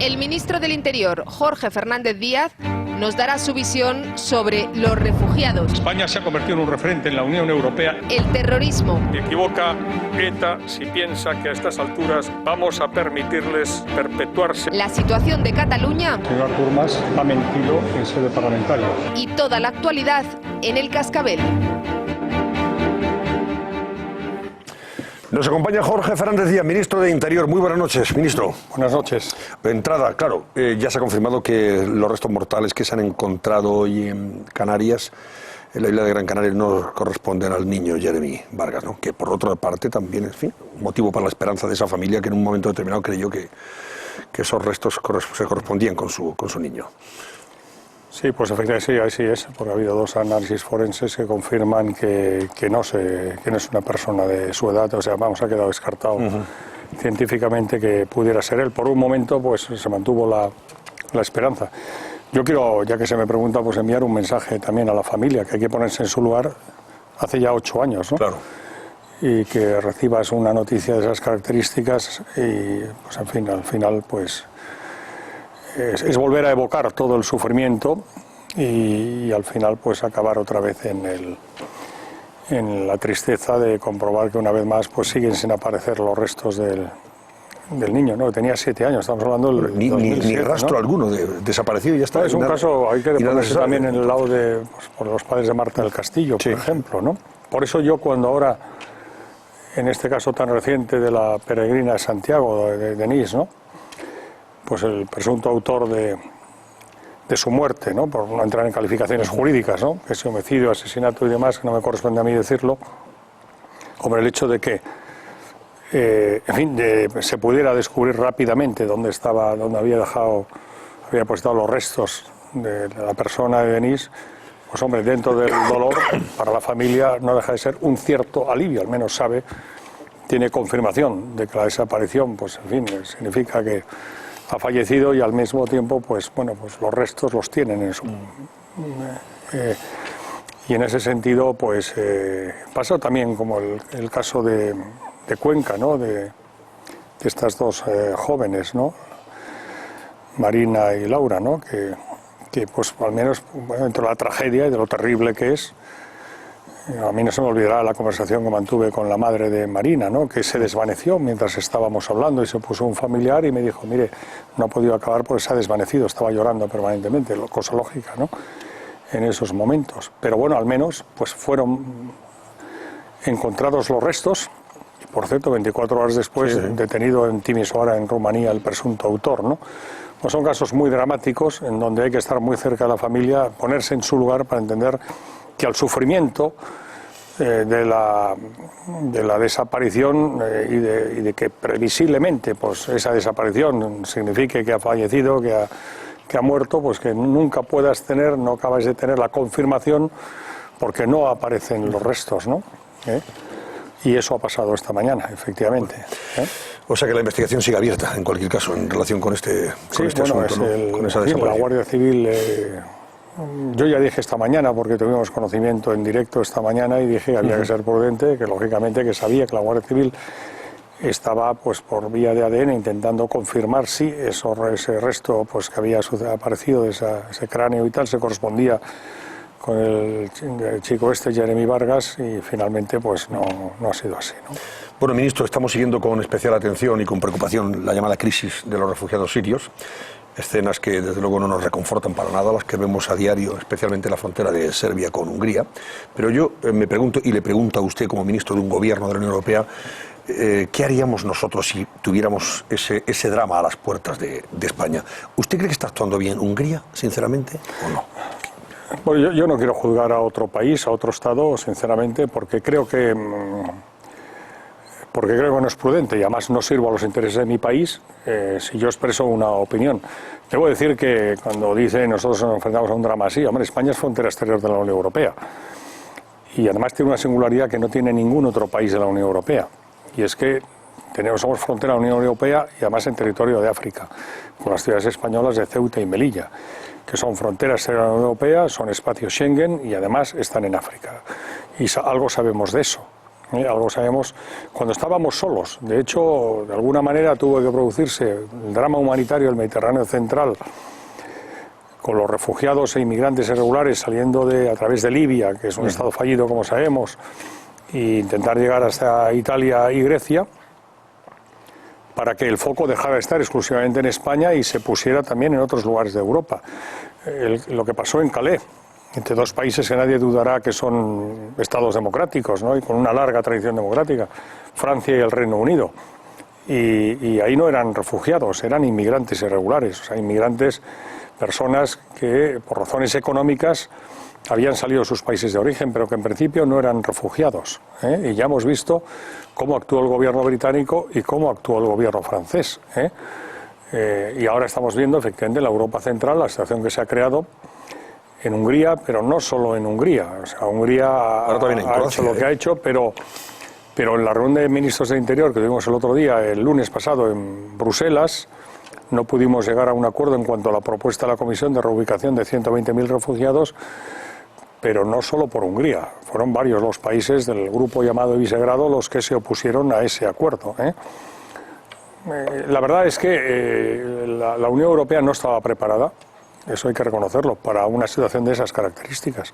El ministro del Interior, Jorge Fernández Díaz, nos dará su visión sobre los refugiados. España se ha convertido en un referente en la Unión Europea. El terrorismo. Se equivoca ETA si piensa que a estas alturas vamos a permitirles perpetuarse. La situación de Cataluña. El señor Artur Mas ha mentido en sede parlamentaria. Y toda la actualidad en El Cascabel. Nos acompaña Jorge Fernández Díaz, ministro de Interior. Muy buenas noches, ministro. Buenas noches. De entrada, claro, ya se ha confirmado que los restos mortales que se han encontrado hoy en Canarias, en la isla de Gran Canaria, no corresponden al niño Jeremy Vargas, ¿no? Que por otra parte también, en fin, motivo para la esperanza de esa familia que en un momento determinado creyó que esos restos se correspondían con su niño. Sí, pues efectivamente sí, así es, porque ha habido dos análisis forenses que confirman que no es una persona de su edad, o sea, ha quedado descartado científicamente que pudiera ser él. Por un momento, pues se mantuvo la esperanza. Yo quiero, ya que se me pregunta, pues enviar un mensaje también a la familia, que hay que ponerse en su lugar hace ya 8 años, ¿no? Claro. Y que recibas una noticia de esas características y, pues en fin, al final, pues es volver a evocar todo el sufrimiento y al final pues acabar otra vez en la tristeza de comprobar que una vez más pues siguen sin aparecer los restos del niño, ¿no? Tenía 7 años, estamos hablando del ni rastro, ¿no?, alguno desaparecido y ya está. No, es un caso, hay que ponerse también en el lado de por los padres de Marta del Castillo, por ejemplo, ¿no? Por eso yo cuando ahora, en este caso tan reciente de la peregrina de Santiago, de Denise, ¿no?, pues el presunto autor de su muerte, ¿no?, por no entrar en calificaciones jurídicas, ¿no?, que es homicidio, asesinato y demás, que no me corresponde a mí decirlo, como el hecho de que, en fin, se pudiera descubrir rápidamente dónde había puesto los restos de la persona de Denise, pues hombre, dentro del dolor, para la familia no deja de ser un cierto alivio, al menos tiene confirmación de que la desaparición, pues en fin, significa que ha fallecido y al mismo tiempo, pues bueno, pues los restos los tienen en su... y en ese sentido, pues pasa también como el caso de Cuenca, ¿no?, de estas dos jóvenes, ¿no?, Marina y Laura, ¿no?, que pues al menos dentro de la tragedia y de lo terrible que es, a mí no se me olvidará la conversación que mantuve con la madre de Marina, ¿no?, que se desvaneció mientras estábamos hablando y se puso un familiar y me dijo, mire, no ha podido acabar porque se ha desvanecido, estaba llorando permanentemente, cosa lógica, ¿no?, en esos momentos. Pero bueno, al menos pues fueron encontrados los restos y, por cierto, 24 horas después detenido en Timișoara, en Rumanía, el presunto autor, ¿no? Pues son casos muy dramáticos en donde hay que estar muy cerca de la familia, ponerse en su lugar para entender que al sufrimiento de la desaparición y de que previsiblemente pues esa desaparición signifique que ha fallecido, que ha muerto, pues que nunca no acabas de tener la confirmación porque no aparecen los restos, ¿no? Y eso ha pasado esta mañana, efectivamente. O sea que la investigación sigue abierta, en cualquier caso, en relación con este asunto, ¿no?, con esa desaparición. La Guardia Civil... yo ya dije esta mañana, porque tuvimos conocimiento en directo esta mañana, y dije que había que ser prudente, que lógicamente que sabía que la Guardia Civil estaba pues por vía de ADN intentando confirmar si ese resto pues que había aparecido de ese cráneo y tal se correspondía con el chico Jeremy Vargas, y finalmente pues no ha sido así, ¿no? Bueno, ministro, estamos siguiendo con especial atención y con preocupación la llamada crisis de los refugiados sirios. Escenas que desde luego no nos reconfortan para nada, las que vemos a diario, especialmente en la frontera de Serbia con Hungría. Pero yo me pregunto, y le pregunto a usted como ministro de un gobierno de la Unión Europea, ¿qué haríamos nosotros si tuviéramos ese drama a las puertas de España? ¿Usted cree que está actuando bien Hungría, sinceramente, o no? Bueno, yo no quiero juzgar a otro país, a otro Estado, sinceramente, porque creo que no es prudente y además no sirvo a los intereses de mi país si yo expreso una opinión. Debo decir que cuando dice nosotros nos enfrentamos a un drama así, hombre, España es frontera exterior de la Unión Europea y además tiene una singularidad que no tiene ningún otro país de la Unión Europea, y es que somos frontera de la Unión Europea y además en territorio de África, con las ciudades españolas de Ceuta y Melilla, que son fronteras exteriores de la Unión Europea, son espacios Schengen y además están en África. Y algo sabemos de eso. Algo sabemos cuando estábamos solos. De hecho, de alguna manera tuvo que producirse el drama humanitario del Mediterráneo central, con los refugiados e inmigrantes irregulares saliendo a través de Libia, que es un estado fallido, como sabemos, e intentar llegar hasta Italia y Grecia, para que el foco dejara de estar exclusivamente en España y se pusiera también en otros lugares de Europa. Lo que pasó en Calais, entre dos países que nadie dudará que son estados democráticos, ¿no? Y con una larga tradición democrática, Francia y el Reino Unido. Y ahí no eran refugiados, eran inmigrantes irregulares, o sea, inmigrantes, personas que por razones económicas habían salido de sus países de origen, pero que en principio no eran refugiados. Y ya hemos visto cómo actuó el gobierno británico y cómo actuó el gobierno francés. Y ahora estamos viendo efectivamente en la Europa central la situación que se ha creado en Hungría, pero no solo en Hungría. O sea, Hungría ha hecho lo que ha hecho, pero en la reunión de ministros de Interior que tuvimos el otro día, el lunes pasado en Bruselas, no pudimos llegar a un acuerdo en cuanto a la propuesta de la Comisión de reubicación de 120.000 refugiados, pero no solo por Hungría. Fueron varios los países del grupo llamado Visegrado los que se opusieron a ese acuerdo. La verdad es que la Unión Europea no estaba preparada, eso hay que reconocerlo, para una situación de esas características.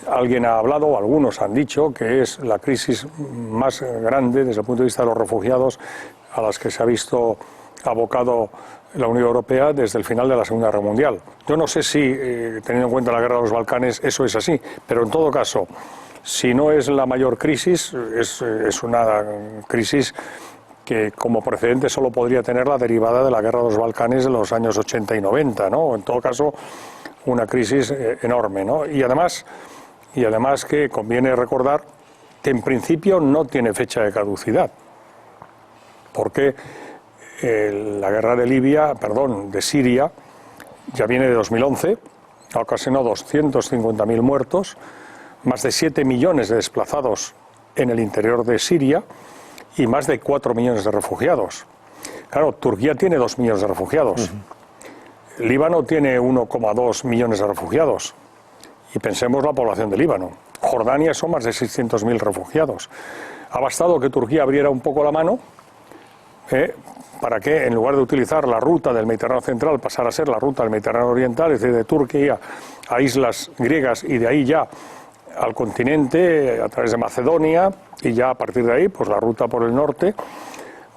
Alguien ha hablado, o algunos han dicho, que es la crisis más grande desde el punto de vista de los refugiados a las que se ha visto abocado la Unión Europea desde el final de la Segunda Guerra Mundial. Yo no sé si, teniendo en cuenta la guerra de los Balcanes, eso es así, pero en todo caso, si no es la mayor crisis, es una crisis que como precedente solo podría tener la derivada de la guerra de los Balcanes de los años 80 y 90, ¿no? En todo caso, una crisis enorme, ¿no? Y además que conviene recordar que en principio no tiene fecha de caducidad, porque la guerra de Siria, ya viene de 2011, ha ocasionado 250.000 muertos, más de 7 millones de desplazados en el interior de Siria y más de 4 millones de refugiados. Claro, Turquía tiene 2 millones de refugiados, Líbano tiene 1,2 millones de refugiados, y pensemos la población de Líbano. Jordania son más de 600.000 refugiados. Ha bastado que Turquía abriera un poco la mano para que, en lugar de utilizar la ruta del Mediterráneo central, pasara a ser la ruta del Mediterráneo oriental, es decir, de Turquía a islas griegas y de ahí ya al continente a través de Macedonia y ya a partir de ahí pues la ruta por el norte,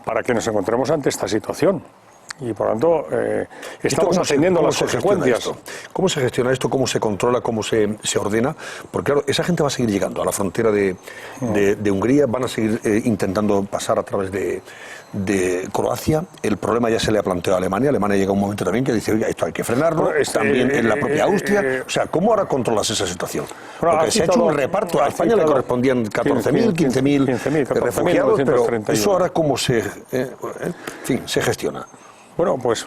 para que nos encontremos ante esta situación. Y por lo tanto estamos atendiendo las consecuencias. ¿Cómo se gestiona esto? ¿Cómo se controla? ¿Cómo se ordena? Porque claro, esa gente va a seguir llegando a la frontera de Hungría, van a seguir intentando pasar a través de Croacia. El problema ya se le ha planteado a Alemania. Alemania llega un momento también que dice, oiga, esto hay que frenarlo. También en la propia Austria. O sea, ¿cómo ahora controlas esa situación? Porque se ha hecho un reparto. A España le correspondían 14.000, 15.000 refugiados, pero eso ahora cómo se gestiona. Bueno, pues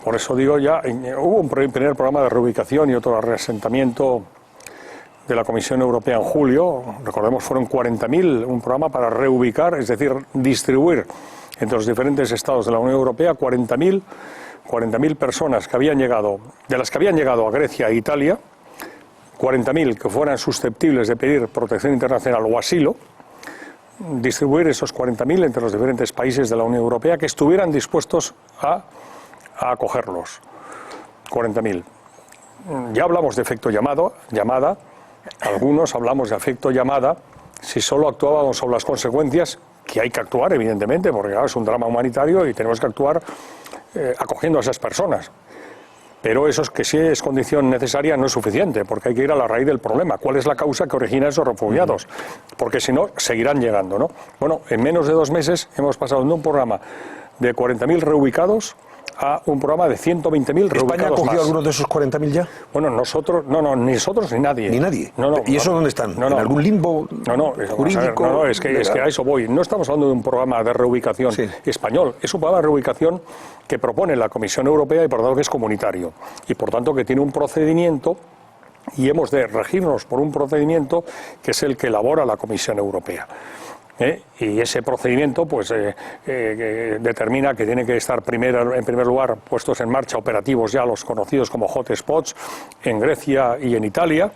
por eso digo ya, hubo un primer programa de reubicación y otro de reasentamiento de la Comisión Europea en julio. Recordemos, fueron 40.000, un programa para reubicar, es decir, distribuir entre los diferentes estados de la Unión Europea 40.000 personas que habían llegado, de las que habían llegado a Grecia e Italia, 40.000 que fueran susceptibles de pedir protección internacional o asilo, distribuir esos 40.000 entre los diferentes países de la Unión Europea que estuvieran dispuestos a acogerlos. 40.000. Ya hablamos de efecto llamada, algunos hablamos de efecto llamada si solo actuábamos sobre las consecuencias, que hay que actuar evidentemente, porque claro, es un drama humanitario y tenemos que actuar acogiendo a esas personas. Pero eso es que si es condición necesaria no es suficiente, porque hay que ir a la raíz del problema. ¿Cuál es la causa que origina esos refugiados? Porque si no, seguirán llegando, ¿no? Bueno, en menos de 2 meses hemos pasado de un programa de 40.000 reubicados a un programa de 100.000 reubicados. ¿España ha cogido algunos de esos 40.000 ya? Bueno, nosotros, ni nosotros ni nadie. ¿Ni nadie? No, ¿Y eso dónde están? ¿En algún limbo jurídico? Es que a eso voy. No estamos hablando de un programa de reubicación español, es un programa de reubicación que propone la Comisión Europea y por tanto que es comunitario. Y por tanto que tiene un procedimiento y hemos de regirnos por un procedimiento que es el que elabora la Comisión Europea. Y ese procedimiento pues determina que tienen que estar en primer lugar puestos en marcha operativos ya los conocidos como hotspots en Grecia y en Italia,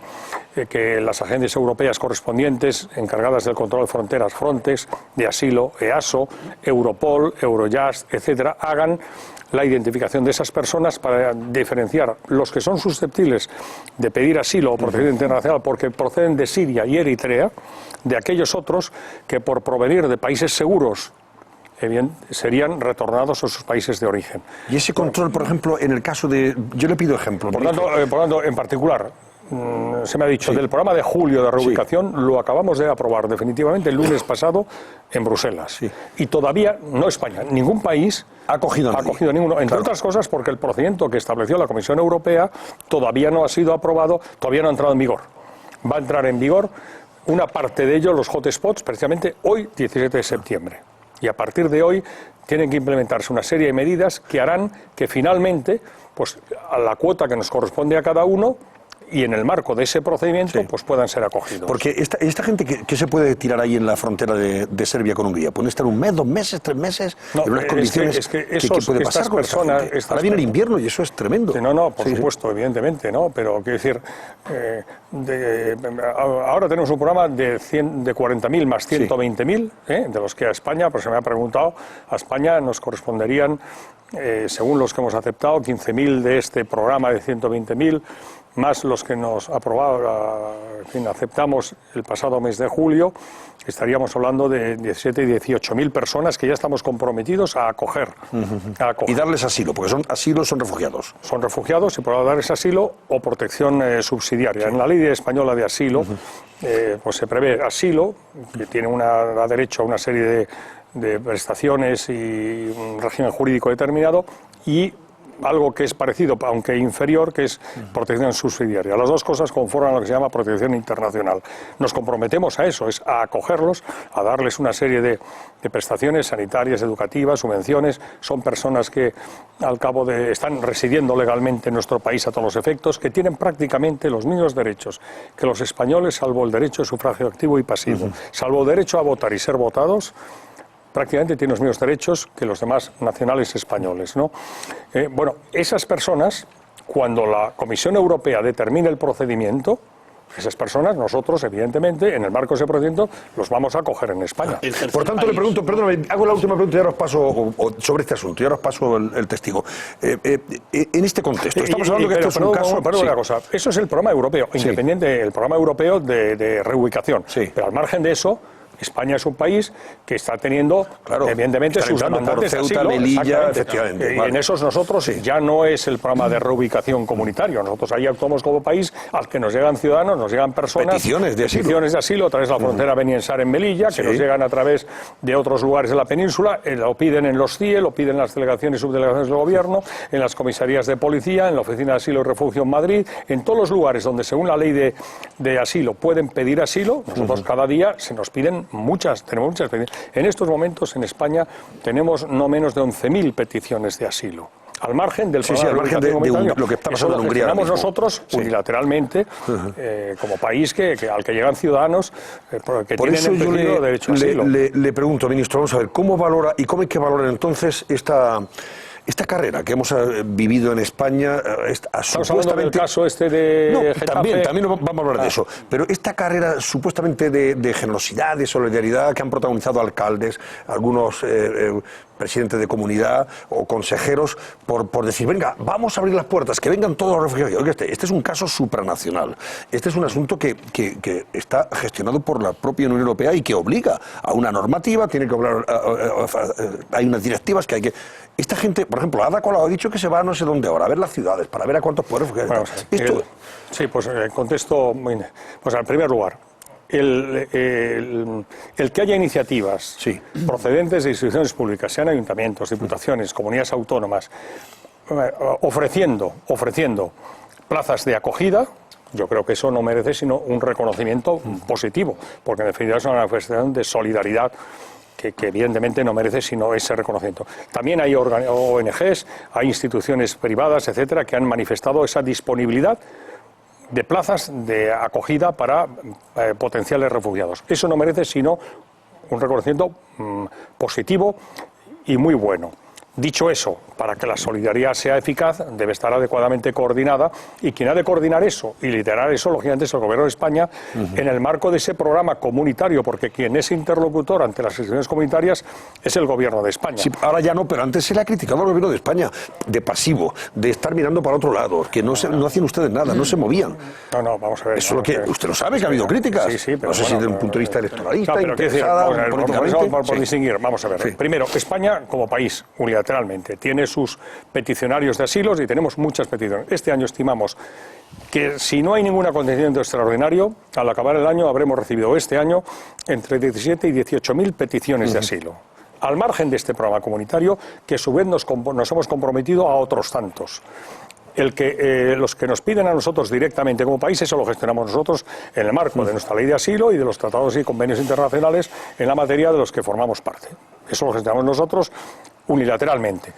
que las agencias europeas correspondientes encargadas del control de fronteras, Frontex, de asilo, EASO, Europol, Eurojust, etcétera, hagan la identificación de esas personas para diferenciar los que son susceptibles de pedir asilo o protección internacional porque proceden de Siria y Eritrea, de aquellos otros que por provenir de países seguros serían retornados a sus países de origen. Y ese control, por ejemplo, en el caso de... Yo le pido ejemplo. Por tanto, en particular, se me ha dicho, del programa de julio de reubicación, lo acabamos de aprobar definitivamente el lunes pasado en Bruselas. Sí. Y todavía, no España, ningún país ha cogido ninguno, entre otras cosas porque el procedimiento que estableció la Comisión Europea todavía no ha sido aprobado, todavía no ha entrado en vigor. Va a entrar en vigor una parte de ellos, los hotspots, precisamente hoy, 17 de septiembre. Y a partir de hoy tienen que implementarse una serie de medidas que harán que finalmente, pues a la cuota que nos corresponde a cada uno, y en el marco de ese procedimiento pues puedan ser acogidos. Porque esta gente, ¿qué se puede tirar ahí en la frontera de Serbia con Hungría? ¿Pueden estar un mes, 2 meses, 3 meses? No, en unas condiciones ¿qué puede pasar con personas? Ahora viene el invierno y eso es tremendo. Por supuesto, evidentemente, ¿no? Pero quiero decir, ahora tenemos un programa de 40.000 más 120.000, de los que a España, pues se me ha preguntado, a España nos corresponderían, según los que hemos aceptado, 15.000 de este programa de 120.000, más los que nos aceptamos el pasado mes de julio, estaríamos hablando de 17 y 18.000 personas que ya estamos comprometidos a acoger. Y darles asilo, porque son refugiados. Son refugiados y por darles asilo o protección subsidiaria. En la ley española de asilo pues se prevé asilo, que da derecho a una serie de prestaciones y un régimen jurídico determinado, y algo que es parecido, aunque inferior, que es protección subsidiaria. Las dos cosas conforman lo que se llama protección internacional. Nos comprometemos a eso, es a acogerlos, a darles una serie de prestaciones sanitarias, educativas, subvenciones. Son personas que al cabo están residiendo legalmente en nuestro país a todos los efectos, que tienen prácticamente los mismos derechos que los españoles, salvo el derecho de sufragio activo y pasivo, salvo el derecho a votar y ser votados. Prácticamente tienen los mismos derechos que los demás nacionales españoles, ¿no? Bueno, esas personas, cuando la Comisión Europea determine el procedimiento, esas personas, nosotros, evidentemente, en el marco de ese procedimiento, los vamos a acoger en España. Por tanto, le pregunto, perdóname, hago la última pregunta y ahora os paso sobre este asunto, y ahora os paso el testigo. En este contexto, estamos hablando que esto es un caso... Una cosa, eso es el programa europeo, independiente, el programa europeo de reubicación. Pero al margen de eso, España es un país que está teniendo, evidentemente, sus demandantes de asilo. Melilla, efectivamente. Y en esos nosotros ya no es el programa de reubicación comunitario. Nosotros ahí actuamos como país al que nos llegan ciudadanos, nos llegan personas. Peticiones de asilo a través de la frontera beniensar en Melilla, que nos llegan a través de otros lugares de la península. Lo piden en los CIE, lo piden en las delegaciones y subdelegaciones del gobierno, en las comisarías de policía, en la Oficina de Asilo y Refugio en Madrid, en todos los lugares donde, según la ley de asilo, pueden pedir asilo. Nosotros cada día se nos piden tenemos muchas peticiones. En estos momentos en España tenemos no menos de 11.000 peticiones de asilo. Al margen del al margen de lo que está pasando en Hungría. Eso lo gestionamos nosotros unilateralmente como país al que llegan ciudadanos que por tienen en peligro derecho a asilo. Le pregunto, ministro, vamos a ver, ¿cómo valora y cómo hay que valorar entonces esta carrera que hemos vivido en España? Estamos hablando del caso de Getafe. También vamos a hablar de eso. Pero esta carrera supuestamente de generosidad, de solidaridad que han protagonizado alcaldes, algunos presidentes de comunidad o consejeros, por decir, venga, vamos a abrir las puertas, que vengan todos los refugiados. Oiga, este es un caso supranacional. Este es un asunto que está gestionado por la propia Unión Europea y que obliga a una normativa, tiene que hablar, hay unas directivas que hay que... Esta gente, por ejemplo, Ada Colau ha dicho que se va a no sé dónde ahora, a ver las ciudades, para ver a cuántos pueblos refugiados. Sí, pues contesto, pues en primer lugar, el que haya iniciativas procedentes de instituciones públicas, sean ayuntamientos, diputaciones, comunidades autónomas, ofreciendo plazas de acogida, yo creo que eso no merece sino un reconocimiento positivo, porque en definitiva es una manifestación de solidaridad que evidentemente no merece sino ese reconocimiento. También hay ONGs, hay instituciones privadas, etcétera, que han manifestado esa disponibilidad de plazas de acogida para potenciales refugiados. Eso no merece sino un reconocimiento positivo y muy bueno. Dicho eso, para que la solidaridad sea eficaz, debe estar adecuadamente coordinada, y quien ha de coordinar eso y liderar eso, lógicamente, es el Gobierno de España, en el marco de ese programa comunitario, porque quien es interlocutor ante las instituciones comunitarias es el Gobierno de España. Sí, ahora ya no, pero antes se le ha criticado al Gobierno de España de pasivo, de estar mirando para otro lado, que no hacían ustedes nada, no se movían. No, vamos a ver. Eso es lo que usted lo sabe, que ha habido críticas. Sí, pero no sé si desde un punto de vista electoralista, pero por distinguir, vamos a ver. Sí. Primero, España como país, unilateralmente, tiene sus peticionarios de asilos y tenemos muchas peticiones. Este año estimamos que si no hay ningún acontecimiento extraordinario, al acabar el año habremos recibido este año entre 17 y 18.000 peticiones de asilo. Al margen de este programa comunitario, que a su vez nos hemos comprometido a otros tantos. Los que nos piden a nosotros directamente como país, eso lo gestionamos nosotros en el marco de nuestra ley de asilo y de los tratados y convenios internacionales en la materia de los que formamos parte. Eso lo gestionamos nosotros unilateralmente.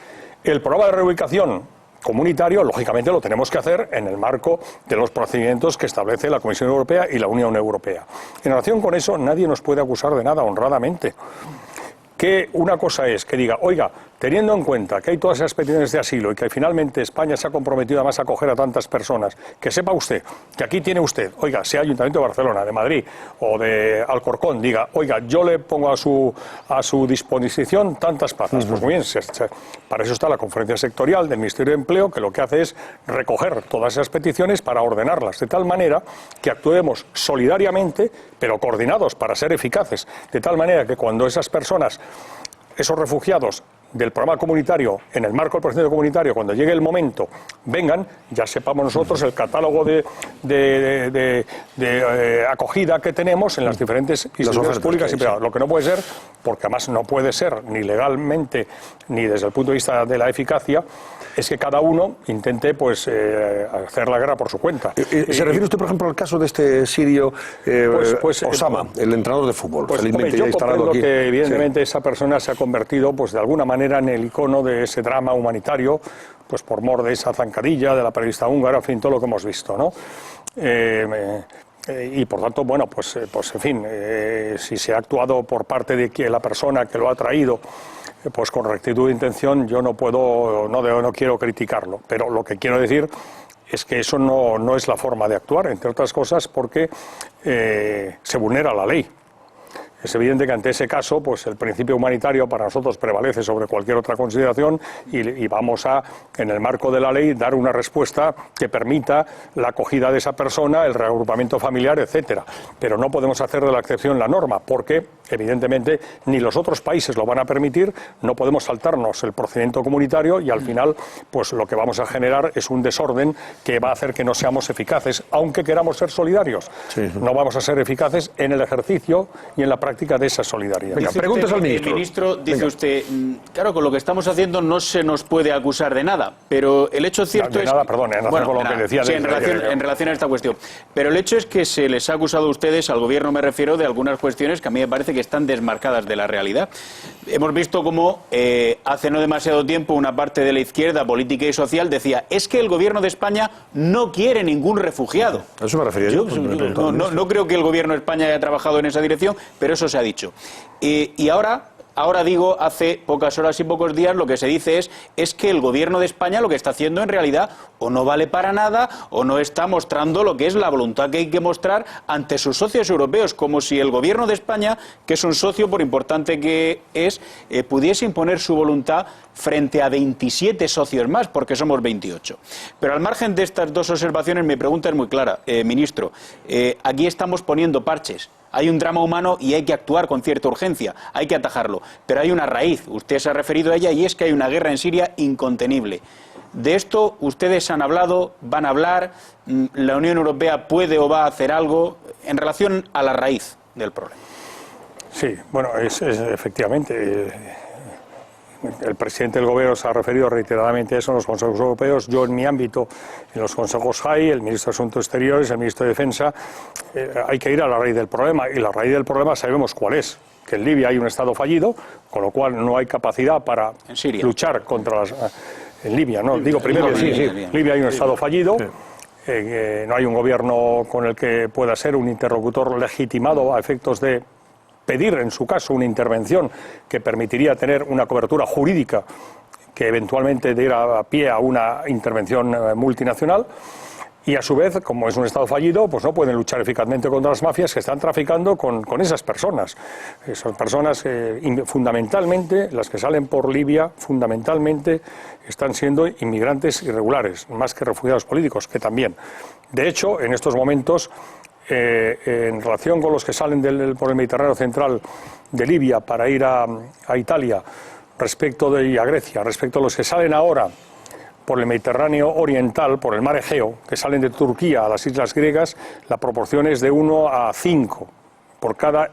El programa de reubicación comunitario, lógicamente, lo tenemos que hacer en el marco de los procedimientos que establece la Comisión Europea y la Unión Europea. En relación con eso, nadie nos puede acusar de nada, honradamente. Que una cosa es que diga, oiga, teniendo en cuenta que hay todas esas peticiones de asilo y que finalmente España se ha comprometido además a acoger a tantas personas, que sepa usted que aquí tiene usted, oiga, sea Ayuntamiento de Barcelona, de Madrid o de Alcorcón, diga, oiga, yo le pongo a su disposición tantas plazas. Pues muy bien, para eso está la conferencia sectorial del Ministerio de Empleo, que lo que hace es recoger todas esas peticiones para ordenarlas, de tal manera que actuemos solidariamente, pero coordinados para ser eficaces, de tal manera que cuando esas personas, esos refugiados del programa comunitario, en el marco del procedimiento comunitario, cuando llegue el momento, vengan, ya sepamos nosotros el catálogo de acogida que tenemos en las diferentes instituciones públicas y privadas. Lo que no puede ser, porque además no puede ser ni legalmente ni desde el punto de vista de la eficacia, es que cada uno intente hacer la guerra por su cuenta. ¿Se refiere usted, por ejemplo, al caso de este sirio Osama, el entrenador de fútbol? Felizmente yo ya instalado comprendo aquí. que evidentemente esa persona se ha convertido de alguna manera en el icono de ese drama humanitario, por mor de esa zancadilla de la periodista húngara, en fin, todo lo que hemos visto, ¿no? Y por tanto, en fin, si se ha actuado por parte de la persona que lo ha traído, con rectitud de intención, yo no quiero criticarlo, pero lo que quiero decir es que eso no es la forma de actuar, entre otras cosas porque se vulnera la ley. Es evidente que ante ese caso, el principio humanitario para nosotros prevalece sobre cualquier otra consideración y vamos a, en el marco de la ley, dar una respuesta que permita la acogida de esa persona, el reagrupamiento familiar, etcétera. Pero no podemos hacer de la excepción la norma, porque evidentemente ni los otros países lo van a permitir, no podemos saltarnos el procedimiento comunitario y al final, lo que vamos a generar es un desorden que va a hacer que no seamos eficaces, aunque queramos ser solidarios. Sí. No vamos a ser eficaces en el ejercicio y en la práctica de esa solidaridad. Venga, preguntas al ministro. El ministro dice usted, claro, con lo que estamos haciendo no se nos puede acusar de nada, pero el hecho cierto es... Nada, perdón, en relación con lo que decía... Sí, en relación a esta cuestión. Pero el hecho es que se les ha acusado a ustedes, al gobierno me refiero, de algunas cuestiones que a mí me parece que están desmarcadas de la realidad. Hemos visto cómo hace no demasiado tiempo una parte de la izquierda política y social decía, es que el gobierno de España no quiere ningún refugiado. ¿A eso me refería yo? No creo que el gobierno de España haya trabajado en esa dirección, pero eso se ha dicho. Y ahora digo, hace pocas horas y pocos días lo que se dice es que el gobierno de España lo que está haciendo en realidad o no vale para nada o no está mostrando lo que es la voluntad que hay que mostrar ante sus socios europeos, como si el gobierno de España, que es un socio por importante que es, pudiese imponer su voluntad frente a 27 socios más, porque somos 28. Pero al margen de estas dos observaciones, mi pregunta es muy clara, ministro. Aquí estamos poniendo parches. Hay un drama humano y hay que actuar con cierta urgencia, hay que atajarlo. Pero hay una raíz, usted se ha referido a ella, y es que hay una guerra en Siria incontenible. De esto ustedes han hablado, van a hablar, la Unión Europea puede o va a hacer algo en relación a la raíz del problema. Sí, efectivamente... El presidente del Gobierno se ha referido reiteradamente a eso en los consejos europeos. Yo, en mi ámbito, en los consejos JAI, el ministro de Asuntos Exteriores, el ministro de Defensa, hay que ir a la raíz del problema. Y la raíz del problema sabemos cuál es. Que en Libia hay un Estado fallido, con lo cual no hay capacidad para luchar contra las... En Libia, ¿no? Digo primero, Libia hay un Estado fallido. No hay un gobierno con el que pueda ser un interlocutor legitimado a efectos de pedir, en su caso, una intervención que permitiría tener una cobertura jurídica que eventualmente diera pie a una intervención multinacional. Y a su vez, como es un Estado fallido, pues no pueden luchar eficazmente contra las mafias que están traficando con esas personas. Esas personas, fundamentalmente, las que salen por Libia, fundamentalmente están siendo inmigrantes irregulares, más que refugiados políticos, que también. De hecho, en estos momentos, en relación con los que salen por el Mediterráneo central de Libia para ir a Italia, y a Grecia, respecto a los que salen ahora por el Mediterráneo oriental, por el mar Egeo, que salen de Turquía a las islas griegas, la proporción es de 1 a 5. Por cada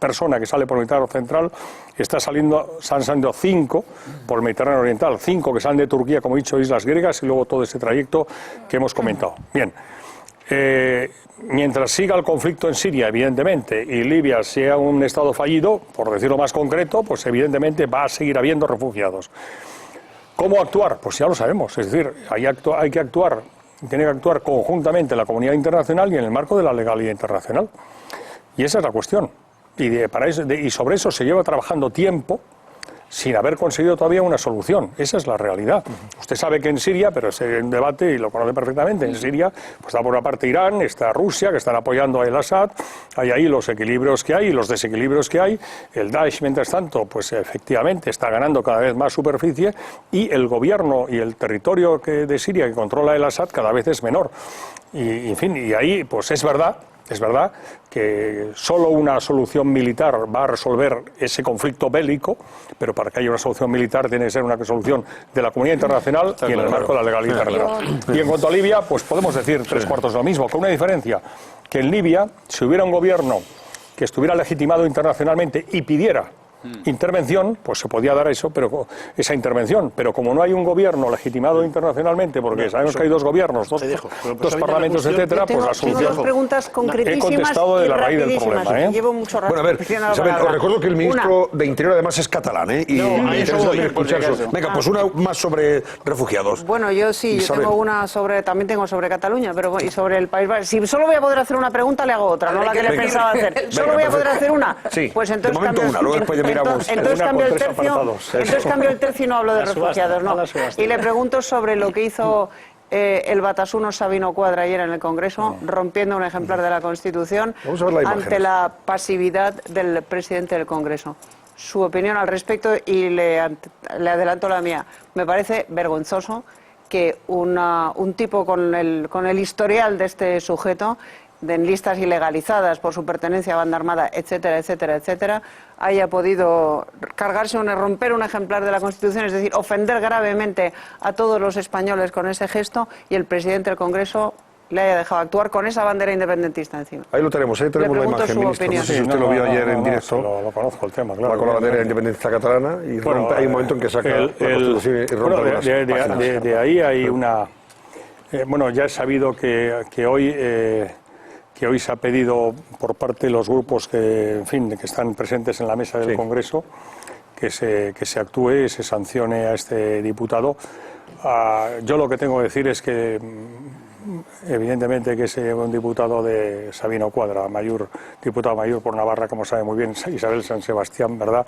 persona que sale por el Mediterráneo central, están saliendo 5 por el Mediterráneo oriental, 5 que salen de Turquía, como he dicho, islas griegas, y luego todo ese trayecto que hemos comentado. Bien, mientras siga el conflicto en Siria, evidentemente, y Libia sea un Estado fallido, por decirlo más concreto, pues evidentemente va a seguir habiendo refugiados. ¿Cómo actuar? Pues ya lo sabemos, es decir, hay que actuar, tiene que actuar conjuntamente la comunidad internacional y en el marco de la legalidad internacional. Y esa es la cuestión. Y sobre eso se lleva trabajando tiempo sin haber conseguido todavía una solución. Esa es la realidad. Usted sabe que en Siria, pero es un debate y lo conoce perfectamente, en Siria pues está por una parte Irán, está Rusia, que están apoyando a el Assad, hay ahí los equilibrios que hay y los desequilibrios que hay. El Daesh, mientras tanto, pues efectivamente está ganando cada vez más superficie y el gobierno y el territorio de Siria que controla el Assad cada vez es menor. Y, en fin, y ahí pues es verdad que solo una solución militar va a resolver ese conflicto bélico, pero para que haya una solución militar tiene que ser una solución de la comunidad internacional y en el marco de la legalidad internacional. Y en cuanto a Libia, pues podemos decir 3/4 de lo mismo, con una diferencia, que en Libia, si hubiera un gobierno que estuviera legitimado internacionalmente y pidiera intervención, pues se podía dar esa intervención, pero como no hay un gobierno legitimado internacionalmente, porque sabemos que hay dos gobiernos, dos parlamentos, etcétera, pues la solución... Tengo dos preguntas concretísimas. He contestado de la raíz del problema, ¿eh? Llevo mucho rato. Bueno, a ver, Isabel, os recuerdo que el ministro de Interior además es catalán, ¿eh? Y me interesa también escuchar eso. Venga, pues una más sobre refugiados. Bueno, yo sí, yo tengo una también tengo sobre Cataluña, pero y sobre el País Vasco. Si solo voy a poder hacer una pregunta, le hago otra, no la que le pensaba hacer. ¿Solo voy a poder hacer una? Sí, pues entonces de momento una, luego después ya miramos. Entonces cambio el tercio y no hablo de refugiados, no. Y le pregunto sobre lo que hizo el batasuno Sabino Cuadra ayer en el Congreso, rompiendo un ejemplar de la Constitución ante la pasividad del presidente del Congreso. Su opinión al respecto, y le adelanto la mía. Me parece vergonzoso que un tipo con el historial de este sujeto, de listas ilegalizadas por su pertenencia a banda armada, etcétera, etcétera, etcétera, haya podido romper un ejemplar de la Constitución, es decir, ofender gravemente a todos los españoles con ese gesto, y el presidente del Congreso le haya dejado actuar con esa bandera independentista encima. Ahí lo tenemos, la imagen, ministro. No sé si usted lo vio ayer en directo. Lo conozco el tema, claro. Va con la bandera independentista catalana y hay un momento en que saca la Constitución y rompe algunas páginas. De ahí hay una... ya he sabido que hoy se ha pedido por parte de los grupos que están presentes en la mesa del Congreso que se actúe y se sancione a este diputado. Yo lo que tengo que decir es que evidentemente que es un diputado de Sabino Cuadra, diputado mayor por Navarra, como sabe muy bien Isabel San Sebastián, ¿verdad?,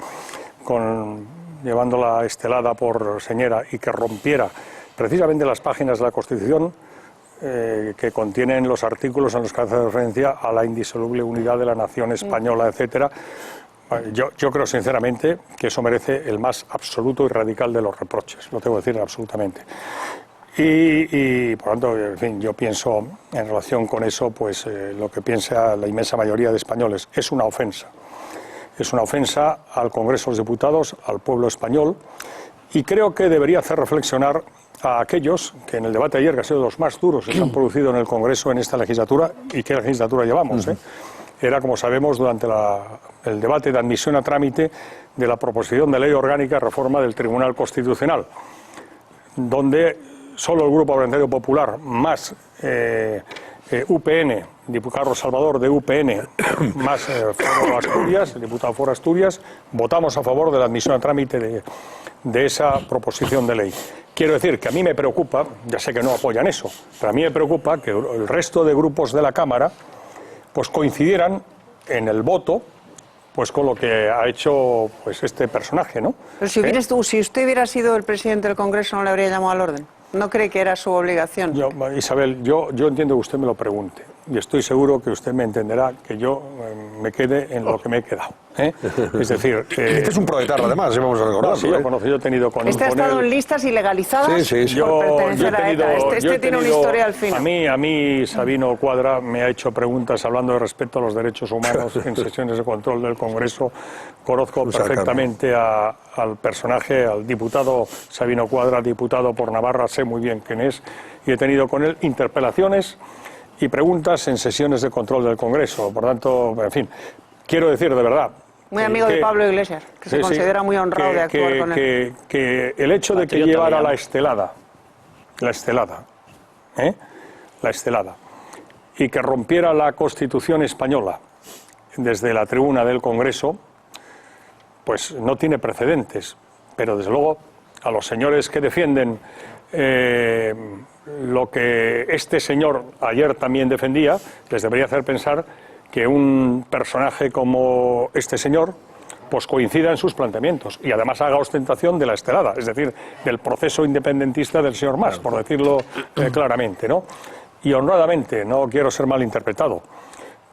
llevándola estelada por señora, y que rompiera precisamente las páginas de la Constitución que contienen los artículos en los que hace referencia a la indisoluble unidad de la nación española, etcétera. Yo creo sinceramente que eso merece el más absoluto y radical de los reproches, lo tengo que decir absolutamente. Y por lo tanto, en fin, yo pienso en relación con eso, pues lo que piensa la inmensa mayoría de españoles es una ofensa. Es una ofensa al Congreso de los Diputados, al pueblo español, y creo que debería hacer reflexionar a aquellos que en el debate de ayer, que ha sido de los más duros que se han producido en el Congreso en esta legislatura, y qué legislatura llevamos, era, como sabemos, durante el debate de admisión a trámite de la proposición de ley orgánica de reforma del Tribunal Constitucional, donde solo el Grupo Parlamentario Popular más UPN, Carlos Salvador de UPN, más Foro Asturias, el diputado Foro Asturias, votamos a favor de la admisión a trámite de esa proposición de ley. Quiero decir que a mí me preocupa, ya sé que no apoyan eso, pero a mí me preocupa que el resto de grupos de la Cámara pues coincidieran en el voto pues con lo que ha hecho pues este personaje, ¿no? Pero si usted hubiera sido el presidente del Congreso, ¿no le habría llamado al orden? ¿No cree que era su obligación? Isabel, yo entiendo que usted me lo pregunte y estoy seguro que usted me entenderá que yo me quede en lo que me he quedado. Es decir... este es un proetarra, además, vamos a recordar. Sí, yo conozco, yo he tenido con Este ha estado en listas ilegalizadas por pertenecer a ETA. Este tiene una historia al fin. A mí Sabino Cuadra me ha hecho preguntas hablando de respeto a los derechos humanos en sesiones de control del Congreso. Conozco perfectamente al personaje, al diputado Sabino Cuadra, diputado por Navarra, sé muy bien quién es, y he tenido con él interpelaciones y preguntas en sesiones de control del Congreso. Por tanto, en fin, quiero decir de verdad... Muy amigo de Pablo Iglesias, que se considera muy honrado de actuar con él. Que el hecho de que llevara la estelada, y que rompiera la Constitución española desde la tribuna del Congreso, pues no tiene precedentes. Pero desde luego a los señores que defienden lo que este señor ayer también defendía, les debería hacer pensar que un personaje como este señor pues coincida en sus planteamientos y además haga ostentación de la estelada, es decir, del proceso independentista del señor Mas, por decirlo claramente, ¿no? Y honradamente, no quiero ser malinterpretado,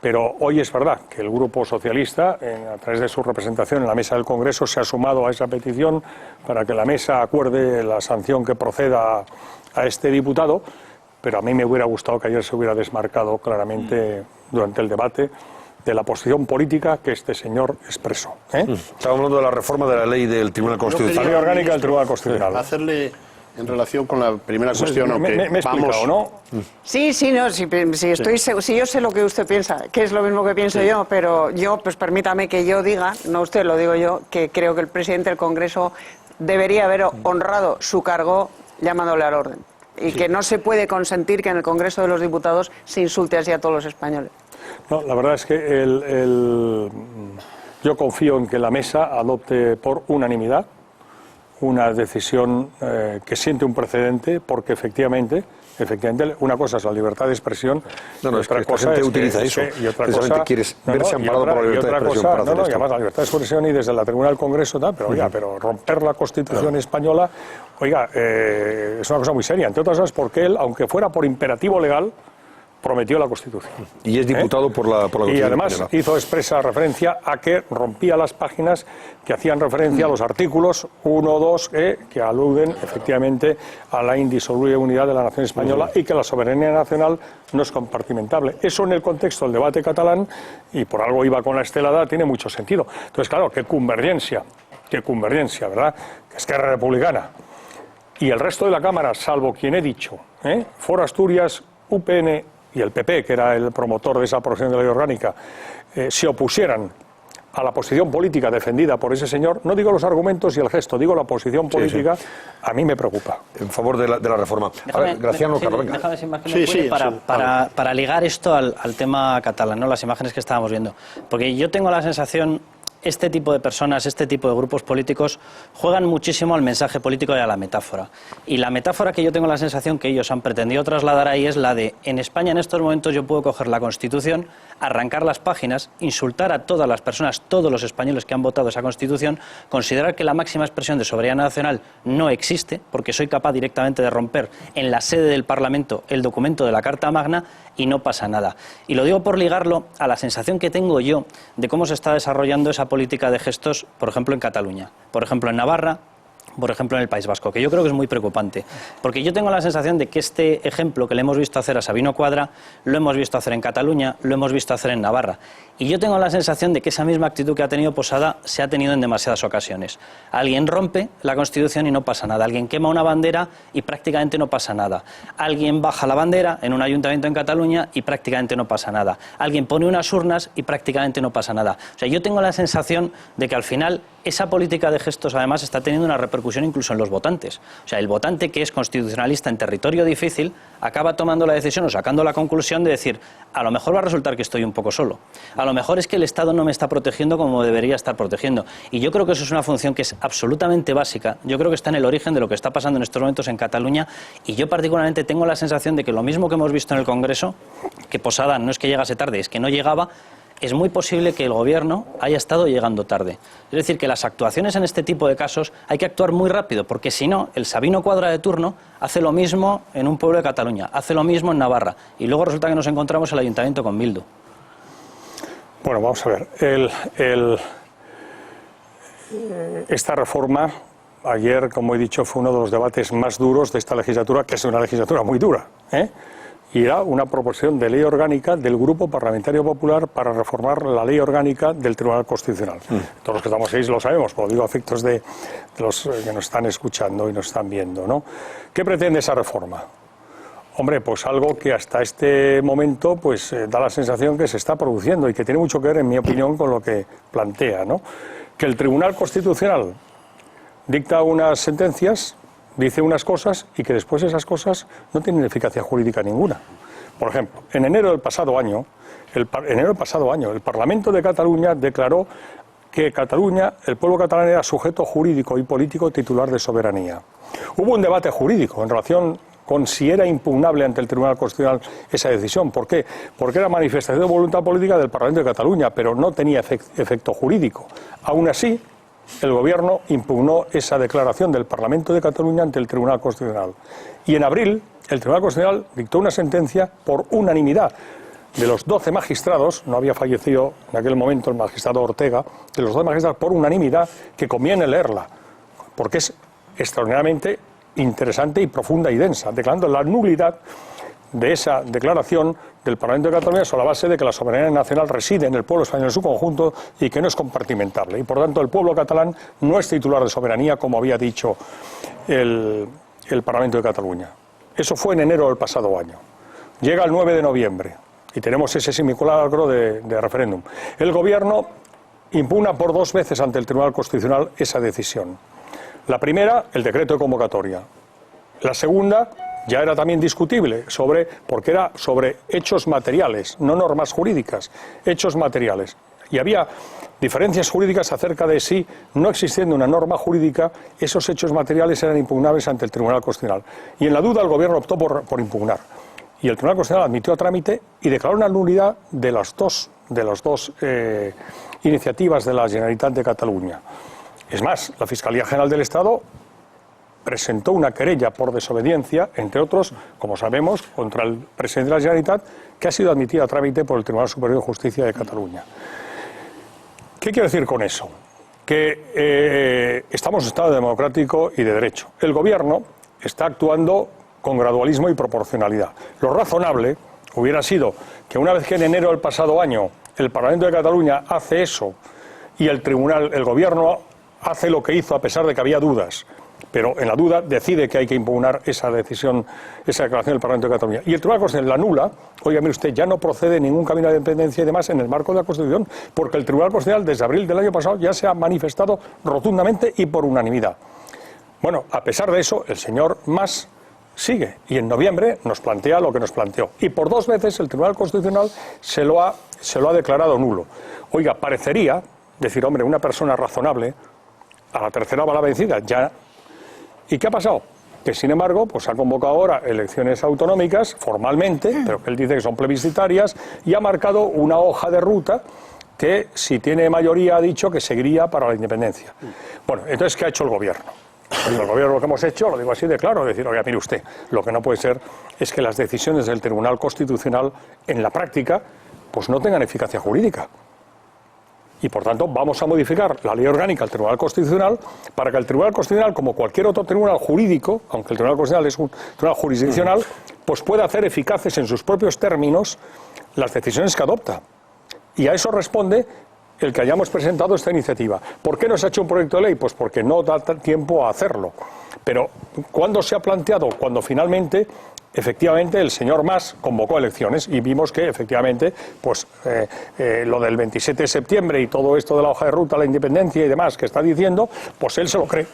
pero hoy es verdad que el Grupo Socialista, a través de su representación en la mesa del Congreso, se ha sumado a esa petición para que la mesa acuerde la sanción que proceda a este diputado, pero a mí me hubiera gustado que ayer se hubiera desmarcado claramente durante el debate de la posición política que este señor expresó. Estamos hablando de la reforma de la ley del Tribunal Constitucional. La ley orgánica del Tribunal Constitucional. Hacerle en relación con la primera cuestión, me he explicado, ¿no? Sí, yo sé lo que usted piensa, que es lo mismo que pienso yo, pero yo, pues permítame que yo diga, no usted, lo digo yo, que creo que el presidente del Congreso debería haber honrado su cargo llamándole al orden. Y que no se puede consentir que en el Congreso de los Diputados se insulte así a todos los españoles. No, la verdad es que yo confío en que la mesa adopte por unanimidad una decisión que siente un precedente, porque efectivamente una cosa es la libertad de expresión, y otra cosa es utiliza eso. Y otra cosa quieres verse amparado por la libertad de expresión para hacer esto. Y además la libertad de expresión y desde la tribuna del Congreso, pero oiga, pero romper la Constitución española, oiga, es una cosa muy seria, entre otras cosas porque él, aunque fuera por imperativo legal, prometió la Constitución. Y es diputado por la Constitución. Y además hizo expresa referencia a que rompía las páginas que hacían referencia a los artículos 1, 2, que aluden efectivamente a la indisoluble unidad de la nación española y que la soberanía nacional no es compartimentable. Eso en el contexto del debate catalán, y por algo iba con la estelada, tiene mucho sentido. Entonces, claro, qué convergencia, ¿verdad? Que Esquerra Republicana y el resto de la Cámara, salvo quien he dicho, Foro Asturias, UPN y el PP, que era el promotor de esa aprobación de la ley orgánica, se opusieran a la posición política defendida por ese señor, no digo los argumentos y el gesto, digo la posición política, a mí me preocupa. En favor de la reforma. A ver, Graciano, Carlos, venga. Déjame esa imagen para ligar esto al tema catalán, ¿no? Las imágenes que estábamos viendo. Porque yo tengo la sensación... Este tipo de personas, este tipo de grupos políticos juegan muchísimo al mensaje político y a la metáfora. Y la metáfora que yo tengo la sensación que ellos han pretendido trasladar ahí es la de, en España en estos momentos yo puedo coger la Constitución, arrancar las páginas, insultar a todas las personas, todos los españoles que han votado esa Constitución, considerar que la máxima expresión de soberanía nacional no existe, porque soy capaz directamente de romper en la sede del Parlamento el documento de la Carta Magna y no pasa nada. Y lo digo por ligarlo a la sensación que tengo yo de cómo se está desarrollando esa política de gestos, por ejemplo, en Cataluña, por ejemplo, en Navarra, por ejemplo, en el País Vasco, que yo creo que es muy preocupante. Porque yo tengo la sensación de que este ejemplo que le hemos visto hacer a Sabino Cuadra, lo hemos visto hacer en Cataluña, lo hemos visto hacer en Navarra. Y yo tengo la sensación de que esa misma actitud que ha tenido Posada se ha tenido en demasiadas ocasiones. Alguien rompe la Constitución y no pasa nada. Alguien quema una bandera y prácticamente no pasa nada. Alguien baja la bandera en un ayuntamiento en Cataluña y prácticamente no pasa nada. Alguien pone unas urnas y prácticamente no pasa nada. O sea, yo tengo la sensación de que al final esa política de gestos además está teniendo una repercusión incluso en los votantes. O sea, el votante que es constitucionalista en territorio difícil acaba tomando la decisión o sacando la conclusión de decir, a lo mejor va a resultar que estoy un poco solo. A lo mejor es que el Estado no me está protegiendo como debería estar protegiendo. Y yo creo que eso es una función que es absolutamente básica. Yo creo que está en el origen de lo que está pasando en estos momentos en Cataluña. Y yo particularmente tengo la sensación de que lo mismo que hemos visto en el Congreso, que Posada no es que llegase tarde, es que no llegaba, es muy posible que el Gobierno haya estado llegando tarde. Es decir, que las actuaciones en este tipo de casos hay que actuar muy rápido, porque si no, el Sabino Cuadra de turno hace lo mismo en un pueblo de Cataluña, hace lo mismo en Navarra, y luego resulta que nos encontramos el Ayuntamiento con Bildu. Bueno, vamos a ver. Esta reforma, ayer, como he dicho, fue uno de los debates más duros de esta legislatura, que es una legislatura muy dura, y era una proposición de ley orgánica del Grupo Parlamentario Popular para reformar la ley orgánica del Tribunal Constitucional. Todos los que estamos ahí lo sabemos, pero lo digo a efectos de los que nos están escuchando y nos están viendo, ¿no? ¿Qué pretende esa reforma? Hombre, pues algo que hasta este momento pues da la sensación que se está produciendo y que tiene mucho que ver, en mi opinión, con lo que plantea, ¿no? Que el Tribunal Constitucional dicta unas sentencias, dice unas cosas y que después esas cosas no tienen eficacia jurídica ninguna. Por ejemplo, en enero del pasado año, el Parlamento de Cataluña declaró que Cataluña, el pueblo catalán, era sujeto jurídico y político titular de soberanía. Hubo un debate jurídico en relación con si era impugnable ante el Tribunal Constitucional esa decisión. ¿Por qué? Porque era manifestación de voluntad política del Parlamento de Cataluña, pero no tenía efecto jurídico. Aún así, el Gobierno impugnó esa declaración del Parlamento de Cataluña ante el Tribunal Constitucional. Y en abril, el Tribunal Constitucional dictó una sentencia por unanimidad de los 12 magistrados, no había fallecido en aquel momento el magistrado Ortega, de los 12 magistrados por unanimidad, que conviene leerla, porque es extraordinariamente interesante y profunda y densa, declarando la nulidad de esa declaración del Parlamento de Cataluña sobre la base de que la soberanía nacional reside en el pueblo español en su conjunto y que no es compartimentable. Y por tanto el pueblo catalán no es titular de soberanía, como había dicho el Parlamento de Cataluña. Eso fue en enero del pasado año. Llega el 9 de noviembre y tenemos ese simulacro de referéndum. El Gobierno impugna por 2 veces ante el Tribunal Constitucional esa decisión. La primera, el decreto de convocatoria. La segunda ya era también discutible, porque era sobre hechos materiales, no normas jurídicas, hechos materiales. Y había diferencias jurídicas acerca de si, no existiendo una norma jurídica, esos hechos materiales eran impugnables ante el Tribunal Constitucional. Y en la duda el Gobierno optó por impugnar. Y el Tribunal Constitucional admitió a trámite y declaró una nulidad de las dos iniciativas de la Generalitat de Cataluña. Es más, la Fiscalía General del Estado presentó una querella por desobediencia, entre otros, como sabemos, contra el presidente de la Generalitat, que ha sido admitida a trámite por el Tribunal Superior de Justicia de Cataluña. ¿Qué quiero decir con eso? Que estamos en estado democrático y de derecho. El Gobierno está actuando con gradualismo y proporcionalidad. Lo razonable hubiera sido que una vez que en enero del pasado año el Parlamento de Cataluña hace eso y el Gobierno hace lo que hizo a pesar de que había dudas, pero en la duda decide que hay que impugnar esa decisión, esa declaración del Parlamento de Cataluña. Y el Tribunal Constitucional la anula. Oiga, mire usted, ya no procede ningún camino de independencia y demás en el marco de la Constitución, porque el Tribunal Constitucional desde abril del año pasado ya se ha manifestado rotundamente y por unanimidad. Bueno, a pesar de eso, el señor Mas sigue y en noviembre nos plantea lo que nos planteó. Y por 2 veces el Tribunal Constitucional se lo ha declarado nulo. Oiga, parecería decir, hombre, una persona razonable, a la tercera va la vencida, ya. ¿Y qué ha pasado? Que sin embargo, pues ha convocado ahora elecciones autonómicas, formalmente, pero que él dice que son plebiscitarias, y ha marcado una hoja de ruta que, si tiene mayoría, ha dicho que seguiría para la independencia. Bueno, entonces, ¿qué ha hecho el Gobierno? Pues el Gobierno lo que hemos hecho, lo digo así de claro, decir, oiga, mire usted, lo que no puede ser es que las decisiones del Tribunal Constitucional, en la práctica, pues no tengan eficacia jurídica. Y, por tanto, vamos a modificar la ley orgánica del Tribunal Constitucional para que el Tribunal Constitucional, como cualquier otro tribunal jurídico, aunque el Tribunal Constitucional es un tribunal jurisdiccional, pues pueda hacer eficaces en sus propios términos las decisiones que adopta. Y a eso responde el que hayamos presentado esta iniciativa. ¿Por qué no se ha hecho un proyecto de ley? Pues porque no da tiempo a hacerlo. Pero, ¿cuándo se ha planteado? Cuando finalmente, efectivamente, el señor Mas convocó elecciones y vimos que, efectivamente, pues lo del 27 de septiembre y todo esto de la hoja de ruta, la independencia y demás que está diciendo, pues él se lo cree.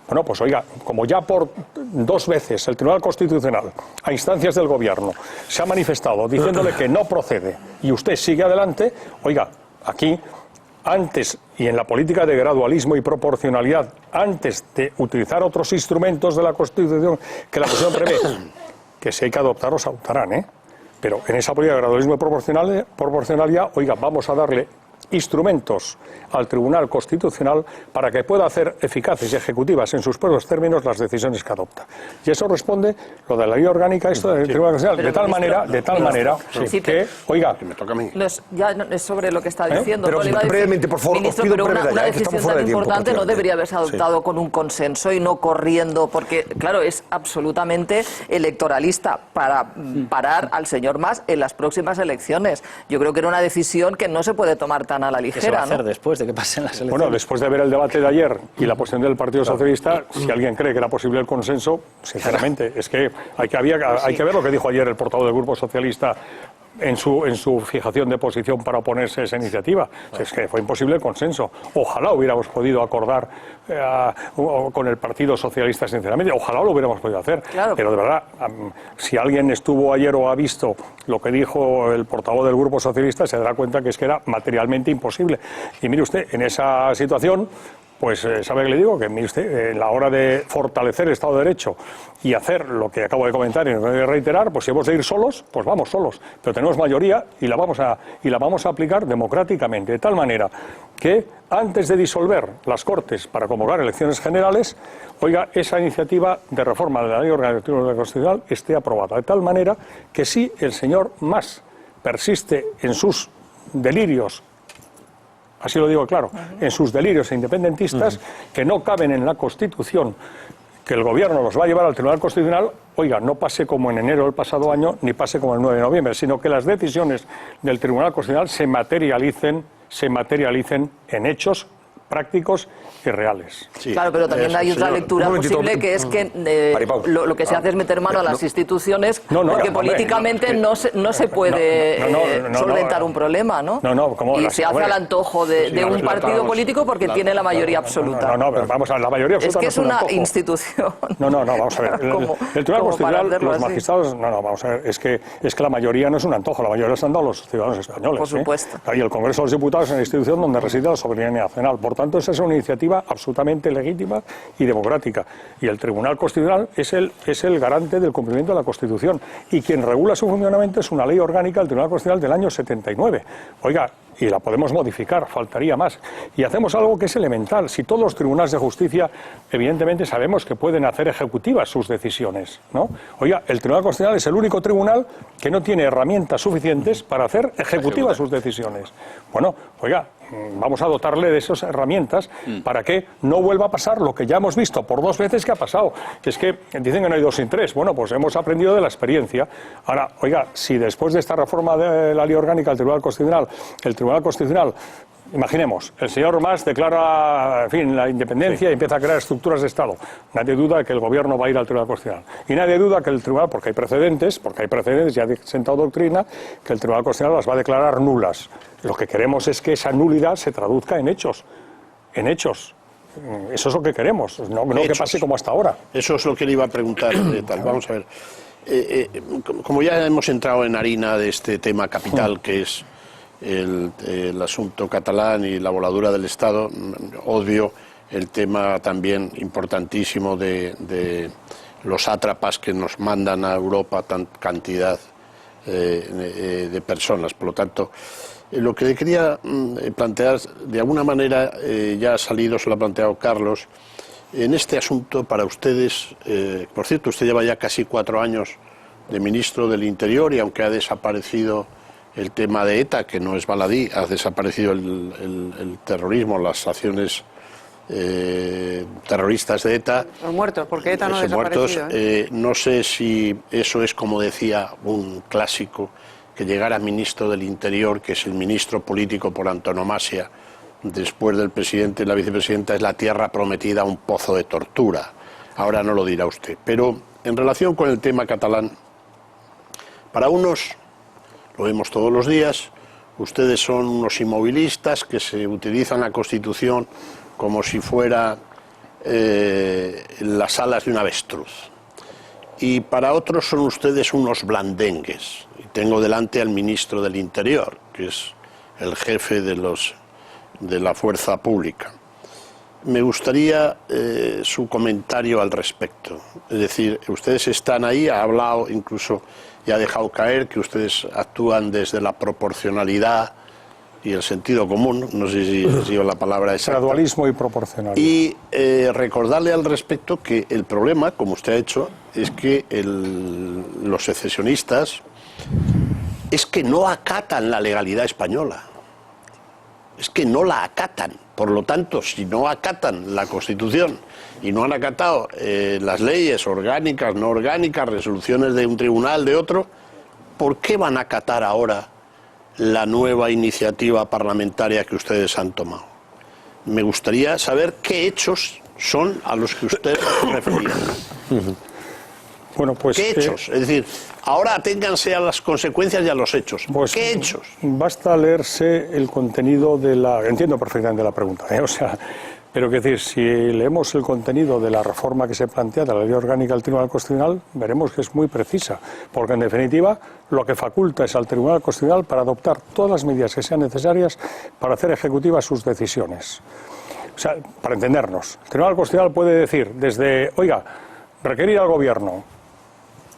Bueno, pues oiga, como ya por 2 veces el Tribunal Constitucional, a instancias del Gobierno, se ha manifestado diciéndole que no procede y usted sigue adelante, oiga, aquí, antes, y en la política de gradualismo y proporcionalidad, antes de utilizar otros instrumentos de la Constitución que la Constitución prevé, que si hay que adoptarlos, adoptarán, Pero en esa política de gradualismo y proporcionalidad, oiga, vamos a darle instrumentos al Tribunal Constitucional para que pueda hacer eficaces y ejecutivas en sus propios términos las decisiones que adopta. Y eso responde lo de la ley orgánica, esto del Tribunal Constitucional, de tal manera que, oiga, que me toca a mí. Ya es sobre lo que está diciendo. Pero no le iba a decir, brevemente, por favor, ministro, os pido pero brevedad, una que estamos decisión fuera tan de tiempo, importante no prácticamente. debería haberse adoptado con un consenso y no corriendo, porque, claro, es absolutamente electoralista para parar al señor Mas en las próximas elecciones. Yo creo que era una decisión que no se puede tomar tan a la ¿Qué se va a ligera, hacer ¿no? después de que pasen las elecciones? bueno, después de ver el debate de ayer y la posición del Partido Socialista, si alguien cree que era posible el consenso, sinceramente, es que hay que ver lo que dijo ayer el portavoz del Grupo Socialista en su fijación de posición para oponerse a esa iniciativa. Es que fue imposible el consenso. Ojalá hubiéramos podido acordar con el Partido Socialista, sinceramente. Ojalá lo hubiéramos podido hacer. Claro. Pero de verdad, si alguien estuvo ayer o ha visto lo que dijo el portavoz del Grupo Socialista, se dará cuenta que es que era materialmente imposible. Y mire usted, en esa situación, pues sabe que le digo, que mire usted, en la hora de fortalecer el Estado de Derecho y hacer lo que acabo de comentar y no voy a reiterar, pues si hemos de ir solos, pues vamos solos. Pero tenemos mayoría y la vamos a aplicar democráticamente, de tal manera que antes de disolver las Cortes para convocar elecciones generales, oiga, esa iniciativa de reforma de la Ley Orgánica Constitucional esté aprobada. De tal manera que si el señor Mas persiste en sus delirios, así lo digo claro, en sus delirios independentistas, que no caben en la Constitución, que el Gobierno los va a llevar al Tribunal Constitucional, oiga, no pase como en enero del pasado año, ni pase como el 9 de noviembre, sino que las decisiones del Tribunal Constitucional se materialicen en hechos prácticos y reales. Sí. Claro, pero también hay otra lectura posible, que es que lo que se hace es meter mano a las instituciones, porque políticamente no se puede solventar un problema, ¿no? Y se hace al antojo de un partido político porque tiene la mayoría absoluta. No, pero vamos a ver, la mayoría absoluta es que es una antojo. Institución. No, vamos a ver. El Tribunal Constitucional, los magistrados, vamos a ver, es que la mayoría no es un antojo, la mayoría se han dado los ciudadanos españoles. Por supuesto. Y el Congreso de los Diputados es una institución donde reside la soberanía nacional. Por tanto, esa es una iniciativa absolutamente legítima y democrática. Y el Tribunal Constitucional es el garante del cumplimiento de la Constitución. Y quien regula su funcionamiento es una ley orgánica del Tribunal Constitucional del año 79. Oiga, y la podemos modificar, faltaría más. Y hacemos algo que es elemental. Si todos los tribunales de justicia, evidentemente sabemos que pueden hacer ejecutivas sus decisiones, ¿no? Oiga, el Tribunal Constitucional es el único tribunal que no tiene herramientas suficientes para hacer ejecutivas sus decisiones. Bueno, oiga, vamos a dotarle de esas herramientas para que no vuelva a pasar lo que ya hemos visto por 2 veces que ha pasado. Es que dicen que no hay 2 sin 3. Bueno, pues hemos aprendido de la experiencia. Ahora, oiga, si después de esta reforma de la ley orgánica del Tribunal Constitucional, el Tribunal Constitucional, imaginemos, el señor Mas declara, en fin, la independencia y empieza a crear estructuras de Estado. Nadie duda que el Gobierno va a ir al Tribunal Constitucional. Y nadie duda que el Tribunal, porque hay precedentes, ya ha sentado doctrina, que el Tribunal Constitucional las va a declarar nulas. Lo que queremos es que esa nulidad se traduzca en hechos. En hechos. Eso es lo que queremos, no que pase como hasta ahora. Eso es lo que le iba a preguntar. Vamos a ver. Como ya hemos entrado en harina de este tema capital, que es el asunto catalán y la voladura del Estado, obvio el tema también importantísimo de los sátrapas que nos mandan a Europa tan cantidad de personas. Por lo tanto, lo que quería plantear, de alguna manera ya ha salido, se lo ha planteado Carlos, en este asunto para ustedes, por cierto, usted lleva ya casi 4 años de ministro del Interior y aunque ha desaparecido el tema de ETA, que no es baladí, ha desaparecido el terrorismo, las acciones terroristas de ETA. Los muertos, porque ETA no ha desaparecido. No sé si eso es, como decía un clásico, que llegara ministro del Interior, que es el ministro político por antonomasia, después del presidente y la vicepresidenta, es la tierra prometida, un pozo de tortura. Ahora no lo dirá usted. Pero en relación con el tema catalán, para unos, lo vemos todos los días, ustedes son unos inmovilistas que se utilizan la Constitución como si fuera las alas de un avestruz. Y para otros son ustedes unos blandengues. Y tengo delante al ministro del Interior, que es el jefe de la fuerza pública. Me gustaría su comentario al respecto. Es decir, ustedes están ahí, ha hablado incluso ya ha dejado caer que ustedes actúan desde la proporcionalidad y el sentido común, no sé si digo la palabra exacta. Gradualismo y proporcionalidad. Y recordarle al respecto que el problema, como usted ha hecho, es que los secesionistas es que no acatan la legalidad española. Es que no la acatan. Por lo tanto, si no acatan la Constitución y no han acatado las leyes orgánicas, no orgánicas, resoluciones de un tribunal, de otro, ¿por qué van a acatar ahora la nueva iniciativa parlamentaria que ustedes han tomado? Me gustaría saber qué hechos son a los que ustedes se referían. Bueno, pues, ¿qué hechos? Es decir, ahora aténganse a las consecuencias y a los hechos. Pues, ¿qué hechos? Basta leerse el contenido de la... Entiendo perfectamente la pregunta, o sea, pero que decir, si leemos el contenido de la reforma que se plantea de la Ley Orgánica del Tribunal Constitucional, veremos que es muy precisa, porque en definitiva lo que faculta es al Tribunal Constitucional para adoptar todas las medidas que sean necesarias para hacer ejecutivas sus decisiones. O sea, para entendernos, el Tribunal Constitucional puede decir desde, oiga, requerir al Gobierno,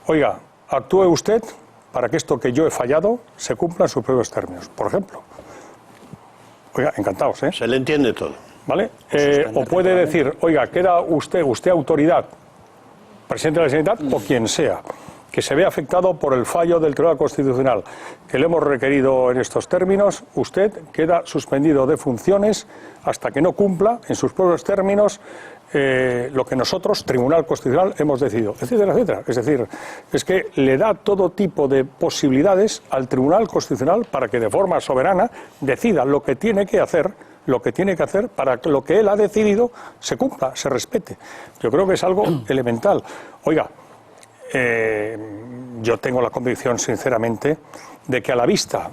oiga, actúe usted para que esto que yo he fallado se cumpla en sus propios términos, por ejemplo. Oiga, encantados, ¿eh? Se le entiende todo. ¿Vale? O puede decir, oiga, queda usted autoridad, presidente de la Generalitat o quien sea, que se vea afectado por el fallo del Tribunal Constitucional que le hemos requerido en estos términos, usted queda suspendido de funciones hasta que no cumpla en sus propios términos lo que nosotros, Tribunal Constitucional, hemos decidido, etcétera, etcétera. Es decir, es que le da todo tipo de posibilidades al Tribunal Constitucional para que de forma soberana decida lo que tiene que hacer para que lo que él ha decidido se cumpla, se respete. Yo creo que es algo elemental. Oiga, yo tengo la convicción, sinceramente, de que a la vista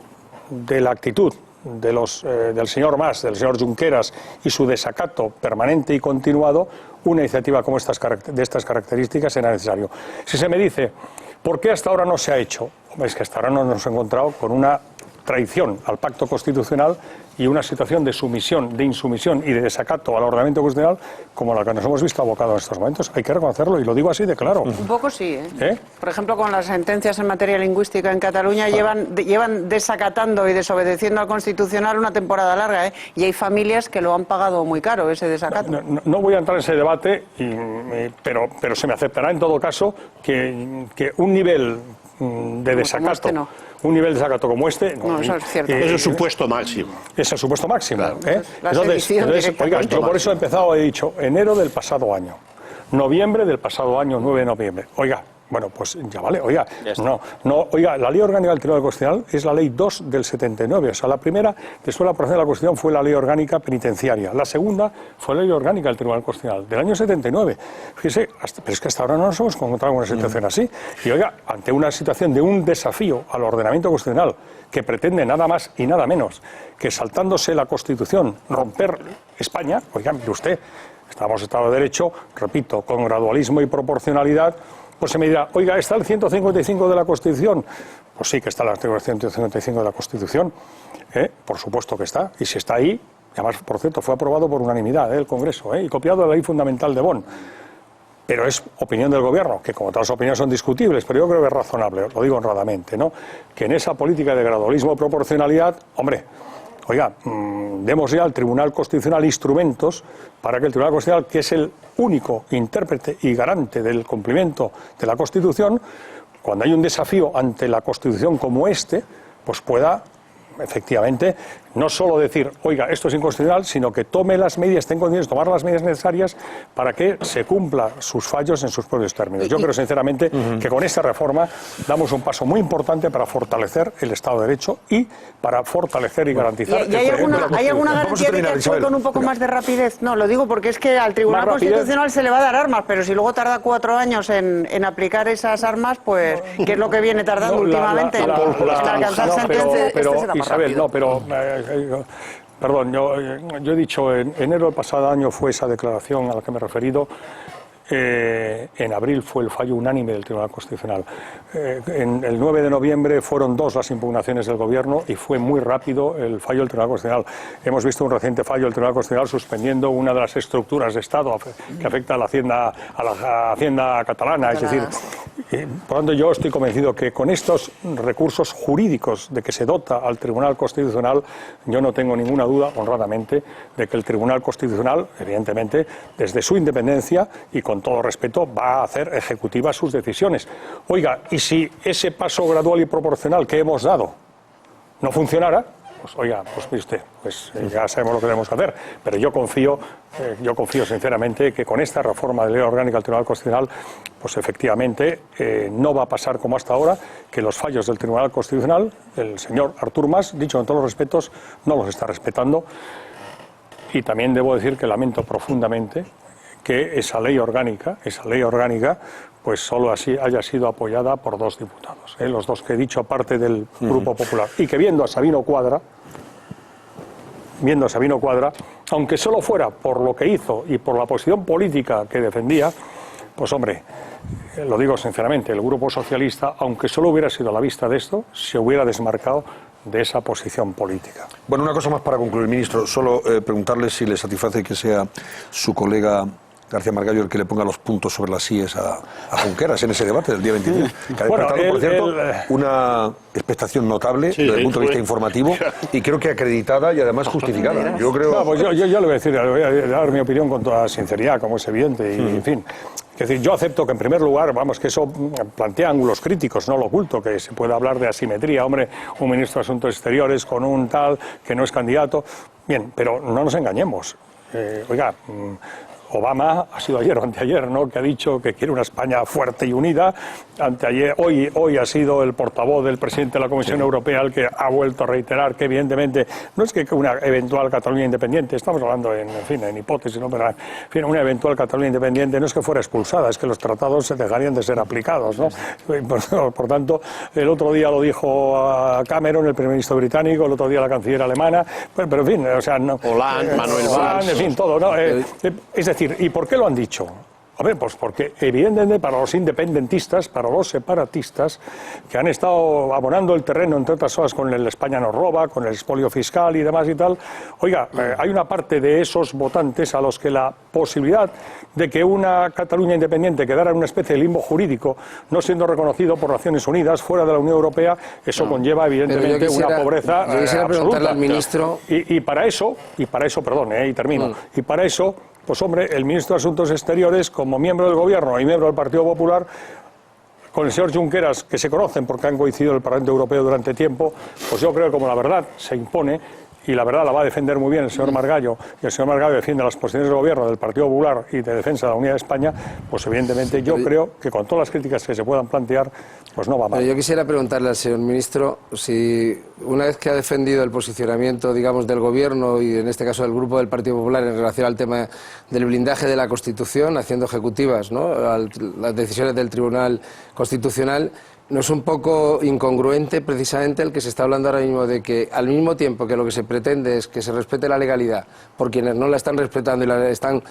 de la actitud del señor Mas, del señor Junqueras y su desacato permanente y continuado, una iniciativa como de estas características era necesario. Si se me dice, ¿por qué hasta ahora no se ha hecho? Es que hasta ahora no nos hemos encontrado con una traición al pacto constitucional y una situación de sumisión, de insumisión y de desacato al ordenamiento constitucional como la que nos hemos visto abocados en estos momentos. Hay que reconocerlo y lo digo así de claro. Un poco sí, ¿eh? Por ejemplo, con las sentencias en materia lingüística en Cataluña llevan desacatando y desobedeciendo al Constitucional una temporada larga, ¿eh? Y hay familias que lo han pagado muy caro, ese desacato. No voy a entrar en ese debate, pero se me aceptará en todo caso que un nivel de desacato... Un nivel de desacato como este... No, eso es cierto. Es el supuesto máximo. Es el supuesto máximo. Claro. Entonces, oiga, yo por eso he dicho enero del pasado año, noviembre del pasado año, 9 de noviembre. Oiga, bueno, pues ya vale, oiga, oiga, la Ley Orgánica del Tribunal Constitucional es la Ley 2 del 79, o sea, la primera, después de la aprobación de la Constitución, fue la Ley Orgánica Penitenciaria, la segunda fue la Ley Orgánica del Tribunal Constitucional, del año 79. Fíjese, pero es que hasta ahora no nos hemos encontrado con una situación así, y oiga, ante una situación de un desafío al ordenamiento constitucional que pretende nada más y nada menos que saltándose la Constitución, romper España, oiga, mire usted, estamos en Estado de Derecho, repito, con gradualismo y proporcionalidad. Pues se me dirá, oiga, ¿está el 155 de la Constitución? Pues sí que está el artículo 155 de la Constitución, por supuesto que está, y si está ahí, además, por cierto, fue aprobado por unanimidad el Congreso, y copiado de la Ley Fundamental de Bonn. Pero es opinión del Gobierno, que como todas las opiniones son discutibles, pero yo creo que es razonable, lo digo honradamente, ¿no? Que en esa política de gradualismo y proporcionalidad, hombre, oiga, demos ya al Tribunal Constitucional instrumentos para que el Tribunal Constitucional, que es el único intérprete y garante del cumplimiento de la Constitución, cuando hay un desafío ante la Constitución como este, pues pueda efectivamente no solo decir, oiga, esto es inconstitucional, sino que tome las medidas, esté en condiciones de tomar las medidas necesarias para que se cumpla sus fallos en sus propios términos. Yo creo sinceramente que con esta reforma damos un paso muy importante para fortalecer el Estado de Derecho y para fortalecer y garantizar... ¿Y hay alguna garantía de que actúe con un poco más de rapidez? No, lo digo porque es que al Tribunal Constitucional se le va a dar armas, pero si luego tarda 4 años en aplicar esas armas, pues, ¿qué es lo que viene tardando últimamente? En alcanzar sentencias, Isabel, no, pero... Perdón, yo he dicho, en enero del pasado año fue esa declaración a la que me he referido. En abril fue el fallo unánime del Tribunal Constitucional. En el 9 de noviembre fueron 2 las impugnaciones del Gobierno y fue muy rápido el fallo del Tribunal Constitucional. Hemos visto un reciente fallo del Tribunal Constitucional suspendiendo una de las estructuras de Estado que afecta a la Hacienda catalana, es decir, Por lo tanto, yo estoy convencido que con estos recursos jurídicos de que se dota al Tribunal Constitucional, yo no tengo ninguna duda, honradamente, de que el Tribunal Constitucional, evidentemente, desde su independencia y con todo respeto, va a hacer ejecutivas sus decisiones. Oiga, y si ese paso gradual y proporcional que hemos dado no funcionara, pues oiga, pues mire usted, pues ya sabemos lo que tenemos que hacer, pero yo confío sinceramente que con esta reforma de ley orgánica del Tribunal Constitucional, pues efectivamente no va a pasar como hasta ahora, que los fallos del Tribunal Constitucional, el señor Artur Mas, dicho con todos los respetos, no los está respetando. Y también debo decir que lamento profundamente que esa ley orgánica, pues solo así haya sido apoyada por 2 diputados, los 2 que he dicho, aparte del Grupo Popular, y que viendo a Sabino Cuadra, aunque solo fuera por lo que hizo y por la posición política que defendía, pues hombre, lo digo sinceramente, el Grupo Socialista, aunque solo hubiera sido a la vista de esto, se hubiera desmarcado de esa posición política. Bueno, una cosa más para concluir, ministro, solo preguntarle si le satisface que sea su colega García Margallo el que le ponga los puntos sobre las IES a Junqueras en ese debate del día 23. Que ha despertado, por cierto, una expectación notable desde el punto de vista informativo y creo que acreditada y además justificada. Yo creo... No, pues yo le voy a dar mi opinión con toda sinceridad, como es evidente, y en fin. Es decir, yo acepto que en primer lugar, vamos, que eso plantea ángulos críticos, no lo oculto, que se puede hablar de asimetría, hombre, un ministro de Asuntos Exteriores con un tal que no es candidato. Bien, pero no nos engañemos. Oiga, Obama ha sido ayer o anteayer, ¿no?, que ha dicho que quiere una España fuerte y unida. Anteayer, hoy ha sido el portavoz del presidente de la Comisión Europea el que ha vuelto a reiterar que evidentemente no es que una eventual Cataluña independiente, estamos hablando en hipótesis, ¿no?, pero en fin, una eventual Cataluña independiente no es que fuera expulsada, es que los tratados se dejarían de ser aplicados, ¿no? Por tanto, el otro día lo dijo a Cameron, el primer ministro británico, el otro día la canciller alemana, pero en fin, o sea, no, Hollande, Manuel Valls, en fin, todo, ¿no? Es decir, ¿y por qué lo han dicho? A ver, pues porque evidentemente para los independentistas, para los separatistas, que han estado abonando el terreno, entre otras cosas, con el España nos roba, con el expolio fiscal y demás y tal, oiga, hay una parte de esos votantes a los que la posibilidad de que una Cataluña independiente quedara en una especie de limbo jurídico, no siendo reconocido por Naciones Unidas, fuera de la Unión Europea, eso conlleva evidentemente una pobreza yo quisiera preguntarle absoluta. Al ministro... Y para eso, perdón, y termino, y para eso, pues hombre, el ministro de Asuntos Exteriores, como miembro del Gobierno y miembro del Partido Popular, con el señor Junqueras, que se conocen porque han coincidido en el Parlamento Europeo durante tiempo, pues yo creo que como la verdad se impone, y la verdad la va a defender muy bien el señor Margallo, y el señor Margallo defiende las posiciones del Gobierno, del Partido Popular y de defensa de la unidad de España, pues evidentemente yo creo que con todas las críticas que se puedan plantear, pues no va mal. Pero yo quisiera preguntarle al señor ministro si una vez que ha defendido el posicionamiento, digamos, del Gobierno y en este caso del Grupo del Partido Popular en relación al tema del blindaje de la Constitución, haciendo ejecutivas, ¿no?, las decisiones del Tribunal Constitucional, ¿no es un poco incongruente precisamente el que se está hablando ahora mismo de que al mismo tiempo que lo que se pretende es que se respete la legalidad por quienes no la están respetando y la están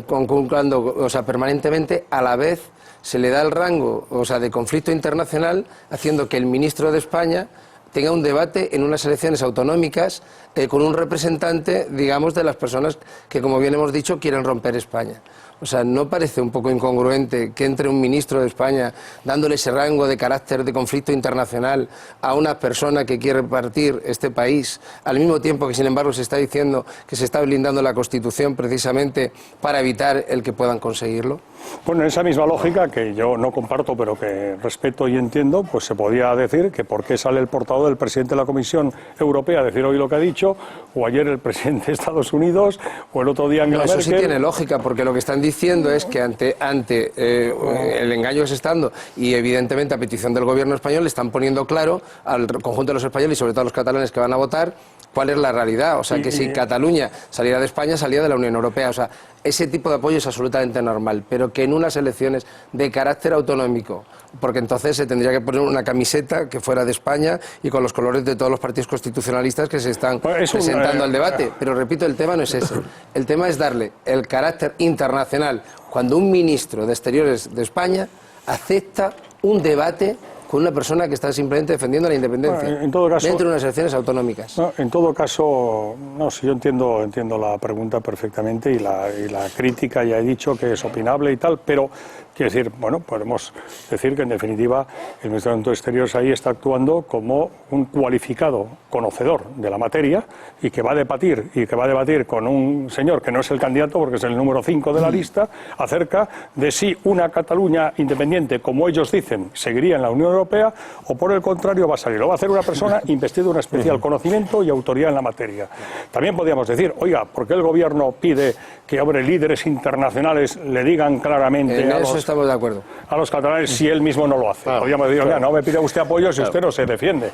conculcando, o sea, permanentemente, a la vez se le da el rango, o sea, de conflicto internacional, haciendo que el ministro de España tenga un debate en unas elecciones autonómicas con un representante, digamos, de las personas que, como bien hemos dicho, quieren romper España? O sea, ¿no parece un poco incongruente que entre un ministro de España dándole ese rango de carácter de conflicto internacional a una persona que quiere partir este país, al mismo tiempo que, sin embargo, se está diciendo que se está blindando la Constitución precisamente para evitar el que puedan conseguirlo? Bueno, en esa misma lógica, que yo no comparto, pero que respeto y entiendo, pues se podía decir que por qué sale el portavoz del presidente de la Comisión Europea a decir hoy lo que ha dicho, o ayer el presidente de Estados Unidos, o el otro día Angela Merkel. Eso sí tiene lógica, porque lo que están diciendo es que ante el engaño que se está dando, y evidentemente a petición del Gobierno español, le están poniendo claro al conjunto de los españoles y sobre todo a los catalanes que van a votar cuál es la realidad. O sea, que si Cataluña saliera de España, salía de la Unión Europea. O sea, ese tipo de apoyo es absolutamente normal, pero que en unas elecciones de carácter autonómico, porque entonces se tendría que poner una camiseta que fuera de España y con los colores de todos los partidos constitucionalistas que se están presentando al debate. Pero repito, el tema no es ese. El tema es darle el carácter internacional cuando un ministro de Exteriores de España acepta un debate con una persona que está simplemente defendiendo la independencia dentro de unas elecciones autonómicas. No, en todo caso, no, si yo entiendo la pregunta perfectamente y la crítica, ya he dicho que es opinable y tal, pero quiero decir, bueno, podemos decir que en definitiva el Ministerio de Asuntos Exteriores ahí está actuando como un cualificado conocedor de la materia y que va a debatir con un señor que no es el candidato porque es el número 5 de la lista acerca de si una Cataluña independiente, como ellos dicen, seguiría en la Unión Europea o por el contrario va a salir. Lo va a hacer una persona investida de un especial conocimiento y autoridad en la materia. También podríamos decir, oiga, ¿por qué el gobierno pide que líderes internacionales le digan claramente estamos de acuerdo a los catalanes si él mismo no lo hace? Podríamos decir, oiga, no me pida usted apoyo si usted no se defiende.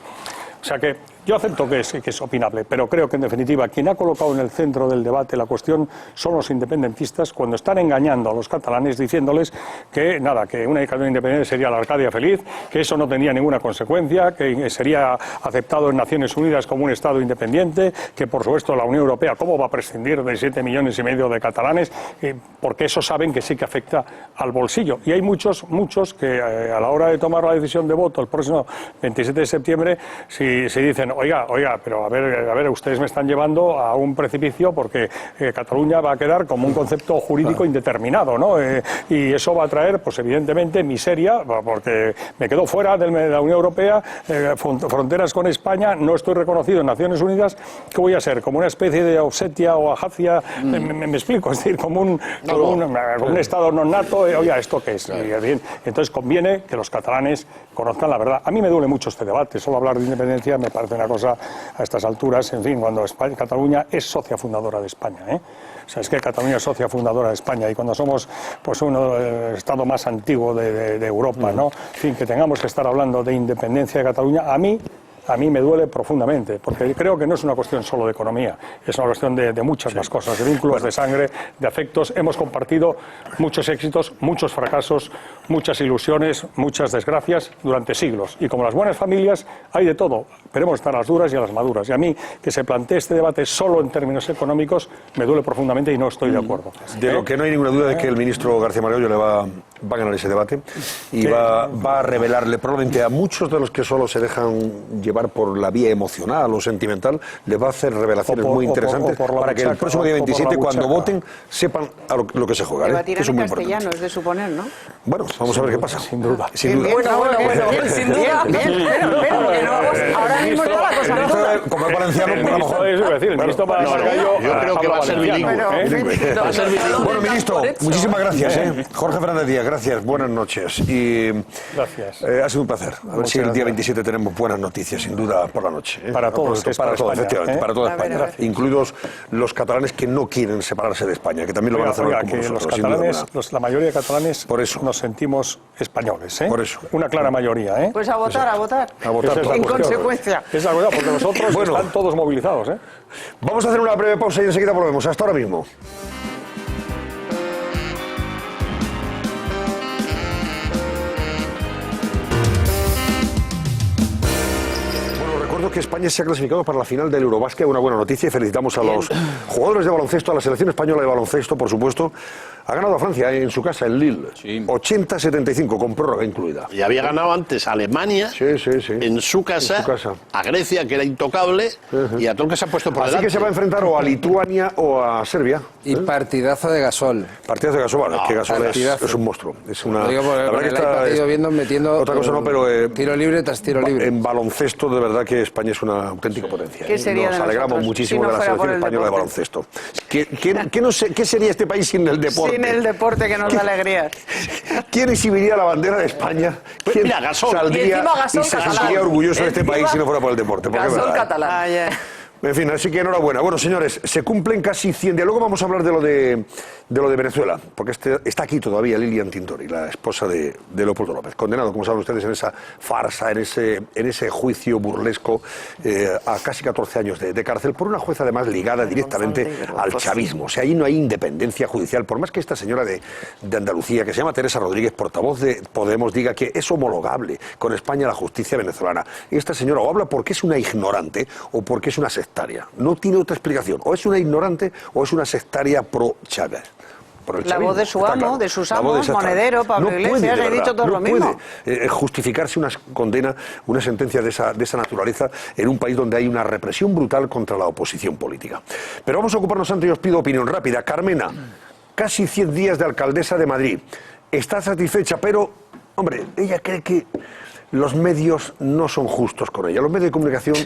O sea que yo acepto que es opinable, pero creo que en definitiva quien ha colocado en el centro del debate la cuestión son los independentistas cuando están engañando a los catalanes diciéndoles que nada, que una Cataluña independiente sería la Arcadia feliz, que eso no tenía ninguna consecuencia, que sería aceptado en Naciones Unidas como un Estado independiente, que por supuesto la Unión Europea, ¿cómo va a prescindir de 7,5 millones de catalanes? Porque eso saben que sí que afecta al bolsillo. Y hay muchos que a la hora de tomar la decisión de voto el próximo 27 de septiembre, si dicen, oiga, pero a ver, ustedes me están llevando a un precipicio porque Cataluña va a quedar como un concepto jurídico indeterminado, ¿no? Y eso va a traer, pues evidentemente, miseria, porque me quedo fuera de la Unión Europea, fronteras con España, no estoy reconocido en Naciones Unidas, ¿qué voy a ser? ¿Como una especie de Osetia o Abjasia? Me explico, es decir, como un Estado non nato, oiga, ¿esto qué es? Bien, entonces conviene que los catalanes conozcan la verdad. A mí me duele mucho este debate, solo hablar de independencia me parece una cosa a estas alturas, en fin, cuando Cataluña es socia fundadora de España, ¿eh? O sea, es que Cataluña es socia fundadora de España y cuando somos pues el Estado más antiguo de Europa, ¿no? En fin, que tengamos que estar hablando de independencia de Cataluña, a mí me duele profundamente, porque creo que no es una cuestión solo de economía, es una cuestión de muchas más cosas, de vínculos, de sangre, de afectos. Hemos compartido muchos éxitos, muchos fracasos, muchas ilusiones, muchas desgracias durante siglos. Y como las buenas familias, hay de todo. Queremos estar a las duras y a las maduras. Y a mí, que se plantee este debate solo en términos económicos, me duele profundamente y no estoy de acuerdo. De lo que no hay ninguna duda es que el ministro García Margallo le va a ganar ese debate y va a revelarle probablemente a muchos de los que solo se dejan llevar por la vía emocional o sentimental, le va a hacer revelaciones muy interesantes para que el próximo día 27, cuando voten, sepan a lo que se juega. Debatirán en castellano, es de suponer, ¿no? Bueno, vamos a ver qué pasa. Sin duda. Sin duda. Bueno, sin duda. Ahora mismo está la cosa mejor. Como es valenciano, a lo mejor. El ministro para Margallo, yo creo que va a ser bilingüe. Bueno, ministro, muchísimas gracias. Jorge Fernández Díaz, gracias. Buenas noches. Gracias. Ha sido un placer. A ver si el día 27 tenemos buenas noticias, sin duda, por la noche. Para todos. Para todos, efectivamente. Para toda España. Gracias. Incluidos los catalanes que no quieren separarse de España, que también lo van a hacer como nosotros. Los catalanes, la mayoría de catalanes, por eso nos sentimos españoles. Por eso. Una clara mayoría. Pues a votar. A votar. En consecuencia. Es la verdad, porque nosotros están todos movilizados. Vamos a hacer una breve pausa y enseguida volvemos. Hasta ahora mismo. Que España se ha clasificado para la final del Eurobásquet, una buena noticia, y felicitamos a los jugadores de baloncesto, a la selección española de baloncesto, por supuesto. Ha ganado a Francia en su casa, en Lille, 80-75, con prórroga incluida. Y había ganado antes a Alemania, en su casa, a Grecia, que era intocable, y a todo el que se ha puesto por delante. Así que se va a enfrentar o a Lituania o a Serbia. Y partidazo de Gasol. Partidazo de Gasol, bueno, que Gasol es un monstruo. Es una, la verdad que está metiendo otra cosa no, pero tiro libre tras tiro libre. En baloncesto, de verdad que España es una auténtica potencia. ¿Qué sería Nos alegramos muchísimo de la selección española de baloncesto. ¿Qué sería este país sin el deporte? Sin el deporte que nos da alegría. ¿Quién exhibiría la bandera de España? ¿Quién saldría y se sentiría orgulloso de este país si no fuera por el deporte? Gasol catalán. En fin, así que enhorabuena. Bueno, señores, se cumplen casi 100 días. Luego vamos a hablar de lo de Venezuela, porque está aquí todavía Lilian Tintori, la esposa de Leopoldo López, condenado, como saben ustedes, en esa farsa, en ese juicio burlesco a casi 14 años de cárcel, por una jueza además ligada directamente al chavismo. O sea, ahí no hay independencia judicial, por más que esta señora de Andalucía, que se llama Teresa Rodríguez, portavoz de Podemos, diga que es homologable con España la justicia venezolana. Esta señora o habla porque es una ignorante o porque es una sectaria. No tiene otra explicación. O es una ignorante o es una sectaria pro Chávez. por el La voz de su amo, de sus amos, Monedero, Pablo Iglesias, he dicho todo lo mismo. No puede justificarse una condena, una sentencia de esa naturaleza en un país donde hay una represión brutal contra la oposición política. Pero vamos a ocuparnos antes, y os pido opinión rápida. Carmena, casi 100 días de alcaldesa de Madrid. Está satisfecha, pero, hombre, ella cree que los medios no son justos con ella. Los medios de comunicación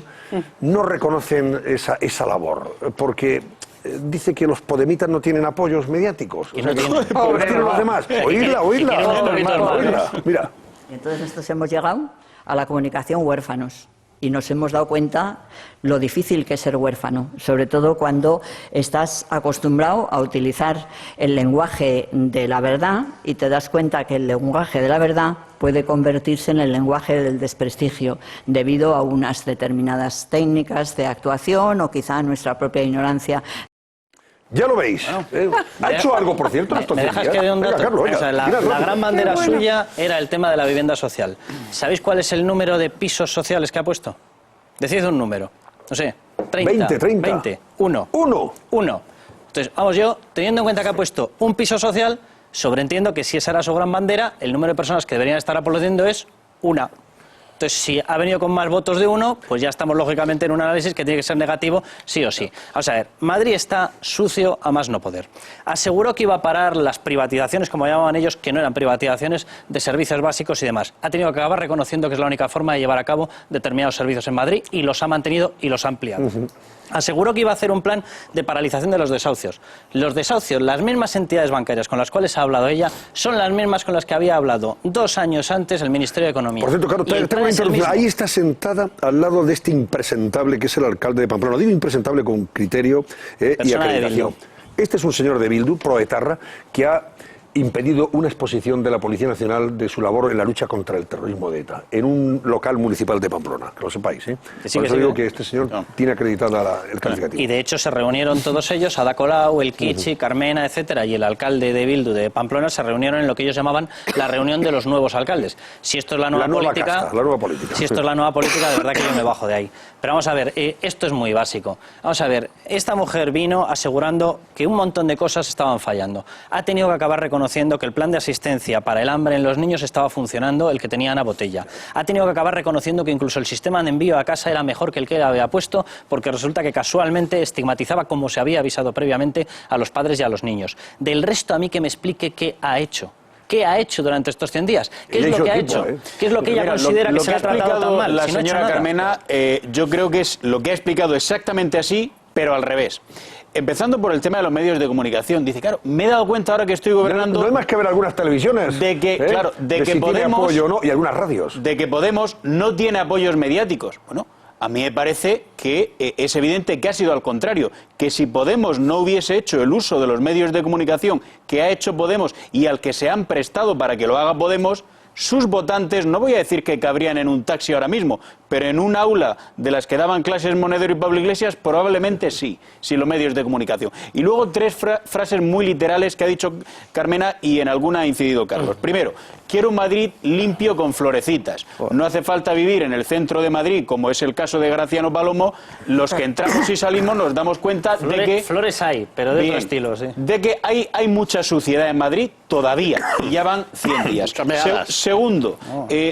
no reconocen esa labor, porque dice que los podemitas no tienen apoyos mediáticos. O sea, que tienen los demás. Oírla. Mira. Y entonces nosotros hemos llegado a la comunicación huérfanos. Y nos hemos dado cuenta lo difícil que es ser huérfano, sobre todo cuando estás acostumbrado a utilizar el lenguaje de la verdad y te das cuenta que el lenguaje de la verdad puede convertirse en el lenguaje del desprestigio debido a unas determinadas técnicas de actuación o quizá a nuestra propia ignorancia. Ya lo veis. ¿Ha hecho algo, por cierto, estos días? ¿Me dejas que dé un dato? Carlos, o sea, la gran bandera suya era el tema de la vivienda social. ¿Sabéis cuál es el número de pisos sociales que ha puesto? Decid un número. No sé, 30. 20. 1. Entonces, vamos, yo, teniendo en cuenta que ha puesto un piso social, sobreentiendo que si esa era su gran bandera, el número de personas que deberían estar aplaudiendo es 1. Entonces, si ha venido con más votos de 1, pues ya estamos lógicamente en un análisis que tiene que ser negativo sí o sí. Vamos a ver, Madrid está sucio a más no poder. Aseguró que iba a parar las privatizaciones, como llamaban ellos, que no eran privatizaciones de servicios básicos y demás. Ha tenido que acabar reconociendo que es la única forma de llevar a cabo determinados servicios en Madrid y los ha mantenido y los ha ampliado. Aseguró que iba a hacer un plan de paralización de los desahucios. Los desahucios, las mismas entidades bancarias con las cuales ha hablado ella, son las mismas con las que había hablado 2 años antes el Ministerio de Economía. Por cierto, Carlos, tengo una interrupción. Ahí está sentada al lado de este impresentable que es el alcalde de Pamplona. Digo impresentable con criterio y acreditación. Este es un señor de Bildu, proetarra, que ha impedido una exposición de la Policía Nacional de su labor en la lucha contra el terrorismo de ETA, en un local municipal de Pamplona, que lo sepáis, ¿eh? Por eso digo que este señor tiene acreditada el calificativo. Y de hecho se reunieron todos ellos, Ada Colau, el Kichi, Carmena, etcétera, y el alcalde de Bildu de Pamplona se reunieron en lo que ellos llamaban la reunión de los nuevos alcaldes. Si esto es la nueva política, si esto es la nueva política, de verdad que yo me bajo de ahí. Pero vamos a ver, esto es muy básico. Vamos a ver, esta mujer vino asegurando que un montón de cosas estaban fallando. Ha tenido que acabar reconociendo que el plan de asistencia para el hambre en los niños estaba funcionando, el que tenía Ana Botella. Ha tenido que acabar reconociendo que incluso el sistema de envío a casa era mejor que el que él había puesto, porque resulta que casualmente estigmatizaba, como se había avisado previamente, a los padres y a los niños. Del resto, a mí que me explique qué ha hecho. ¿Qué ha hecho durante estos 100 días? ¿Qué es lo que ha hecho? ¿Qué es lo que ella considera que se le ha tratado tan mal? La señora Carmena, yo creo que es lo que ha explicado exactamente así, pero al revés. Empezando por el tema de los medios de comunicación. Dice, claro, me he dado cuenta ahora que estoy gobernando... No hay más que ver algunas televisiones. De que, claro, de que si Podemos... tiene apoyo o no, y algunas radios. De que Podemos no tiene apoyos mediáticos. Bueno, a mí me parece que es evidente que ha sido al contrario. Que si Podemos no hubiese hecho el uso de los medios de comunicación que ha hecho Podemos y al que se han prestado para que lo haga Podemos... Sus votantes, no voy a decir que cabrían en un taxi ahora mismo, pero en un aula de las que daban clases Monedero y Pablo Iglesias, probablemente sí, sin los medios de comunicación. Y luego 3 frases muy literales que ha dicho Carmena y en alguna ha incidido Carlos. Primero, quiero un Madrid limpio con florecitas. No hace falta vivir en el centro de Madrid, como es el caso de Graciano Palomo. Los que entramos y salimos nos damos cuenta de que... Flores hay, pero de otro estilo, sí. De que hay mucha suciedad en Madrid todavía, y ya van 100 días. Segundo,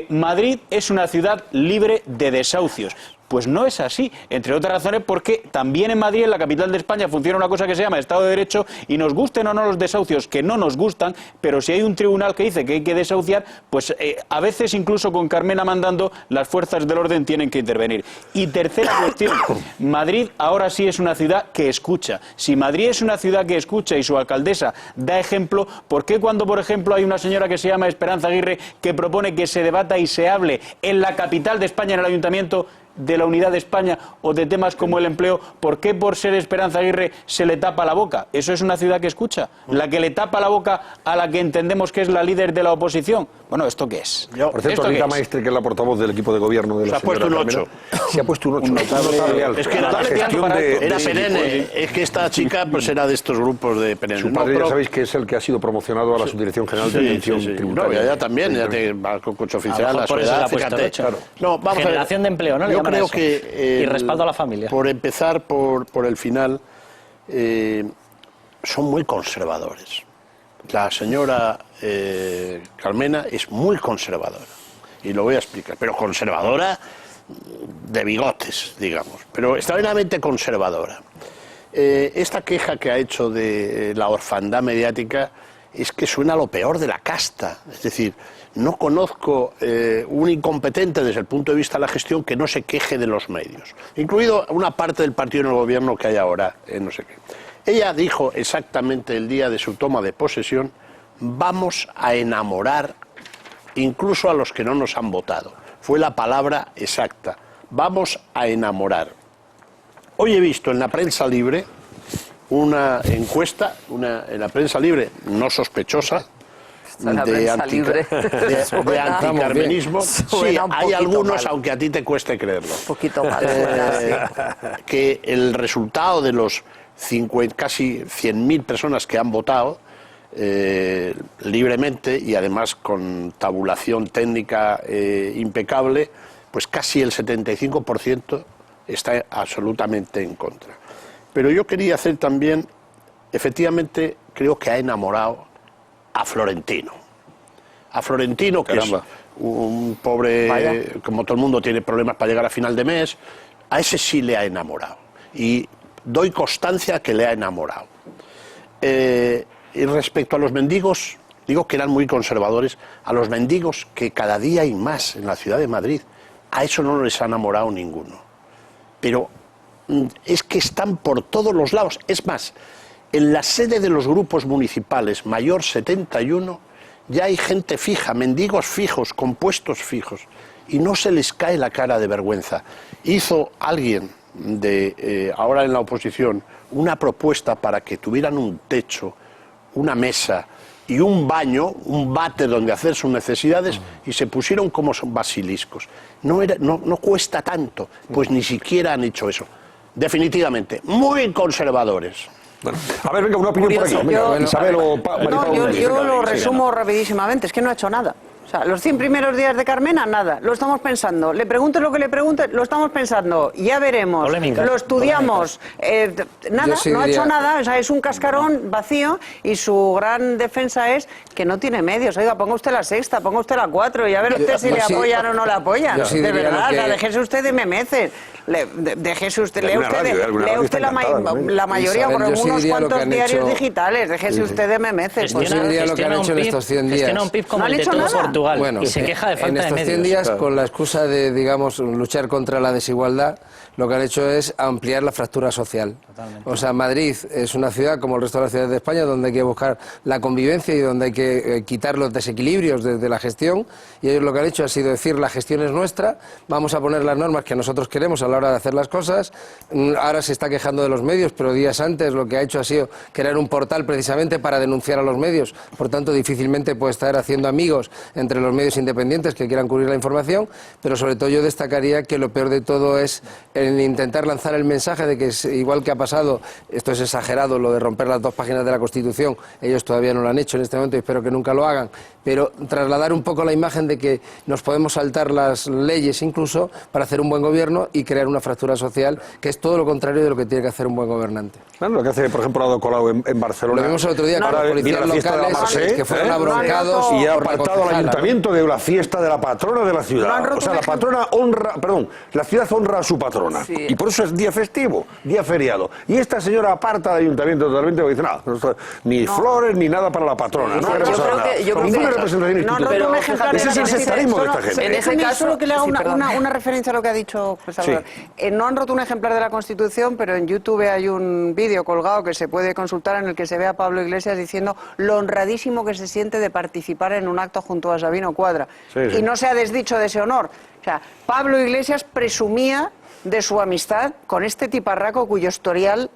Madrid es una ciudad libre de desahucios. Pues no es así, entre otras razones porque también en Madrid, en la capital de España, funciona una cosa que se llama Estado de Derecho y nos gusten o no los desahucios, que no nos gustan, pero si hay un tribunal que dice que hay que desahuciar, pues a veces incluso con Carmena mandando, las fuerzas del orden tienen que intervenir. Y tercera cuestión, Madrid ahora sí es una ciudad que escucha. Si Madrid es una ciudad que escucha y su alcaldesa da ejemplo, ¿por qué cuando, por ejemplo, hay una señora que se llama Esperanza Aguirre que propone que se debata y se hable en la capital de España, en el Ayuntamiento de la Unidad de España o de temas como el empleo, ¿por qué por ser Esperanza Aguirre se le tapa la boca? ¿Eso es una ciudad que escucha? ¿La que le tapa la boca a la que entendemos que es la líder de la oposición? Bueno, ¿esto qué es? Por cierto, Rita Maestre, que es la portavoz del equipo de gobierno de la señora Carmena, se ha puesto un 8. Notable alto. Es que era perenne. Es que esta chica pues era de estos grupos de perenne. Su padre, ya sabéis que es el que ha sido promocionado a la Subdirección General de Atención Tributaria. No, ella también, ya te va con coche oficial, a su edad, fíjate. No, vamos generación de empleo, ¿no? Yo creo que y respaldo a la familia. Por empezar por el final, son muy conservadores. la señora Carmena es muy conservadora, y lo voy a explicar, pero conservadora de bigotes, digamos, pero extraordinariamente conservadora. Esta queja que ha hecho de la orfandad mediática es que suena lo peor de la casta, es decir, no conozco un incompetente desde el punto de vista de la gestión que no se queje de los medios, incluido una parte del partido en el gobierno que hay ahora, no sé qué. Ella dijo exactamente el día de su toma de posesión: vamos a enamorar incluso a los que no nos han votado. Fue la palabra exacta, vamos a enamorar. Hoy he visto en la prensa libre una encuesta, en la prensa libre no sospechosa, de anticarmenismo. Sí, hay algunos, mal, aunque a ti te cueste creerlo. Un poquito mal. Que el resultado de los casi 100.000 personas que han votado libremente y además con tabulación técnica impecable, pues casi el 75% está absolutamente en contra. Pero yo quería hacer también, efectivamente, creo que ha enamorado a Florentino. A Florentino, que es un pobre, como todo el mundo tiene problemas para llegar a final de mes, a ese sí le ha enamorado. Y doy constancia que le ha enamorado. Y respecto a los mendigos, digo que eran muy conservadores, a los mendigos, que cada día hay más en la ciudad de Madrid, a eso no les ha enamorado ninguno. Pero es que están por todos los lados. Es más, en la sede de los grupos municipales Mayor 71 ya hay gente fija, mendigos fijos, con puestos fijos, y no se les cae la cara de vergüenza. Hizo alguien ahora en la oposición una propuesta para que tuvieran un techo, una mesa y un baño, un váter donde hacer sus necesidades, y se pusieron como basiliscos. No cuesta tanto, pues ni siquiera han hecho eso. Definitivamente, muy conservadores. Bueno, a ver, venga, una opinión por aquí. Isabel o Maripau. Yo lo resumo rapidísimamente, es que no ha hecho nada. O sea, los 100 primeros días de Carmena, nada. Lo estamos pensando. Le preguntes lo que le preguntes, lo estamos pensando. Ya veremos. Polémica. Lo estudiamos. Nada, no ha hecho nada. O sea, es un cascarón vacío, y su gran defensa es que no tiene medios. Oiga, ponga usted la sexta, ponga usted la 4, y a ver usted si le apoyan o no le apoyan. De verdad, déjese usted de memeces. Déjese usted, lea usted la mayoría, por unos cuantos diarios digitales. Déjese usted de memeces. Pues yo diría lo que han hecho en estos 100 días. Gestiona un PIB como el de todo Portugal. Bueno, y se queja de falta de medios. En estos 100 días, con la excusa de, digamos, luchar contra la desigualdad, lo que han hecho es ampliar la fractura social. Totalmente. O sea, Madrid es una ciudad, como el resto de las ciudades de España, donde hay que buscar la convivencia y donde hay que quitar los desequilibrios desde la gestión, y ellos lo que han hecho ha sido decir: la gestión es nuestra, vamos a poner las normas que nosotros queremos a la hora de hacer las cosas. Ahora se está quejando de los medios, pero días antes lo que ha hecho ha sido crear un portal precisamente para denunciar a los medios. Por tanto, difícilmente puede estar haciendo amigos entre los medios independientes que quieran cubrir la información, pero sobre todo yo destacaría que lo peor de todo es el intentar lanzar el mensaje de que, es igual que ha pasado, esto es exagerado, lo de romper las 2 páginas de la Constitución, ellos todavía no lo han hecho en este momento y espero que nunca lo hagan, pero trasladar un poco la imagen de que nos podemos saltar las leyes incluso para hacer un buen gobierno y crear una fractura social, que es todo lo contrario de lo que tiene que hacer un buen gobernante. Bueno, lo que hace, por ejemplo, Ada Colau en Barcelona. Lo vimos el otro día con los policías locales que fueron abroncados y ha apartado al ayuntamiento de la fiesta de la patrona de la ciudad. O sea, la patrona honra, perdón, la ciudad honra a su patrona. Sí. Y por eso es día festivo, día feriado. Y esta señora aparta al ayuntamiento totalmente porque dice: nada, ni flores ni nada para la patrona. No queremos nada. Ninguna representación institucional. Ese es el sectarismo de esta gente. En ese caso, solo que le haga una referencia a lo que ha dicho Salvador. No han roto un ejemplar de la Constitución, pero en YouTube hay un vídeo colgado que se puede consultar en el que se ve a Pablo Iglesias diciendo lo honradísimo que se siente de participar en un acto junto a Sabino Cuadra. Y no se ha desdicho de ese honor. O sea, Pablo Iglesias presumía de su amistad con este tiparraco cuyo historial,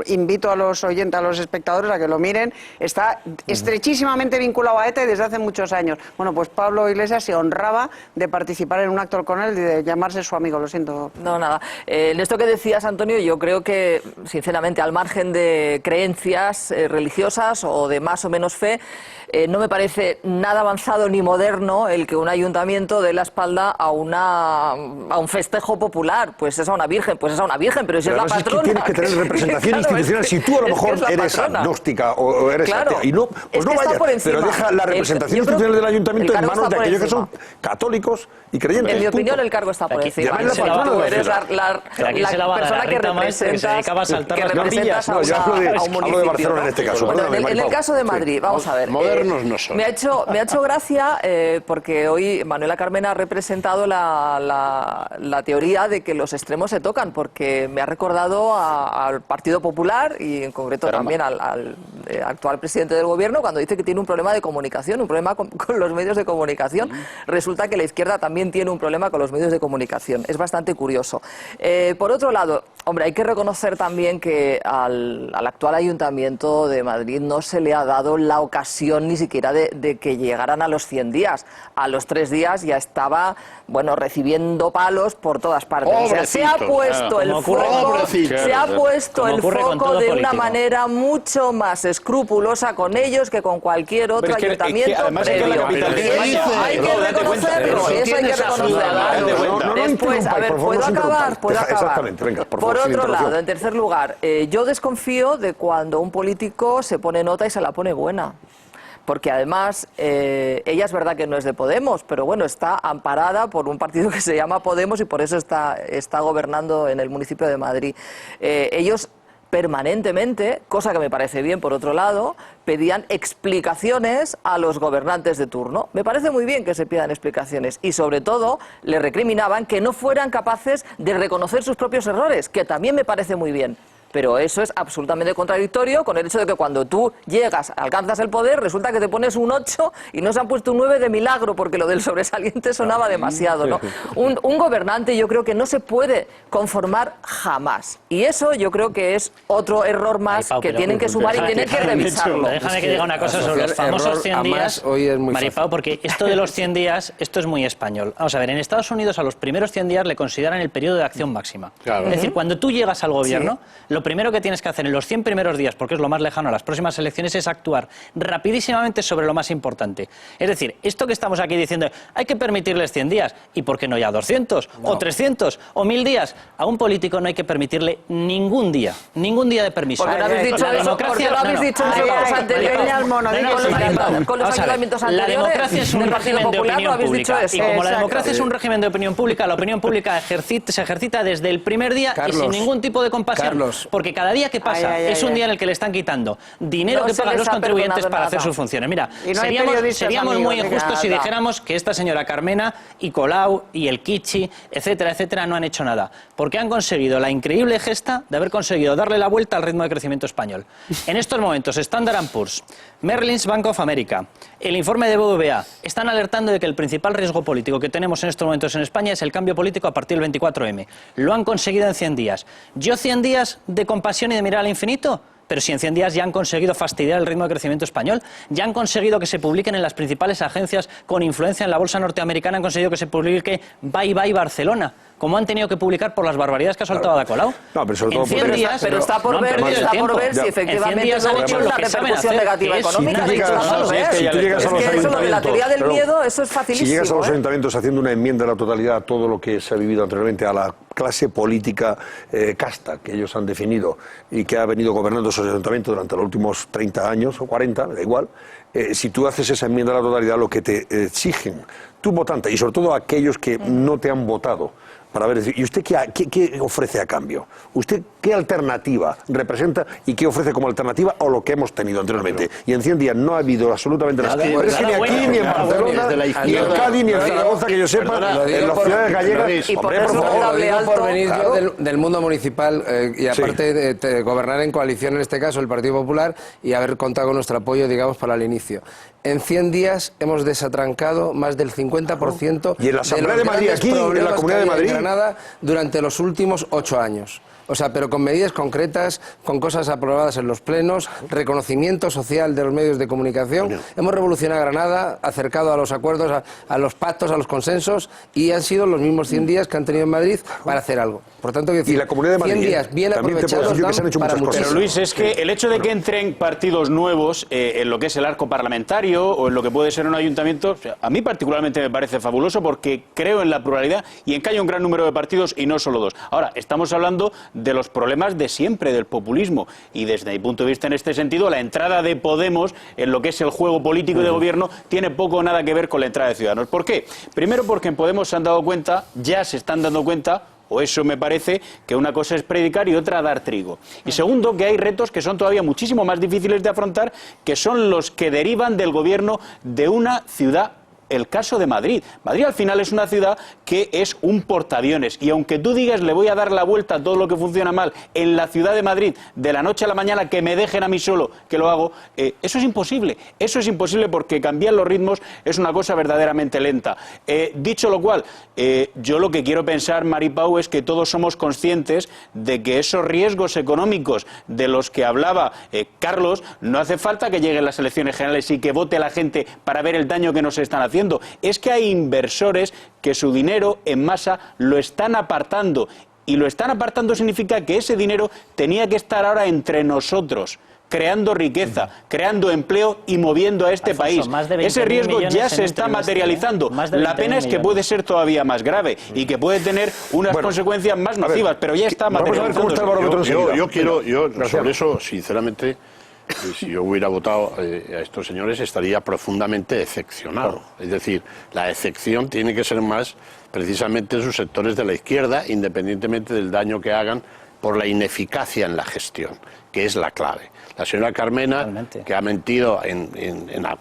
invito a los oyentes, a los espectadores a que lo miren, está estrechísimamente vinculado a ETA desde hace muchos años. Bueno, pues Pablo Iglesias se honraba de participar en un acto con él y de llamarse su amigo, lo siento. No, nada. En esto que decías, Antonio, yo creo que, sinceramente, al margen de creencias religiosas o de más o menos fe, no me parece nada avanzado ni moderno el que un ayuntamiento dé la espalda a un festejo popular. Pues pues es a una virgen, pero si es la patrona. Es que tienes que tener representación institucional. Si tú a lo mejor eres agnóstica o eres atea, y no, pues no vayas, pero deja la representación institucional del ayuntamiento en manos de aquellos que son católicos y creyentes. En mi opinión, el cargo está por encima. Tú eres la persona que representas a un municipio. Hablo de Barcelona en este caso. En el caso de Madrid, vamos a ver. Modernos no son. Me ha hecho gracia porque hoy Manuela Carmena ha representado la teoría de que los extremos se tocan, porque me ha recordado al Partido Popular y en concreto también al actual presidente del gobierno cuando dice que tiene un problema de comunicación, un problema con los medios de comunicación. Resulta que la izquierda también tiene un problema con los medios de comunicación. Es bastante curioso. Por otro lado, hombre, hay que reconocer también que al actual Ayuntamiento de Madrid no se le ha dado la ocasión ni siquiera de que llegaran a los 100 días. A los 3 días ya estaba, bueno, recibiendo palos por todas partes. O sea, se ha puesto el foco de una manera mucho más escrupulosa con ellos que con cualquier otro ayuntamiento previo. Hay que reconocerlo. Después, a ver, ¿puedo acabar? Exactamente, venga, por favor. Por otro lado, en tercer lugar, yo desconfío de cuando un político se pone nota y se la pone buena. Porque además, ella es verdad que no es de Podemos, pero bueno, está amparada por un partido que se llama Podemos y por eso está gobernando en el municipio de Madrid. Ellos permanentemente, cosa que me parece bien por otro lado, pedían explicaciones a los gobernantes de turno. Me parece muy bien que se pidan explicaciones y sobre todo le recriminaban que no fueran capaces de reconocer sus propios errores, que también me parece muy bien. Pero eso es absolutamente contradictorio con el hecho de que cuando tú llegas, alcanzas el poder, resulta que te pones un 8 y no se han puesto un 9 de milagro, porque lo del sobresaliente sonaba demasiado, ¿no? Un gobernante yo creo que no se puede conformar jamás. Y eso yo creo que es otro error más que tienen que sumar y tienen que revisarlo. Déjame que diga una cosa sobre los famosos 100 días, Maripau, porque esto de los 100 días, esto es muy español. Vamos a ver, en Estados Unidos a los primeros 100 días le consideran el periodo de acción máxima. Claro. Es decir, cuando tú llegas al gobierno, lo primero que tienes que hacer en los 100 primeros días, porque es lo más lejano a las próximas elecciones, es actuar rapidísimamente sobre lo más importante. Es decir, esto que estamos aquí diciendo, hay que permitirles 100 días, ¿y por qué no ya 200, o 300, o 1000 días? A un político no hay que permitirle ningún día de permiso. ¿Por qué no habéis dicho eso? ¿Por qué no habéis dicho eso con los ayuntamientos anteriores? La democracia es un régimen de opinión pública, y como la democracia es un régimen de opinión pública, la opinión pública se ejercita desde el primer día y sin ningún tipo de compasión. Porque cada día que pasa es un día en el que le están quitando dinero que pagan los contribuyentes para hacer sus funciones. Mira, seríamos muy injustos si dijéramos que esta señora Carmena y Colau y el Kichi, etcétera, etcétera, no han hecho nada. Porque han conseguido la increíble gesta de haber conseguido darle la vuelta al ritmo de crecimiento español. En estos momentos, Standard & Poor's, Merrill's Bank of America, el informe de BBVA, están alertando de que el principal riesgo político que tenemos en estos momentos en España es el cambio político a partir del 24M. Lo han conseguido en 100 días. ¿Yo 100 días de compasión y de mirar al infinito? Pero si en 100 días ya han conseguido fastidiar el ritmo de crecimiento español, ya han conseguido que se publiquen en las principales agencias con influencia en la bolsa norteamericana, han conseguido que se publique Bye Bye Barcelona, como han tenido que publicar por las barbaridades que ha soltado Ada Colau. No, pero sobre todo en 100 días, pero está por ver si efectivamente no han hecho una repercusión negativa económica. Eso de la teoría del miedo, eso es facilísimo. Si llegas a los ayuntamientos haciendo una enmienda a la totalidad a todo lo que se ha vivido anteriormente, a la clase política casta que ellos han definido y que ha venido gobernando esos ayuntamientos durante los últimos 30 años o 40, da igual, si tú haces esa enmienda a la totalidad, lo que te exigen tu votante y sobre todo aquellos que no te han votado, para ver, ¿y usted qué ofrece a cambio? ¿Usted qué alternativa representa y qué ofrece como alternativa a lo que hemos tenido anteriormente? Y en 100 días no ha habido absolutamente nada. Pero es que ni aquí, ni en Barcelona, ni en Cádiz, ni en Zaragoza, que yo sepa, en las ciudades gallegas. Hombre, por favor, lo digo por venir yo del mundo municipal y aparte de gobernar en coalición, en este caso el Partido Popular, y haber contado con nuestro apoyo, digamos, para el inicio. En 100 días hemos desatrancado más del 50% y en la Asamblea de Madrid, aquí, en la Comunidad de Madrid, Granada, durante los últimos 8 años. O sea, pero con medidas concretas, con cosas aprobadas en los plenos, reconocimiento social de los medios de comunicación. Hemos revolucionado Granada, acercado a los acuerdos, a los pactos, a los consensos, y han sido los mismos 100 días que han tenido en Madrid para hacer algo. Por tanto, y la Comunidad de Madrid, 100 días bien aprovechados para muchísimo. Pero Luis, es que el hecho de que entren partidos nuevos en lo que es el arco parlamentario o en lo que puede ser un ayuntamiento, o sea, a mí particularmente me parece fabuloso porque creo en la pluralidad y en que haya un gran número de partidos y no solo dos. Ahora, estamos hablando de los problemas de siempre, del populismo, y desde mi punto de vista en este sentido, la entrada de Podemos en lo que es el juego político de gobierno tiene poco o nada que ver con la entrada de Ciudadanos. ¿Por qué? Primero porque en Podemos se han dado cuenta, ya se están dando cuenta, o eso me parece, que una cosa es predicar y otra dar trigo. Y segundo, que hay retos que son todavía muchísimo más difíciles de afrontar, que son los que derivan del gobierno de una ciudad. El caso de Madrid. Madrid al final es una ciudad que es un portaaviones, y aunque tú digas le voy a dar la vuelta a todo lo que funciona mal en la ciudad de Madrid de la noche a la mañana, que me dejen a mí solo, que lo hago, eso es imposible. Eso es imposible porque cambiar los ritmos es una cosa verdaderamente lenta. Dicho lo cual, yo lo que quiero pensar, Maripau, es que todos somos conscientes de que esos riesgos económicos de los que hablaba Carlos, no hace falta que lleguen las elecciones generales y que vote la gente para ver el daño que nos están haciendo. Es que hay inversores que su dinero en masa lo están apartando, y lo están apartando significa que ese dinero tenía que estar ahora entre nosotros, creando riqueza, creando empleo y moviendo a este país. Ese riesgo ya se está materializando. La pena es que puede ser todavía más grave y que puede tener unas consecuencias más nocivas, pero ya está materializando. Yo sobre eso, sinceramente, si yo hubiera votado a estos señores, estaría profundamente decepcionado. Es decir, la decepción tiene que ser más precisamente en sus sectores de la izquierda, independientemente del daño que hagan por la ineficacia en la gestión, que es la clave. La señora Carmena, que ha mentido en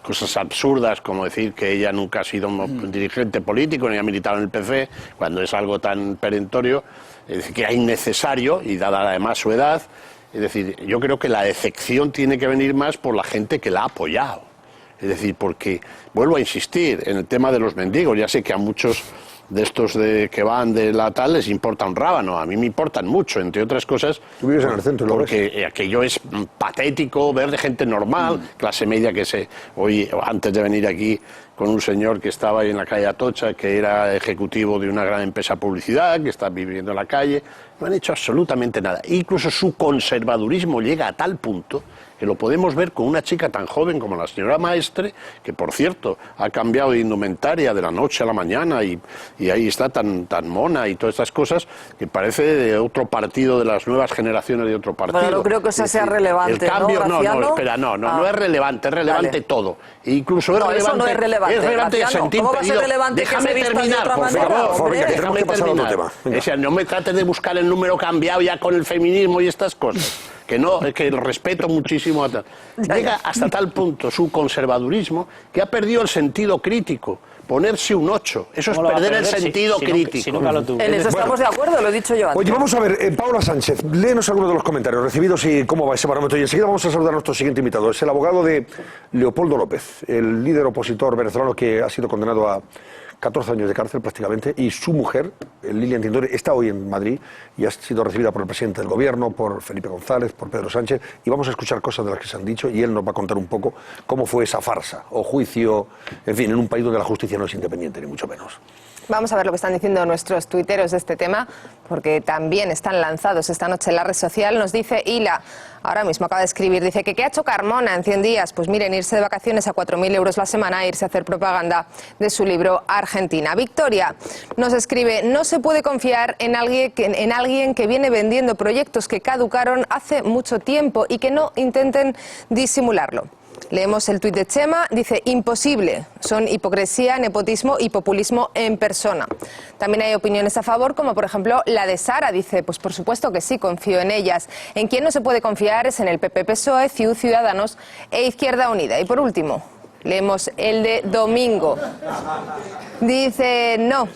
cosas absurdas, como decir que ella nunca ha sido un dirigente político ni ha militado en el PC, cuando es algo tan perentorio, es decir, que era innecesario, y dada además su edad. Es decir, yo creo que la decepción tiene que venir más por la gente que la ha apoyado. Es decir, porque, vuelvo a insistir, en el tema de los mendigos, ya sé que a muchos de estos que van de la tal les importa un rábano, a mí me importan mucho, entre otras cosas. Tú vives en el centro, porque aquello es patético, ver de gente normal, clase media, que hoy, antes de venir aquí, con un señor que estaba ahí en la calle Atocha, que era ejecutivo de una gran empresa de publicidad, que está viviendo en la calle, no han hecho absolutamente nada. Incluso su conservadurismo llega a tal punto que lo podemos ver con una chica tan joven como la señora Maestre, que por cierto ha cambiado de indumentaria de la noche a la mañana y ahí está tan mona y todas estas cosas, que parece de otro partido, de las nuevas generaciones de otro partido. Bueno, no creo que eso sea relevante, el cambio, ¿no, espera, no es relevante, es relevante todo. E incluso es relevante. Eso no es relevante. Es relevante el sentido. ¿Cómo va a ser relevante que se vista de otra manera? Por favor, déjame terminar. O sea, no me trates de buscar el número cambiado ya con el feminismo y estas cosas. Que respeto muchísimo. Llega hasta tal punto su conservadurismo que ha perdido el sentido crítico. Ponerse un 8, eso es perder el sentido crítico. En eso estamos de acuerdo, lo he dicho yo antes. Oye, vamos a ver, Paula Sánchez, léenos algunos de los comentarios recibidos y cómo va ese barómetro. Y enseguida vamos a saludar a nuestro siguiente invitado. Es el abogado de Leopoldo López, el líder opositor venezolano que ha sido condenado a 14 años de cárcel prácticamente, y su mujer, Lilian Tintori, está hoy en Madrid y ha sido recibida por el presidente del gobierno, por Felipe González, por Pedro Sánchez, y vamos a escuchar cosas de las que se han dicho y él nos va a contar un poco cómo fue esa farsa o juicio, en fin, en un país donde la justicia no es independiente, ni mucho menos. Vamos a ver lo que están diciendo nuestros tuiteros de este tema, porque también están lanzados esta noche en la red social. Nos dice Hila, ahora mismo acaba de escribir, dice que ¿qué ha hecho Carmona en 100 días? Pues miren, irse de vacaciones a 4.000 euros la semana, irse a hacer propaganda de su libro Argentina. Victoria nos escribe, no se puede confiar en alguien que viene vendiendo proyectos que caducaron hace mucho tiempo y que no intenten disimularlo. Leemos el tuit de Chema, dice, imposible, son hipocresía, nepotismo y populismo en persona. También hay opiniones a favor, como por ejemplo la de Sara, dice, pues por supuesto que sí, confío en ellas. En quien no se puede confiar es en el PP, PSOE, CiU, Ciudadanos e Izquierda Unida. Y por último, leemos el de Domingo. Dice, no,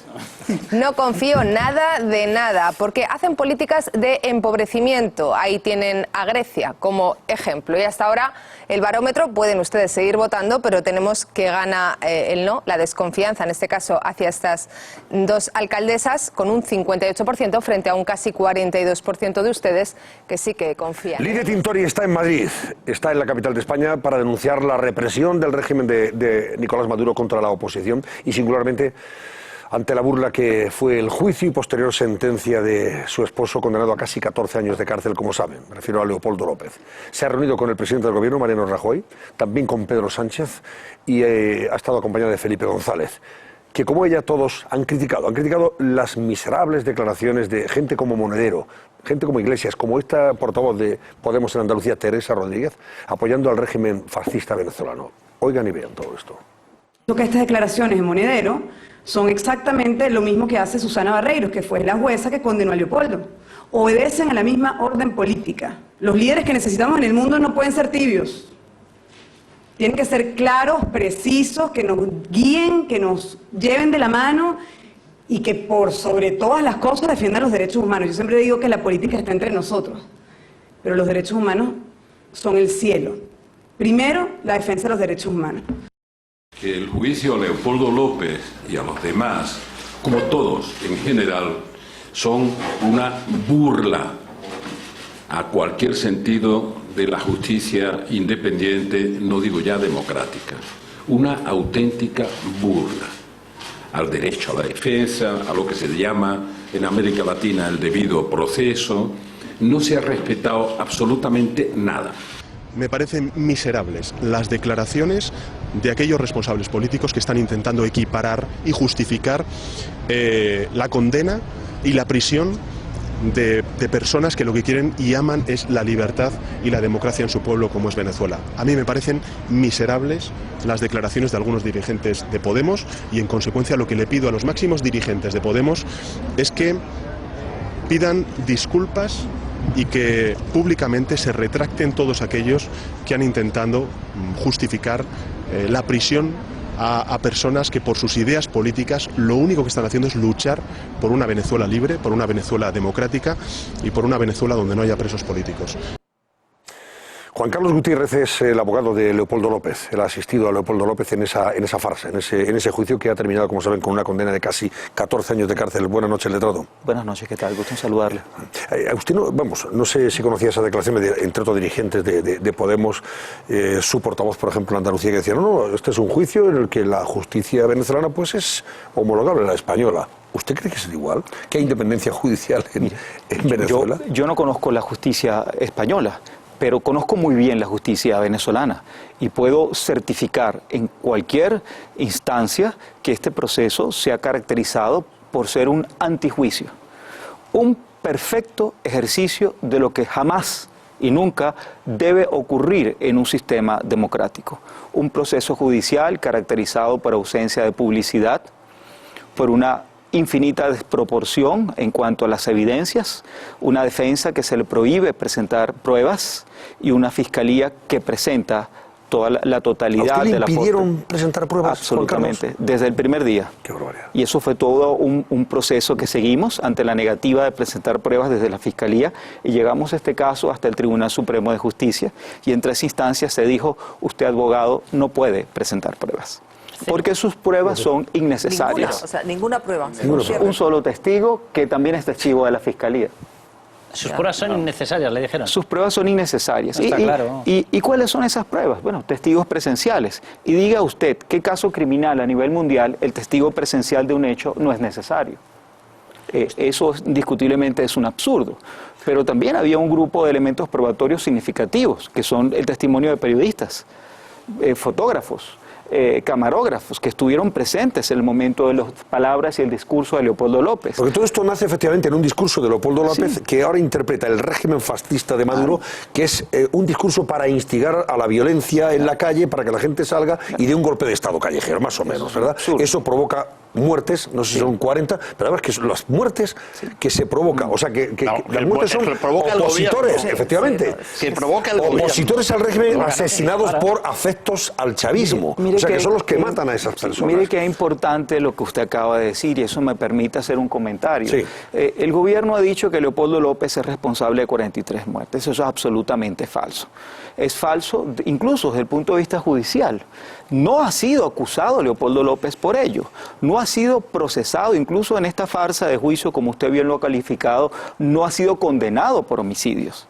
No confío nada de nada, porque hacen políticas de empobrecimiento. Ahí tienen a Grecia como ejemplo. Y hasta ahora el barómetro, pueden ustedes seguir votando, pero tenemos que gana el no, la desconfianza, en este caso hacia estas dos alcaldesas, con un 58% frente a un casi 42% de ustedes que sí que confían. Lidia Tintori está en Madrid, está en la capital de España para denunciar la represión del régimen de Nicolás Maduro contra la oposición y singularmente ante la burla que fue el juicio y posterior sentencia de su esposo condenado a casi 14 años de cárcel, como saben. Me refiero a Leopoldo López. Se ha reunido con el presidente del gobierno, Mariano Rajoy, también con Pedro Sánchez y ha estado acompañada de Felipe González, que como ella todos han criticado las miserables declaraciones de gente como Monedero, gente como Iglesias, como esta portavoz de Podemos en Andalucía, Teresa Rodríguez, apoyando al régimen fascista venezolano. Oigan y vean todo esto. Que estas declaraciones de Monedero son exactamente lo mismo que hace Susana Barreiros, que fue la jueza que condenó a Leopoldo. Obedecen a la misma orden política. Los líderes que necesitamos en el mundo no pueden ser tibios. Tienen que ser claros, precisos, que nos guíen, que nos lleven de la mano y que por sobre todas las cosas defiendan los derechos humanos. Yo siempre digo que la política está entre nosotros, pero los derechos humanos son el cielo. Primero, la defensa de los derechos humanos. Que el juicio a Leopoldo López y a los demás, como todos en general, son una burla a cualquier sentido de la justicia independiente, no digo ya democrática, una auténtica burla al derecho a la defensa, a lo que se llama en América Latina el debido proceso. No se ha respetado absolutamente nada. Me parecen miserables las declaraciones de aquellos responsables políticos que están intentando equiparar y justificar la condena y la prisión de personas que lo que quieren y aman es la libertad y la democracia en su pueblo como es Venezuela. A mí me parecen miserables las declaraciones de algunos dirigentes de Podemos y en consecuencia lo que le pido a los máximos dirigentes de Podemos es que pidan disculpas y que públicamente se retracten todos aquellos que han intentado justificar la prisión a personas que por sus ideas políticas lo único que están haciendo es luchar por una Venezuela libre, por una Venezuela democrática y por una Venezuela donde no haya presos políticos. Juan Carlos Gutiérrez es el abogado de Leopoldo López. Él ha asistido a Leopoldo López en esa farsa, en ese juicio que ha terminado, como saben, con una condena de casi 14 años de cárcel. Buenas noches, letrado. Buenas noches, ¿qué tal? Gusto en saludarle. Usted no sé si conocía esa declaración entre otros dirigentes de Podemos, su portavoz, por ejemplo, en Andalucía, que decía, no, este es un juicio en el que la justicia venezolana pues es homologable a la española. ¿Usted cree que es igual? ¿Que hay independencia judicial en Venezuela? Yo no conozco la justicia española, pero conozco muy bien la justicia venezolana y puedo certificar en cualquier instancia que este proceso se ha caracterizado por ser un antijuicio, un perfecto ejercicio de lo que jamás y nunca debe ocurrir en un sistema democrático. Un proceso judicial caracterizado por ausencia de publicidad, por una infinita desproporción en cuanto a las evidencias, una defensa que se le prohíbe presentar pruebas y una fiscalía que presenta toda la totalidad de la... ¿A usted le impidieron presentar pruebas? Absolutamente, desde el primer día. Qué barbaridad. Y eso fue todo un proceso que seguimos ante la negativa de presentar pruebas desde la fiscalía y llegamos a este caso hasta el Tribunal Supremo de Justicia y en 3 instancias se dijo, usted abogado no puede presentar pruebas. Porque sus pruebas son innecesarias. Ninguna prueba. Un solo testigo que también es testigo de la Fiscalía. Sus pruebas son innecesarias, le dijeron. Sus pruebas son innecesarias. Está claro. ¿Y cuáles son esas pruebas? Bueno, testigos presenciales. Y diga usted, ¿qué caso criminal a nivel mundial el testigo presencial de un hecho no es necesario? Eso indiscutiblemente es un absurdo. Pero también había un grupo de elementos probatorios significativos, que son el testimonio de periodistas, fotógrafos, camarógrafos que estuvieron presentes en el momento de las palabras y el discurso de Leopoldo López. Porque todo esto nace efectivamente en un discurso de Leopoldo López que ahora interpreta el régimen fascista de Maduro, que es un discurso para instigar a la violencia en la calle, para que la gente salga y dé un golpe de Estado callejero, más o menos, ¿verdad? Eso provoca muertes, no sé si son 40, pero además que son las muertes que se provocan, o sea, que las muertes son opositores, efectivamente, que provoca el gobierno. Opositores al régimen asesinados por afectos al chavismo, o sea, que son los que matan a esas personas. Mire que es importante lo que usted acaba de decir, y eso me permite hacer un comentario. Sí. El gobierno ha dicho que Leopoldo López es responsable de 43 muertes, eso es absolutamente falso. Es falso incluso desde el punto de vista judicial. No ha sido acusado Leopoldo López por ello, no ha sido procesado, incluso en esta farsa de juicio, como usted bien lo ha calificado, no ha sido condenado por homicidios.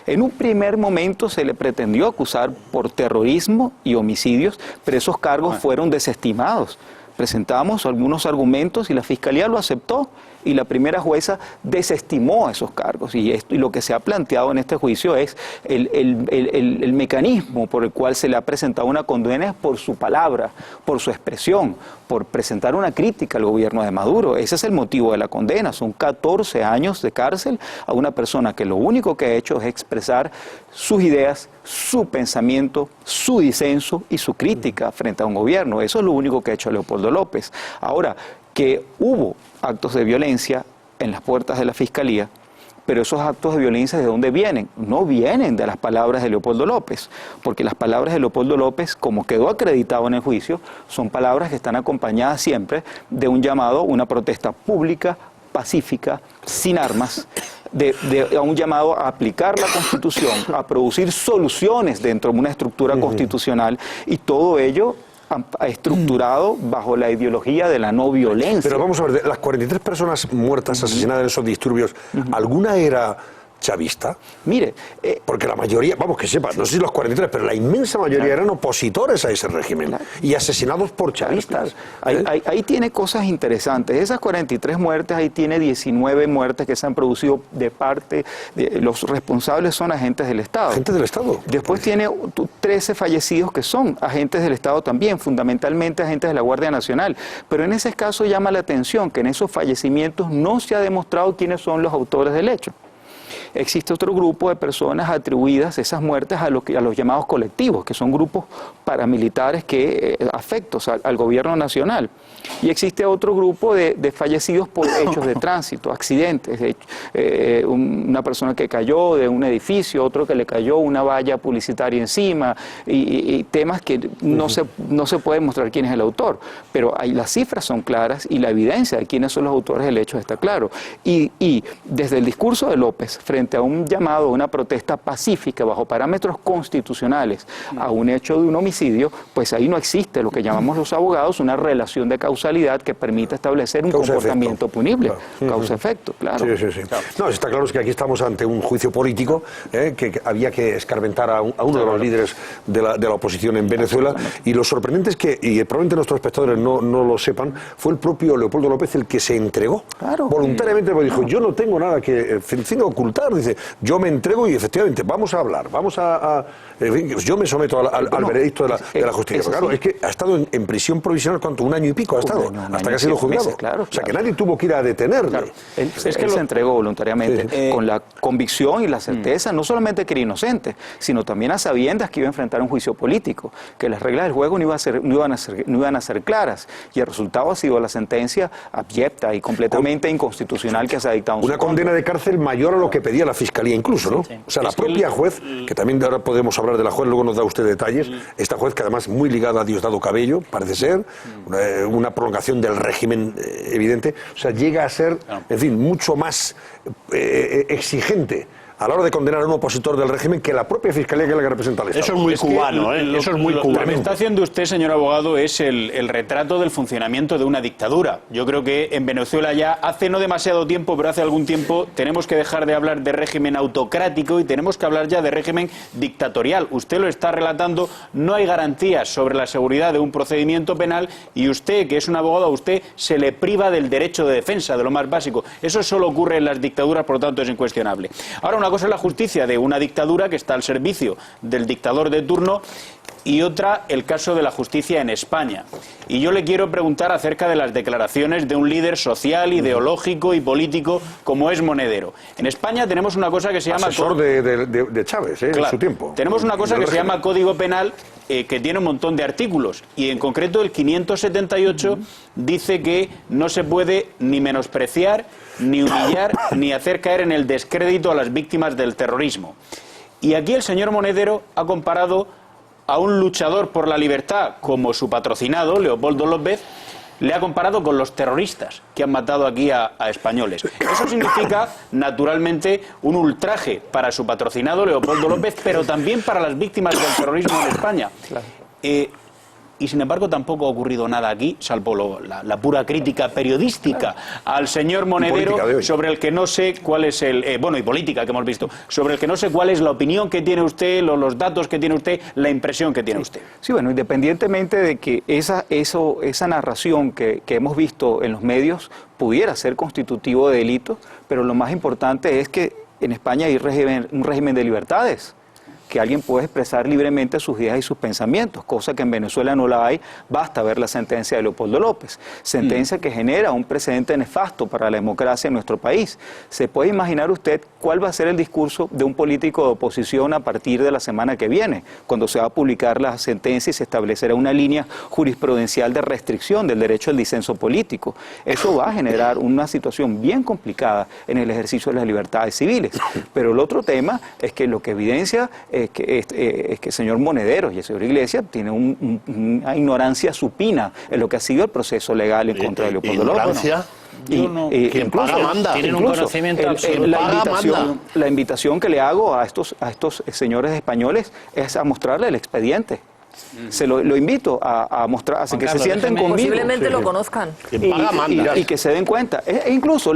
En un primer momento se le pretendió acusar por terrorismo y homicidios, pero esos cargos fueron desestimados. Presentamos algunos argumentos y la Fiscalía lo aceptó y la primera jueza desestimó esos cargos. Y lo que se ha planteado en este juicio es el mecanismo por el cual se le ha presentado una condena por su palabra, por su expresión, por presentar una crítica al gobierno de Maduro. Ese es el motivo de la condena. Son 14 años de cárcel a una persona que lo único que ha hecho es expresar sus ideas, su pensamiento, su disenso y su crítica frente a un gobierno. Eso es lo único que ha hecho Leopoldo López. Ahora, que hubo actos de violencia en las puertas de la Fiscalía, pero esos actos de violencia, ¿de dónde vienen? No vienen de las palabras de Leopoldo López, porque las palabras de Leopoldo López, como quedó acreditado en el juicio, son palabras que están acompañadas siempre de un llamado, una protesta pública, pacífica, sin armas, a un llamado a aplicar la Constitución, a producir soluciones dentro de una estructura constitucional, y todo ello estructurado bajo la ideología de la no violencia. Pero vamos a ver, de las 43 personas muertas, asesinadas en esos disturbios, ¿alguna era chavista? Mire, porque la mayoría, vamos que sepa, no sé si los 43, pero la inmensa mayoría eran opositores a ese régimen y asesinados por chavistas. Ahí tiene cosas interesantes. Esas 43 muertes, ahí tiene 19 muertes que se han producido de parte de los responsables son agentes del Estado. Agentes del Estado. Después tiene 13 fallecidos que son agentes del Estado también, fundamentalmente agentes de la Guardia Nacional. Pero en ese caso llama la atención que en esos fallecimientos no se ha demostrado quiénes son los autores del hecho. Existe otro grupo de personas atribuidas esas muertes a los llamados colectivos, que son grupos paramilitares afectos al gobierno nacional. Y existe otro grupo de fallecidos por hechos de tránsito, accidentes, una persona que cayó de un edificio, otro que le cayó una valla publicitaria encima, y temas que no se puede mostrar quién es el autor. Pero las cifras son claras y la evidencia de quiénes son los autores del hecho está claro. Y desde el discurso de López, frente a un llamado a una protesta pacífica bajo parámetros constitucionales a un hecho de un homicidio, pues ahí no existe lo que llamamos los abogados una relación de causalidad que permita establecer un comportamiento punible. Causa-efecto, claro. Sí. No, está claro que aquí estamos ante un juicio político que había que escarmentar a uno de los líderes de la oposición en Venezuela, y lo sorprendente es que, y probablemente nuestros espectadores no lo sepan, fue el propio Leopoldo López el que se entregó voluntariamente, porque dijo, yo no tengo nada que ocultar, dice, yo me entrego y efectivamente vamos a hablar, en fin, yo me someto al veredicto de la justicia. Claro, es que ha estado en prisión provisional, ¿cuánto? Un año y pico ha estado, hasta que ha sido juzgado. Claro, o sea, que nadie tuvo que ir a detenerle. Él se entregó voluntariamente, con la convicción y la certeza, no solamente que era inocente, sino también a sabiendas que iba a enfrentar un juicio político, que las reglas del juego no iban a ser claras, y el resultado ha sido la sentencia abyecta y completamente inconstitucional que se ha dictado. Una condena de cárcel mayor a lo que pedía la Fiscalía incluso, ¿no? O sea, la propia juez, que también ahora podemos hablar de la juez, luego nos da usted detalles, esta juez que además muy ligada a Diosdado Cabello, parece ser, una prolongación del régimen evidente, o sea, llega a ser, en fin, mucho más exigente a la hora de condenar a un opositor del régimen que la propia Fiscalía, que es la que representa al Estado. Eso es muy cubano, eso es muy cubano. Lo que está haciendo usted, señor abogado, es el retrato del funcionamiento de una dictadura. Yo creo que en Venezuela ya hace no demasiado tiempo, pero hace algún tiempo, tenemos que dejar de hablar de régimen autocrático y tenemos que hablar ya de régimen dictatorial. Usted lo está relatando, no hay garantías sobre la seguridad de un procedimiento penal, y usted, que es un abogado, a usted se le priva del derecho de defensa, de lo más básico. Eso solo ocurre en las dictaduras, por lo tanto es incuestionable. Ahora, una cosa es la justicia de una dictadura que está al servicio del dictador de turno, y otra el caso de la justicia en España. Y yo le quiero preguntar acerca de las declaraciones de un líder social, ideológico y político como es Monedero. En España tenemos una cosa que se llama... Asesor de Chávez, claro, en su tiempo. Tenemos una cosa que se llama Código Penal, que tiene un montón de artículos, y en concreto el 578 dice que no se puede ni menospreciar, ni humillar, ni hacer caer en el descrédito a las víctimas del terrorismo. Y aquí el señor Monedero ha comparado a un luchador por la libertad como su patrocinado, Leopoldo López, le ha comparado con los terroristas que han matado aquí a españoles. Eso significa, naturalmente, un ultraje para su patrocinado, Leopoldo López, pero también para las víctimas del terrorismo en España. Claro. Y sin embargo tampoco ha ocurrido nada aquí, salvo la pura crítica periodística al señor Monedero, sobre el que no sé cuál es el... bueno, y política que hemos visto, sobre el que no sé cuál es la opinión que tiene usted, los datos que tiene usted, la impresión que tiene usted. Sí, bueno, independientemente de que esa narración que hemos visto en los medios pudiera ser constitutivo de delito, pero lo más importante es que en España hay un régimen de libertades, que alguien puede expresar libremente sus ideas y sus pensamientos, cosa que en Venezuela no la hay. Basta ver la sentencia de Leopoldo López, sentencia que genera un precedente nefasto para la democracia en nuestro país. ¿Se puede imaginar usted cuál va a ser el discurso de un político de oposición a partir de la semana que viene, cuando se va a publicar la sentencia y se establecerá una línea jurisprudencial de restricción del derecho al disenso político? Eso va a generar una situación bien complicada en el ejercicio de las libertades civiles. Pero el otro tema es que lo que evidencia es que el señor Monedero y el señor Iglesias tienen una ignorancia supina en lo que ha sido el proceso legal en contra de Leopoldo López. Quien paga manda. Tienen un conocimiento absoluto. La invitación que le hago a estos señores españoles es a mostrarle el expediente. Se lo invito a mostrar, a que se sienten conmigo. Posiblemente lo conozcan. Y que se den cuenta. Incluso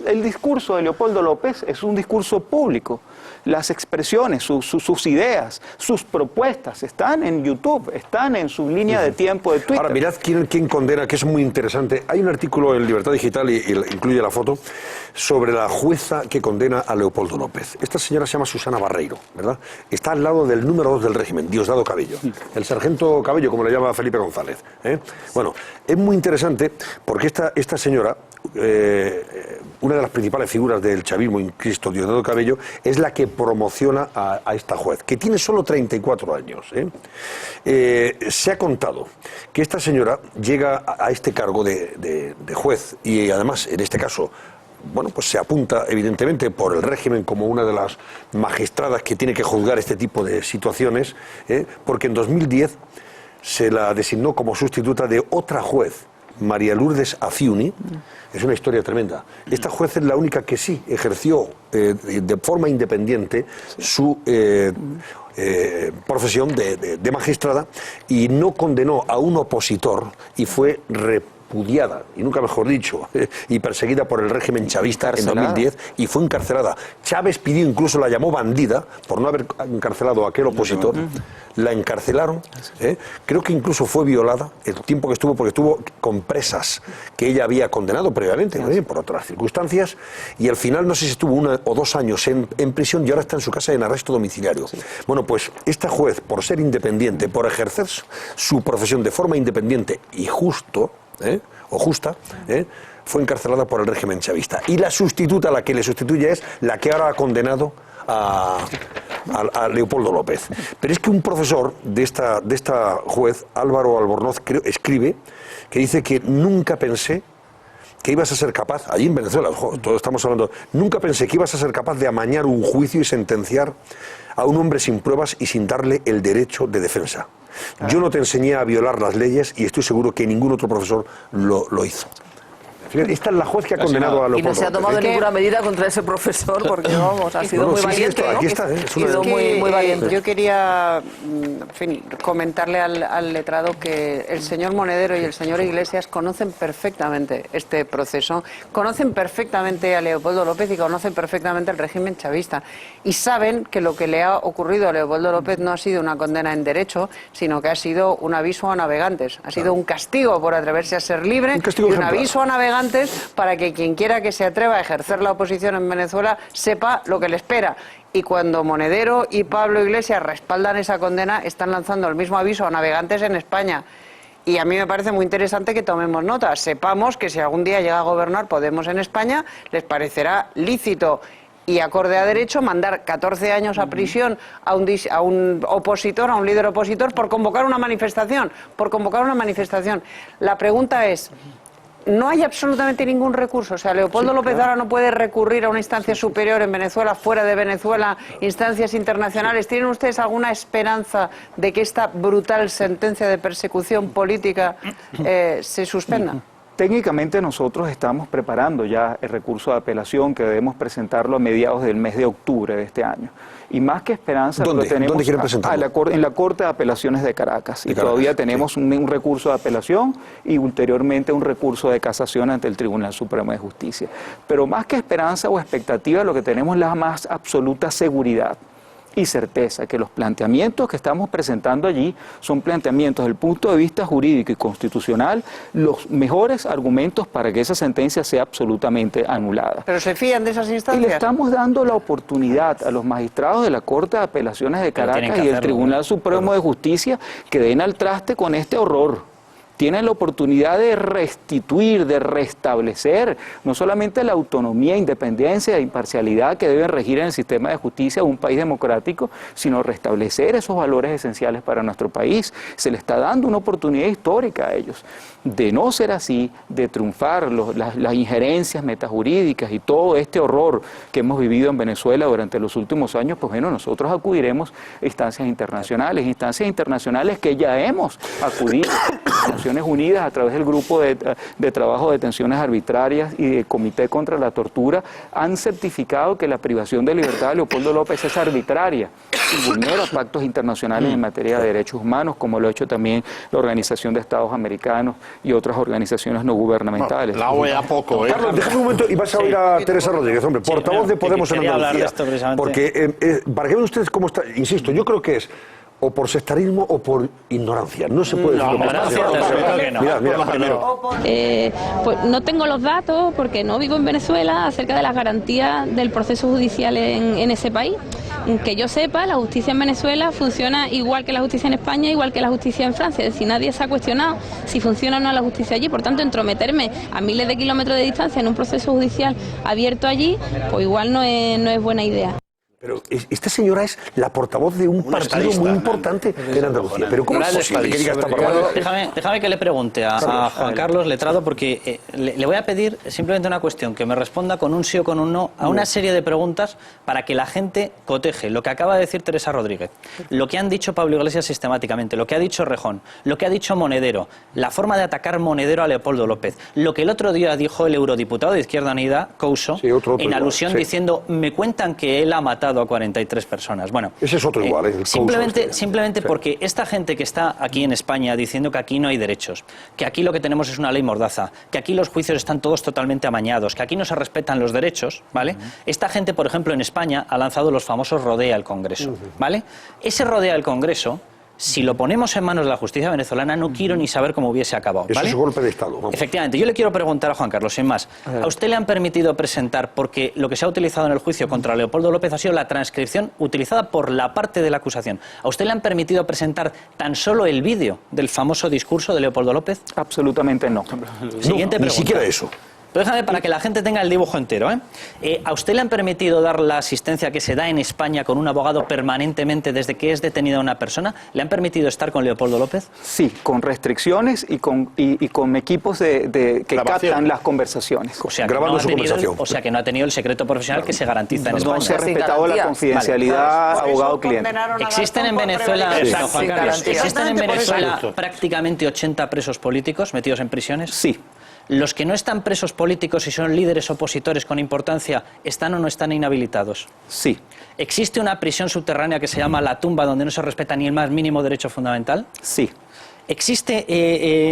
el discurso de Leopoldo López es un discurso público. Las expresiones, sus ideas, sus propuestas están en YouTube, están en su línea de tiempo de Twitter. Ahora, mirad quién condena, que es muy interesante. Hay un artículo en Libertad Digital, y incluye la foto, sobre la jueza que condena a Leopoldo López. Esta señora se llama Susana Barreiro, ¿verdad? Está al lado del número 2 del régimen, Diosdado Cabello. El sargento Cabello, como le llama Felipe González. Bueno, es muy interesante porque esta señora, una de las principales figuras del chavismo, insisto, Diosdado Cabello, es la que promociona a esta juez, que tiene solo 34 años. Se ha contado que esta señora llega a este cargo de juez y además, en este caso, bueno, pues se apunta evidentemente por el régimen como una de las magistradas que tiene que juzgar este tipo de situaciones, porque en 2010 se la designó como sustituta de otra juez, María Lourdes Afiuni. Es una historia tremenda. Esta juez es la única que sí ejerció de forma independiente su profesión de magistrada y no condenó a un opositor y fue repudiada, y nunca mejor dicho, y perseguida por el régimen chavista en 2010 y fue encarcelada. Chávez pidió, incluso la llamó bandida por no haber encarcelado a aquel opositor. La encarcelaron, creo que incluso fue violada el tiempo que estuvo, porque estuvo con presas que ella había condenado previamente, por otras circunstancias, y al final no sé si estuvo 1 o 2 años en prisión y ahora está en su casa en arresto domiciliario. Bueno, pues esta juez, por ser independiente, por ejercer su profesión de forma independiente y justa, fue encarcelada por el régimen chavista. Y la sustituta, la que le sustituye, es la que ahora ha condenado a Leopoldo López. Pero es que un profesor de esta juez, Álvaro Albornoz, escribe que dice que nunca pensé que ibas a ser capaz, allí en Venezuela, todos estamos hablando, nunca pensé que ibas a ser capaz de amañar un juicio y sentenciar a un hombre sin pruebas y sin darle el derecho de defensa. Yo no te enseñé a violar las leyes y estoy seguro que ningún otro profesor lo hizo. Esta es la juez que ha condenado a Leopoldo. Y no se ha tomado ninguna medida contra ese profesor porque, vamos, ha sido muy valiente. Aquí está, muy valiente. Yo quería, en fin, comentarle al letrado que el señor Monedero y el señor Iglesias conocen perfectamente este proceso, conocen perfectamente a Leopoldo López y conocen perfectamente el régimen chavista. Y saben que lo que le ha ocurrido a Leopoldo López no ha sido una condena en derecho, sino que ha sido un aviso a navegantes. Ha sido un castigo por atreverse a ser libre y un aviso a navegantes navegantes para que quien quiera que se atreva a ejercer la oposición en Venezuela sepa lo que le espera. Y cuando Monedero y Pablo Iglesias respaldan esa condena, están lanzando el mismo aviso a navegantes en España. Y a mí me parece muy interesante que tomemos nota. Sepamos que si algún día llega a gobernar Podemos en España, les parecerá lícito y acorde a derecho mandar 14 años a prisión a un opositor, a un líder opositor, por convocar una manifestación. La pregunta es, no hay absolutamente ningún recurso. O sea, Leopoldo López ahora no puede recurrir a una instancia superior en Venezuela, fuera de Venezuela, instancias internacionales. ¿Tienen ustedes alguna esperanza de que esta brutal sentencia de persecución política se suspenda? Técnicamente nosotros estamos preparando ya el recurso de apelación que debemos presentarlo a mediados del mes de octubre de este año. Y más que esperanza, lo tenemos ¿Dónde quieren presentarlo? en la Corte de Apelaciones de Caracas. Y todavía tenemos un recurso de apelación y ulteriormente un recurso de casación ante el Tribunal Supremo de Justicia. Pero más que esperanza o expectativa, lo que tenemos es la más absoluta seguridad y certeza que los planteamientos que estamos presentando allí son planteamientos desde el punto de vista jurídico y constitucional, los mejores argumentos para que esa sentencia sea absolutamente anulada. ¿Pero se fían de esas instancias? Y le estamos dando la oportunidad a los magistrados de la Corte de Apelaciones de Caracas y del Tribunal Supremo de Justicia que den al traste con este horror. Tienen la oportunidad de restituir, de restablecer no solamente la autonomía, independencia e imparcialidad que deben regir en el sistema de justicia de un país democrático, sino restablecer esos valores esenciales para nuestro país. Se le está dando una oportunidad histórica a ellos. De no ser así, de triunfar las injerencias metajurídicas y todo este horror que hemos vivido en Venezuela durante los últimos años, pues bueno, nosotros acudiremos a instancias internacionales que ya hemos acudido. Naciones Unidas, a través del Grupo de Trabajo de Detenciones Arbitrarias y del Comité contra la Tortura, han certificado que la privación de libertad de Leopoldo López es arbitraria y vulnera pactos internacionales en materia de derechos humanos, como lo ha hecho también la Organización de Estados Americanos y otras organizaciones no gubernamentales. La OEA poco, ¿eh? Carlos, déjame un momento y vas a oír a Teresa Rodríguez, hombre, portavoz de Podemos en Andalucía. Porque, para que vean ustedes cómo está, insisto, yo creo que es o por sectarismo o por ignorancia. No se puede decir. Pues no tengo los datos porque no vivo en Venezuela acerca de las garantías del proceso judicial en ese país. Que yo sepa, la justicia en Venezuela funciona igual que la justicia en España, igual que la justicia en Francia. Es decir, nadie se ha cuestionado si funciona o no la justicia allí. Por tanto, entrometerme a miles de kilómetros de distancia en un proceso judicial abierto allí, pues igual no es buena idea. Pero esta señora es la portavoz de un partido muy importante en Andalucía. Pero ¿cómo es posible que diga esta barbaridad? Déjame que le pregunte a Juan Carlos Letrado, porque le voy a pedir simplemente una cuestión, que me responda con un sí o con un no a una serie de preguntas para que la gente coteje lo que acaba de decir Teresa Rodríguez, lo que han dicho Pablo Iglesias sistemáticamente, lo que ha dicho Rejón, lo que ha dicho Monedero, la forma de atacar Monedero a Leopoldo López, lo que el otro día dijo el eurodiputado de Izquierda Unida, Couso, en alusión diciendo, me cuentan que él ha matado a 43 personas. Bueno, ese es otro igual. Simplemente porque esta gente que está aquí en España diciendo que aquí no hay derechos, que aquí lo que tenemos es una ley mordaza, que aquí los juicios están todos totalmente amañados, que aquí no se respetan los derechos, ¿vale? Esta gente, por ejemplo, en España ha lanzado los famosos Rodea al Congreso, ¿vale? Ese Rodea al Congreso, si lo ponemos en manos de la justicia venezolana, no quiero ni saber cómo hubiese acabado, ¿vale? Eso es un golpe de Estado. Vamos. Efectivamente. Yo le quiero preguntar a Juan Carlos, sin más. ¿A usted le han permitido presentar, porque lo que se ha utilizado en el juicio contra Leopoldo López ha sido la transcripción utilizada por la parte de la acusación? ¿A usted le han permitido presentar tan solo el vídeo del famoso discurso de Leopoldo López? Absolutamente no. Siguiente pregunta. Ni siquiera eso. Pero déjame para que la gente tenga el dibujo entero, ¿A usted le han permitido dar la asistencia que se da en España con un abogado permanentemente desde que es detenida una persona? ¿Le han permitido estar con Leopoldo López? Sí, con restricciones y con equipos que captan las conversaciones. O sea, que no ha tenido el secreto profesional que se garantiza en España. No se ha respetado la confidencialidad abogado-cliente. ¿Existen en Venezuela, ¿existen en Venezuela prácticamente 80 presos políticos metidos en prisiones? Sí. ¿Los que no están presos políticos y son líderes opositores con importancia están o no están inhabilitados? Sí. ¿Existe una prisión subterránea que se llama La Tumba donde no se respeta ni el más mínimo derecho fundamental? Sí. ¿Existe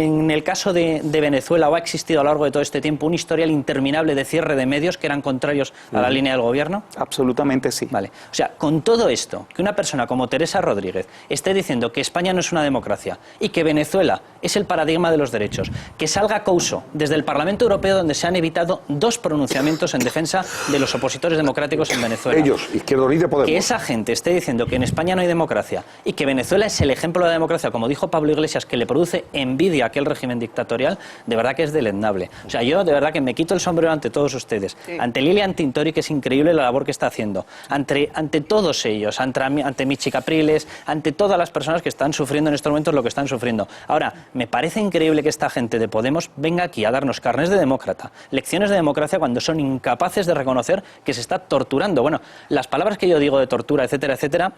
en el caso de Venezuela, o ha existido a lo largo de todo este tiempo, un historial interminable de cierre de medios que eran contrarios a la línea del gobierno? Absolutamente sí. Vale. O sea, con todo esto, que una persona como Teresa Rodríguez esté diciendo que España no es una democracia y que Venezuela es el paradigma de los derechos, que salga Couso desde el Parlamento Europeo, donde se han evitado 2 pronunciamientos en defensa de los opositores democráticos en Venezuela. Ellos, Izquierda Unida, Podemos. Que esa gente esté diciendo que en España no hay democracia y que Venezuela es el ejemplo de la democracia, como dijo Pablo Iglesias, que le produce envidia a aquel régimen dictatorial, de verdad que es deleznable. O sea, yo de verdad que me quito el sombrero ante todos ustedes, ante Lilian Tintori, que es increíble la labor que está haciendo, ante todos ellos, ante Michi Capriles, ante todas las personas que están sufriendo en estos momentos lo que están sufriendo. Ahora, me parece increíble que esta gente de Podemos venga aquí a darnos carnés de demócrata, lecciones de democracia, cuando son incapaces de reconocer que se está torturando. Bueno, las palabras que yo digo de tortura, etcétera, etcétera.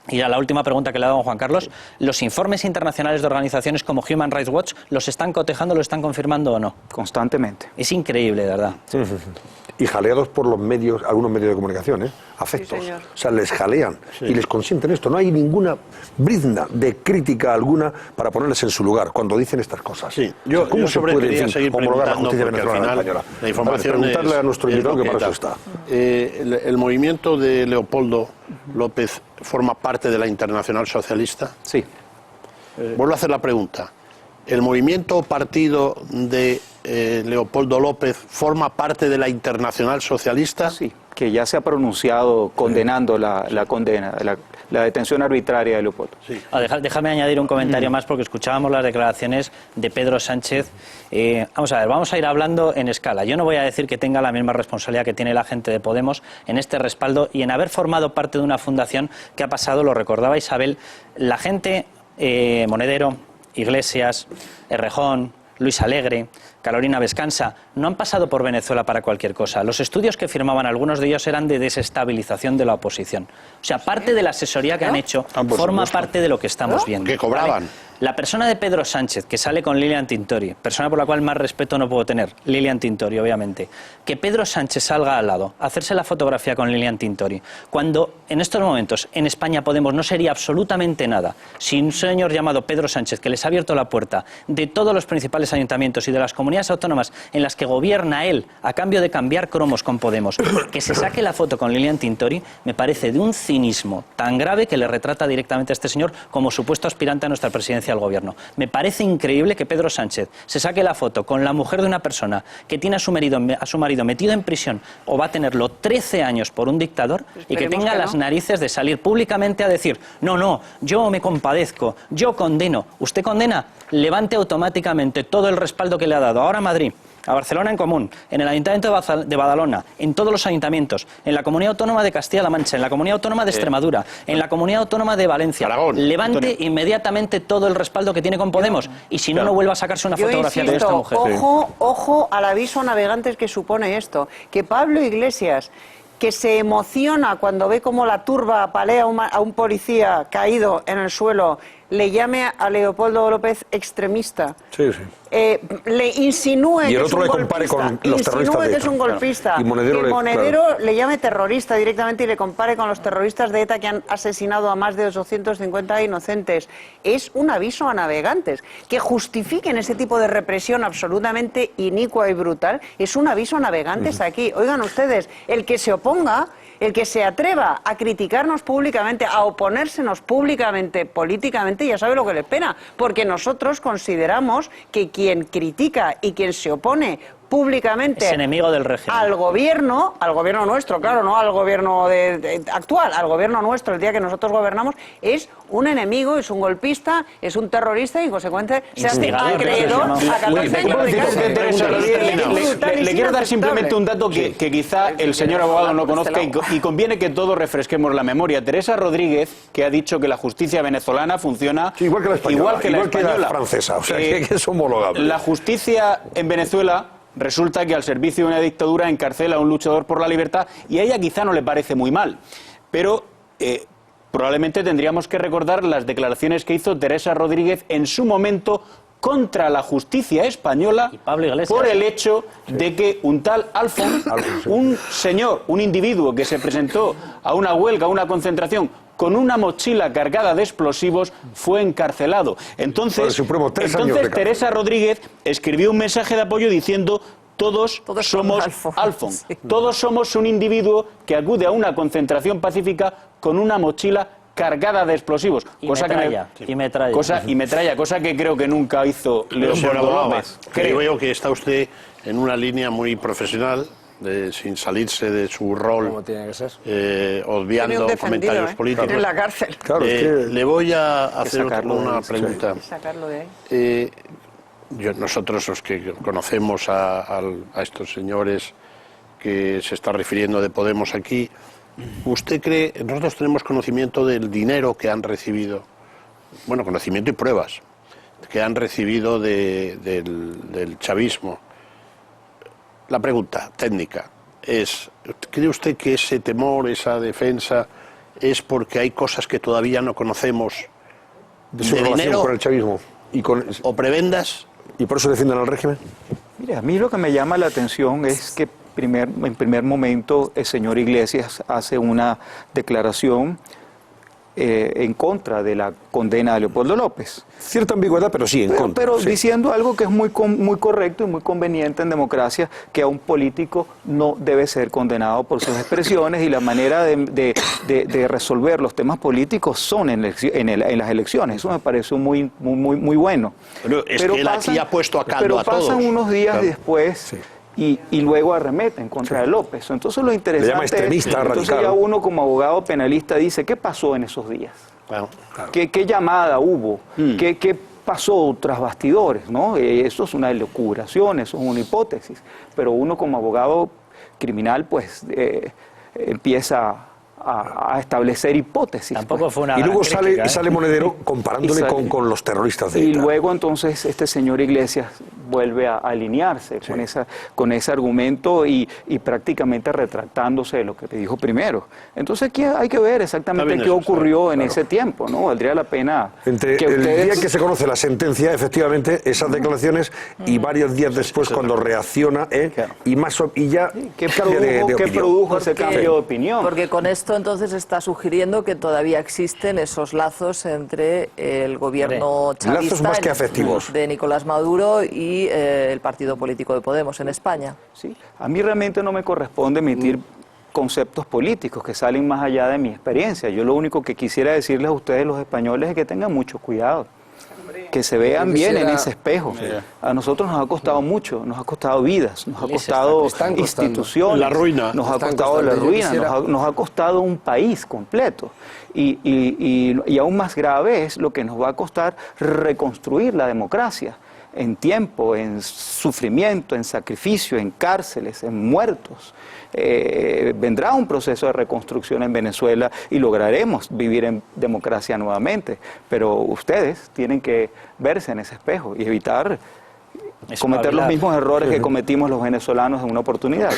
Y a la última pregunta que le ha dado Juan Carlos, ¿los informes internacionales de organizaciones como Human Rights Watch los están cotejando, los están confirmando o no? Constantemente. Es increíble, de verdad. Sí. Y jaleados por los medios, algunos medios de comunicación, afectos. Sí, o sea, les jalean y les consienten esto. No hay ninguna brizna de crítica alguna para ponerles en su lugar cuando dicen estas cosas. Sí. ¿Cómo se puede seguir homologar la justicia venezolana española? La información preguntarle a nuestro invitado que para eso está. El movimiento de Leopoldo López forma parte de la Internacional Socialista. Sí. Vuelvo a hacer la pregunta. ¿El movimiento o partido de Leopoldo López forma parte de la Internacional Socialista? Sí, que ya se ha pronunciado condenando la detención arbitraria de Leopoldo. Sí. Déjame añadir un comentario más, porque escuchábamos las declaraciones de Pedro Sánchez. Vamos a ver, vamos a ir hablando en escala. Yo no voy a decir que tenga la misma responsabilidad que tiene la gente de Podemos en este respaldo y en haber formado parte de una fundación que ha pasado, lo recordaba Isabel, la gente, Monedero, Iglesias, Errejón, Luis Alegre, Carolina Vescansa, no han pasado por Venezuela para cualquier cosa. Los estudios que firmaban, algunos de ellos, eran de desestabilización de la oposición. O sea, parte de la asesoría que han hecho forma parte de lo que estamos viendo. ¿Qué cobraban? ¿Vale? La persona de Pedro Sánchez, que sale con Lilian Tintori, persona por la cual más respeto no puedo tener, Lilian Tintori, obviamente, que Pedro Sánchez salga al lado, hacerse la fotografía con Lilian Tintori, cuando en estos momentos en España Podemos no sería absolutamente nada si un señor llamado Pedro Sánchez, que les ha abierto la puerta de todos los principales ayuntamientos y de las comunidades autónomas en las que gobierna él, a cambio de cambiar cromos con Podemos, que se saque la foto con Lilian Tintori, me parece de un cinismo tan grave que le retrata directamente a este señor como supuesto aspirante a nuestra presidencia al gobierno. Me parece increíble que Pedro Sánchez se saque la foto con la mujer de una persona que tiene a su marido metido en prisión, o va a tenerlo 13 años por un dictador, y que tenga las narices de salir públicamente a decir: no, yo me compadezco, yo condeno. ¿Usted condena? Levante automáticamente todo el respaldo que le ha dado ahora a Madrid, a Barcelona en común, en el Ayuntamiento de Badalona, en todos los ayuntamientos, en la Comunidad Autónoma de Castilla-La Mancha, en la Comunidad Autónoma de Extremadura, en la Comunidad Autónoma de Valencia. Aragón. Levante inmediatamente todo el respaldo que tiene con Podemos, y si no, no vuelva a sacarse una fotografía de esta mujer. Ojo al aviso a navegantes que supone esto, que Pablo Iglesias, que se emociona cuando ve cómo la turba apalea a un policía caído en el suelo, le llame a Leopoldo López extremista. Sí. Le insinúe y el que otro es un le compare golpista, con los terroristas de ETA. Que es un golpista, Y Monedero, le llame terrorista directamente y le compare con los terroristas de ETA que han asesinado a más de 850 inocentes. Es un aviso a navegantes. Que justifiquen ese tipo de represión absolutamente inicua y brutal, es un aviso a navegantes aquí. Oigan ustedes, el que se oponga, el que se atreva a criticarnos públicamente, a oponérsenos públicamente, políticamente, ya sabe lo que le espera, porque nosotros consideramos que quien critica y quien se opone públicamente es enemigo del régimen. Al gobierno nuestro, claro, no al gobierno actual, al gobierno nuestro, el día que nosotros gobernamos, es un enemigo, es un golpista, es un terrorista y en consecuencia se hace acreedor a 14 años de cárcel. Le quiero dar simplemente un dato que quizá el señor abogado no conozca y conviene que todos refresquemos la memoria. Teresa Rodríguez, que ha dicho que la justicia venezolana funciona igual que la española, igual que la francesa, o sea, que es homologable. La justicia en Venezuela resulta que al servicio de una dictadura encarcela a un luchador por la libertad, y a ella quizá no le parece muy mal, pero probablemente tendríamos que recordar las declaraciones que hizo Teresa Rodríguez en su momento contra la justicia española por el hecho de que un tal Alfons, un señor, un individuo que se presentó a una huelga, a una concentración con una mochila cargada de explosivos fue encarcelado. Entonces Teresa Rodríguez escribió un mensaje de apoyo diciendo: todos somos Alfons. Sí. Todos somos un individuo que acude a una concentración pacífica con una mochila cargada de explosivos. Y metralla, cosa que creo que nunca hizo Leopoldo López. Creo que está usted en una línea muy profesional, sin salirse de su rol, obviando comentarios políticos. En la cárcel. Claro, le voy a hacer una pregunta. Sacarlo de ahí. Nosotros, los que conocemos a estos señores que se está refiriendo de Podemos aquí, ¿usted cree, nosotros tenemos conocimiento del dinero que han recibido, bueno, conocimiento y pruebas, que han recibido del chavismo? La pregunta técnica es, ¿cree usted que ese temor, esa defensa, es porque hay cosas que todavía no conocemos de su relación con el chavismo? ¿O prebendas? ¿Y por eso defienden al régimen? Mira, a mí lo que me llama la atención es que en primer momento el señor Iglesias hace una declaración en contra de la condena de Leopoldo López. Cierta ambigüedad, pero sí en contra. Pero sí, diciendo algo que es muy correcto y muy conveniente en democracia, que a un político no debe ser condenado por sus expresiones y la manera de resolver los temas políticos son en las elecciones. Eso me parece muy bueno. Pero es que él aquí ha puesto a caldo a todos. Pero pasan unos días después... Sí. Y luego arremeten contra de López. Entonces lo interesante es, entonces ya uno como abogado penalista dice, ¿qué pasó en esos días? Claro. ¿Qué llamada hubo? ¿Qué pasó tras bastidores? ¿No? Eso es una elucubración, eso es una hipótesis. Pero uno como abogado criminal pues empieza a establecer hipótesis. Tampoco fue una y luego sale Monedero comparándole con los terroristas de ETA. Y luego entonces este señor Iglesias vuelve a alinearse con ese argumento y prácticamente retractándose de lo que te dijo primero. Entonces aquí hay que ver exactamente qué ocurrió en ese tiempo, ¿no? Valdría la pena entre que el día que se conoce la sentencia, efectivamente, esas declaraciones y varios días después cuando reacciona y ya ¿qué produjo ese cambio de opinión? Porque con esto entonces está sugiriendo que todavía existen esos lazos entre el gobierno chavista más que afectivos de Nicolás Maduro y el partido político de Podemos en España. Sí, a mí realmente no me corresponde emitir conceptos políticos que salen más allá de mi experiencia. Yo lo único que quisiera decirles a ustedes, los españoles, es que tengan mucho cuidado, que se vean bien en ese espejo. A nosotros nos ha costado mucho, nos ha costado vidas, nos ha costado instituciones, la ruina. Nos ha costado la ruina, nos ha costado un país completo. Y aún más grave es lo que nos va a costar reconstruir la democracia en tiempo, en sufrimiento, en sacrificio, en cárceles, en muertos. Vendrá un proceso de reconstrucción en Venezuela y lograremos vivir en democracia nuevamente, pero ustedes tienen que verse en ese espejo y evitar cometer los mismos errores que cometimos los venezolanos en una oportunidad.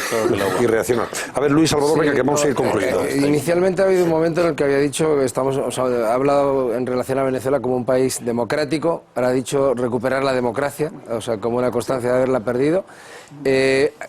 Y reaccionar. A ver, Luis Salvador, venga, que vamos a ir concluyendo. Inicialmente ha habido un momento en el que había dicho que ha hablado en relación a Venezuela como un país democrático, ahora ha dicho recuperar la democracia, o sea, como una constancia de haberla perdido.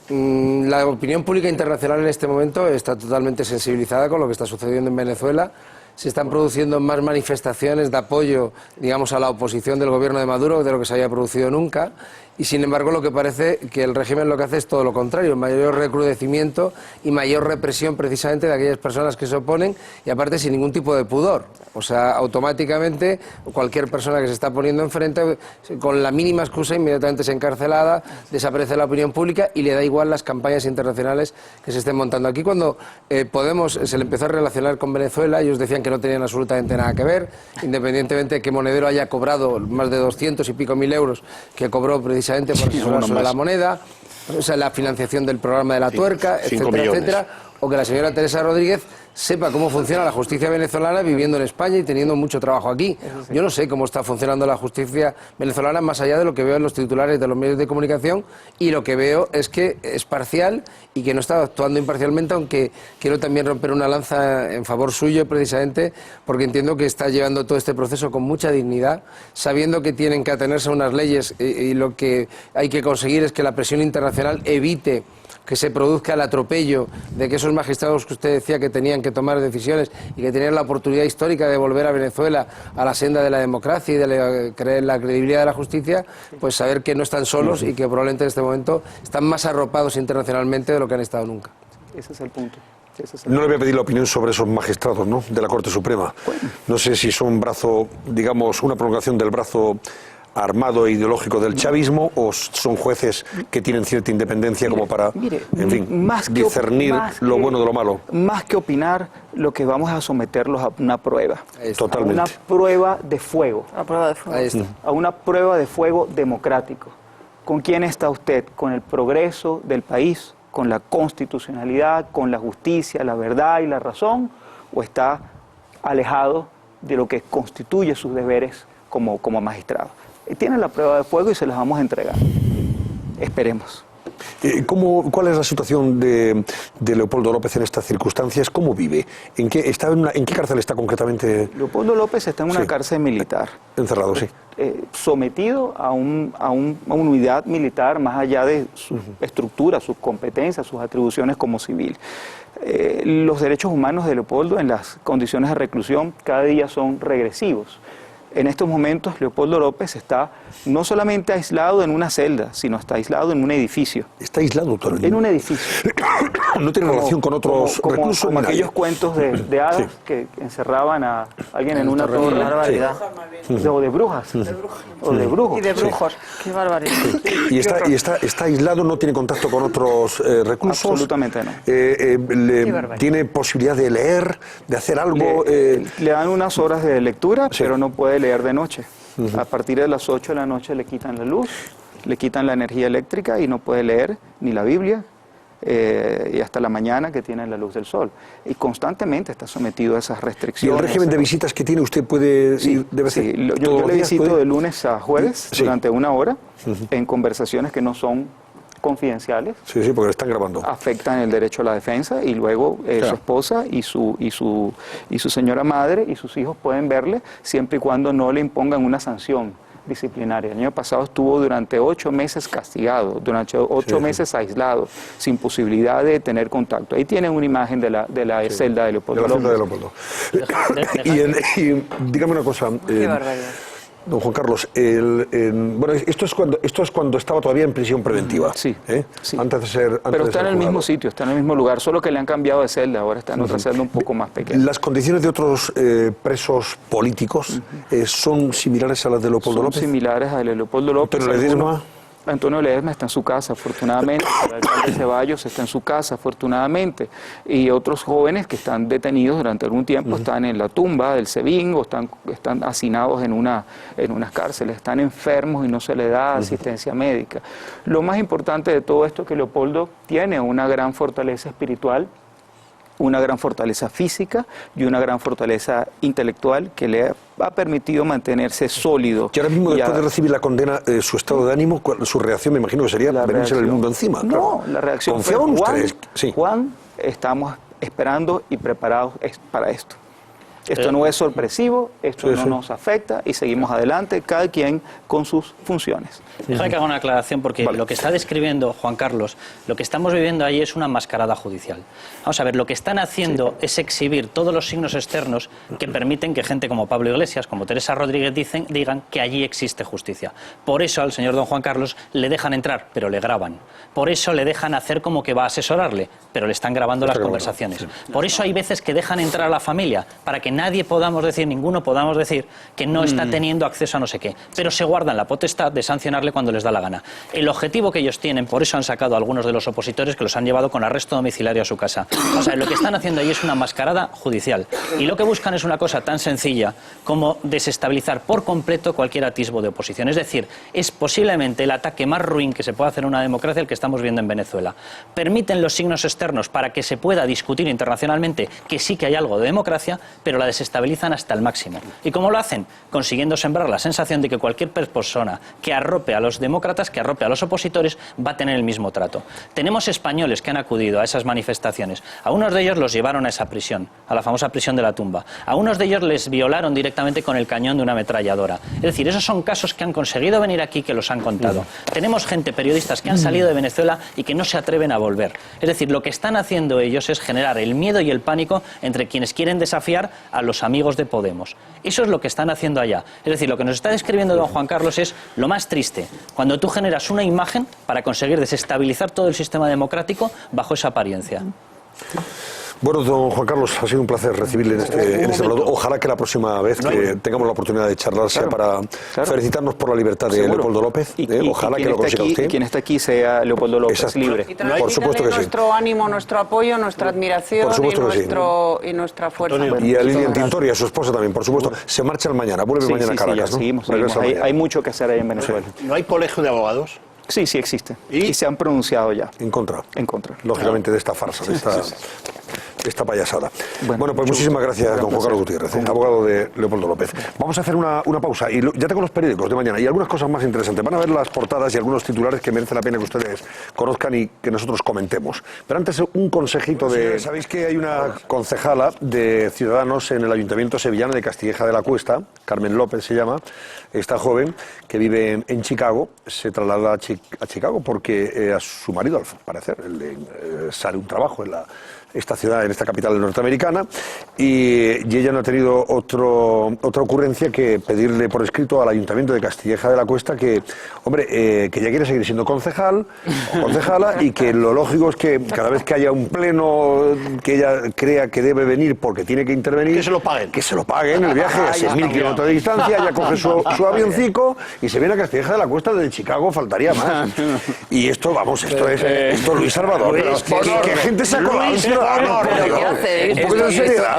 La opinión pública internacional en este momento está totalmente sensibilizada con lo que está sucediendo en Venezuela. Se están produciendo más manifestaciones de apoyo, digamos, a la oposición del gobierno de Maduro de lo que se había producido nunca. Y sin embargo lo que parece que el régimen lo que hace es todo lo contrario, mayor recrudecimiento y mayor represión precisamente de aquellas personas que se oponen y aparte sin ningún tipo de pudor. O sea, automáticamente cualquier persona que se está poniendo enfrente con la mínima excusa inmediatamente es encarcelada, desaparece la opinión pública y le da igual las campañas internacionales que se estén montando. Aquí cuando Podemos se le empezó a relacionar con Venezuela, ellos decían que no tenían absolutamente nada que ver, independientemente de que Monedero haya cobrado más de 200 y pico mil euros que cobró precisamente por asesorar sobre la moneda, o sea, la financiación del programa de la tuerca, etcétera, etcétera, o que la señora Teresa Rodríguez sepa cómo funciona la justicia venezolana viviendo en España y teniendo mucho trabajo aquí. Yo no sé cómo está funcionando la justicia venezolana más allá de lo que veo en los titulares de los medios de comunicación y lo que veo es que es parcial y que no está actuando imparcialmente, aunque quiero también romper una lanza en favor suyo precisamente porque entiendo que está llevando todo este proceso con mucha dignidad, sabiendo que tienen que atenerse a unas leyes y lo que hay que conseguir es que la presión internacional evite que se produzca el atropello de que esos esos magistrados que usted decía que tenían que tomar decisiones y que tenían la oportunidad histórica de volver a Venezuela a la senda de la democracia y de la credibilidad de la justicia, pues saber que no están solos y que probablemente en este momento están más arropados internacionalmente de lo que han estado nunca. Ese es el punto. No le voy a pedir la opinión sobre esos magistrados, ¿no?, de la Corte Suprema. No sé si son un brazo, digamos, una prolongación del brazo armado e ideológico del chavismo, o son jueces que tienen cierta independencia como para, en fin, discernir lo bueno de lo malo. Más que opinar, lo que vamos a someterlos a una prueba. Totalmente. A una prueba de fuego. A prueba de fuego. Ahí está. A una prueba de fuego democrático. ¿Con quién está usted? ¿Con el progreso del país? ¿Con la constitucionalidad? ¿Con la justicia, la verdad y la razón? ¿O está alejado de lo que constituye sus deberes como magistrado? Tienen la prueba de fuego y se las vamos a entregar. Esperemos. ¿Cuál es la situación de Leopoldo López en estas circunstancias? ¿Cómo vive? ¿En qué cárcel está concretamente? Leopoldo López está en una cárcel militar. Encerrado, sí. Sometido a una unidad militar más allá de su estructura, sus competencias, sus atribuciones como civil. Los derechos humanos de Leopoldo en las condiciones de reclusión cada día son regresivos. En estos momentos Leopoldo López está no solamente aislado en una celda, sino está aislado en un edificio. ¿Está aislado, doctor? En un edificio. ¿No tiene relación con otros reclusos? Como aquellos cuentos de hadas que encerraban a alguien en una torre. O de brujas. O de brujos. Y de brujos. Qué barbaridad. ¿Y está aislado, no tiene contacto con otros reclusos? Absolutamente no. ¿Tiene posibilidad de leer, de hacer algo? Le dan unas horas de lectura, pero no puede leer de noche. A partir de las 8 de la noche le quitan la luz, le quitan la energía eléctrica y no puede leer ni la Biblia, y hasta la mañana que tiene la luz del sol. Y constantemente está sometido a esas restricciones. ¿Y el régimen de visitas que tiene usted puede ir? Yo le visito de lunes a jueves durante una hora en conversaciones que no son confidenciales. Sí, porque lo están grabando. Afectan el derecho a la defensa y luego su esposa y su señora madre y sus hijos pueden verle siempre y cuando no le impongan una sanción disciplinaria. El año pasado estuvo durante 8 meses castigado, durante 8 meses aislado, sin posibilidad de tener contacto. Ahí tienen una imagen de la celda de Leopoldo López. Y dígame una cosa. Qué barbaridad. Don Juan Carlos, bueno, esto es cuando estaba todavía en prisión preventiva. Sí. Antes de ser Pero está en el mismo sitio, está en el mismo lugar, solo que le han cambiado de celda, ahora está en otra celda un poco más pequeña. ¿Las condiciones de otros presos políticos son similares a las de Leopoldo López? Son similares a las de Leopoldo López. Antonio Ledesma está en su casa, afortunadamente. El alcalde Ceballos está en su casa, afortunadamente. Y otros jóvenes que están detenidos durante algún tiempo están en la tumba del SEBIN o están hacinados en unas cárceles, están enfermos y no se les da asistencia médica. Lo más importante de todo esto es que Leopoldo tiene una gran fortaleza espiritual, una gran fortaleza física y una gran fortaleza intelectual que le ha permitido mantenerse sólido. Y ahora mismo, después de recibir la condena, su estado de ánimo, su reacción, me imagino que sería venirse el mundo encima. No, la reacción fue, Juan, estamos esperando y preparados para esto. Esto no es sorpresivo, esto no nos afecta y seguimos adelante, cada quien con sus funciones. Déjame que haga una aclaración porque lo que está describiendo Juan Carlos, lo que estamos viviendo ahí es una mascarada judicial. Vamos a ver, lo que están haciendo es exhibir todos los signos externos que permiten que gente como Pablo Iglesias, como Teresa Rodríguez digan que allí existe justicia. Por eso al señor don Juan Carlos le dejan entrar, pero le graban. Por eso le dejan hacer como que va a asesorarle, pero le están grabando las conversaciones. Por eso hay veces que dejan entrar a la familia, para que ninguno podamos decir que no está teniendo acceso a no sé qué, pero se guardan la potestad de sancionarle cuando les da la gana. El objetivo que ellos tienen, por eso han sacado a algunos de los opositores que los han llevado con arresto domiciliario a su casa. O sea, lo que están haciendo ahí es una mascarada judicial. Y lo que buscan es una cosa tan sencilla como desestabilizar por completo cualquier atisbo de oposición. Es decir, es posiblemente el ataque más ruin que se puede hacer a una democracia el que estamos viendo en Venezuela. Permiten los signos externos para que se pueda discutir internacionalmente que sí que hay algo de democracia, pero la la desestabilizan hasta el máximo. ¿Y cómo lo hacen? Consiguiendo sembrar la sensación de que cualquier persona que arrope a los demócratas, que arrope a los opositores, va a tener el mismo trato. Tenemos españoles que han acudido a esas manifestaciones. A unos de ellos los llevaron a esa prisión, a la famosa prisión de la tumba. A unos de ellos les violaron directamente con el cañón de una ametralladora. Es decir, esos son casos que han conseguido venir aquí, que los han contado. Tenemos gente, periodistas, que han salido de Venezuela y que no se atreven a volver. Es decir, lo que están haciendo ellos es generar el miedo y el pánico entre quienes quieren desafiar a los amigos de Podemos. Eso es lo que están haciendo allá. Es decir, lo que nos está describiendo don Juan Carlos es lo más triste, cuando tú generas una imagen para conseguir desestabilizar todo el sistema democrático bajo esa apariencia. Bueno, don Juan Carlos, ha sido un placer recibirle en este blog. Ojalá que la próxima vez que tengamos la oportunidad de charlar sea para felicitarnos por la libertad de Leopoldo López. Ojalá que lo consiga usted. Quien está aquí sea Leopoldo López, libre. Y por supuesto que sí. Nuestro ánimo, nuestro apoyo, nuestra admiración y nuestra fuerza. Y a Lilian Tintori, a su esposa también, por supuesto. Se marchan mañana, vuelve mañana a Caracas, ¿no? Seguimos. Hay mucho que hacer ahí en Venezuela. ¿No hay colegio de abogados? Sí, sí existe. ¿Y? Se han pronunciado ya. En contra. En contra. Lógicamente de esta farsa, de esta payasada. Bueno, pues muchísimas gracias, don Juan Carlos Gutiérrez, abogado de Leopoldo López. Vamos a hacer una pausa y ya tengo los periódicos de mañana y algunas cosas más interesantes. Van a ver las portadas y algunos titulares que merece la pena que ustedes conozcan y que nosotros comentemos. Pero antes un consejito de... Sabéis que hay una concejala de Ciudadanos en el Ayuntamiento sevillano de Castilleja de la Cuesta, Carmen López se llama, esta joven que vive en Chicago, se traslada a Chicago porque a su marido, al parecer, sale un trabajo en esta ciudad, en esta capital norteamericana, y ella no ha tenido otra ocurrencia que pedirle por escrito al Ayuntamiento de Castilleja de la Cuesta que, hombre, que ella quiere seguir siendo concejal o concejala y que lo lógico es que cada vez que haya un pleno que ella crea que debe venir porque tiene que intervenir, que se lo paguen el viaje a 6.000 kilómetros de distancia, ella coge su avioncico y se viene a Castilleja de la Cuesta desde Chicago, faltaría más. Y esto, vamos, esto es Luis Salvador, que gente se ha colado.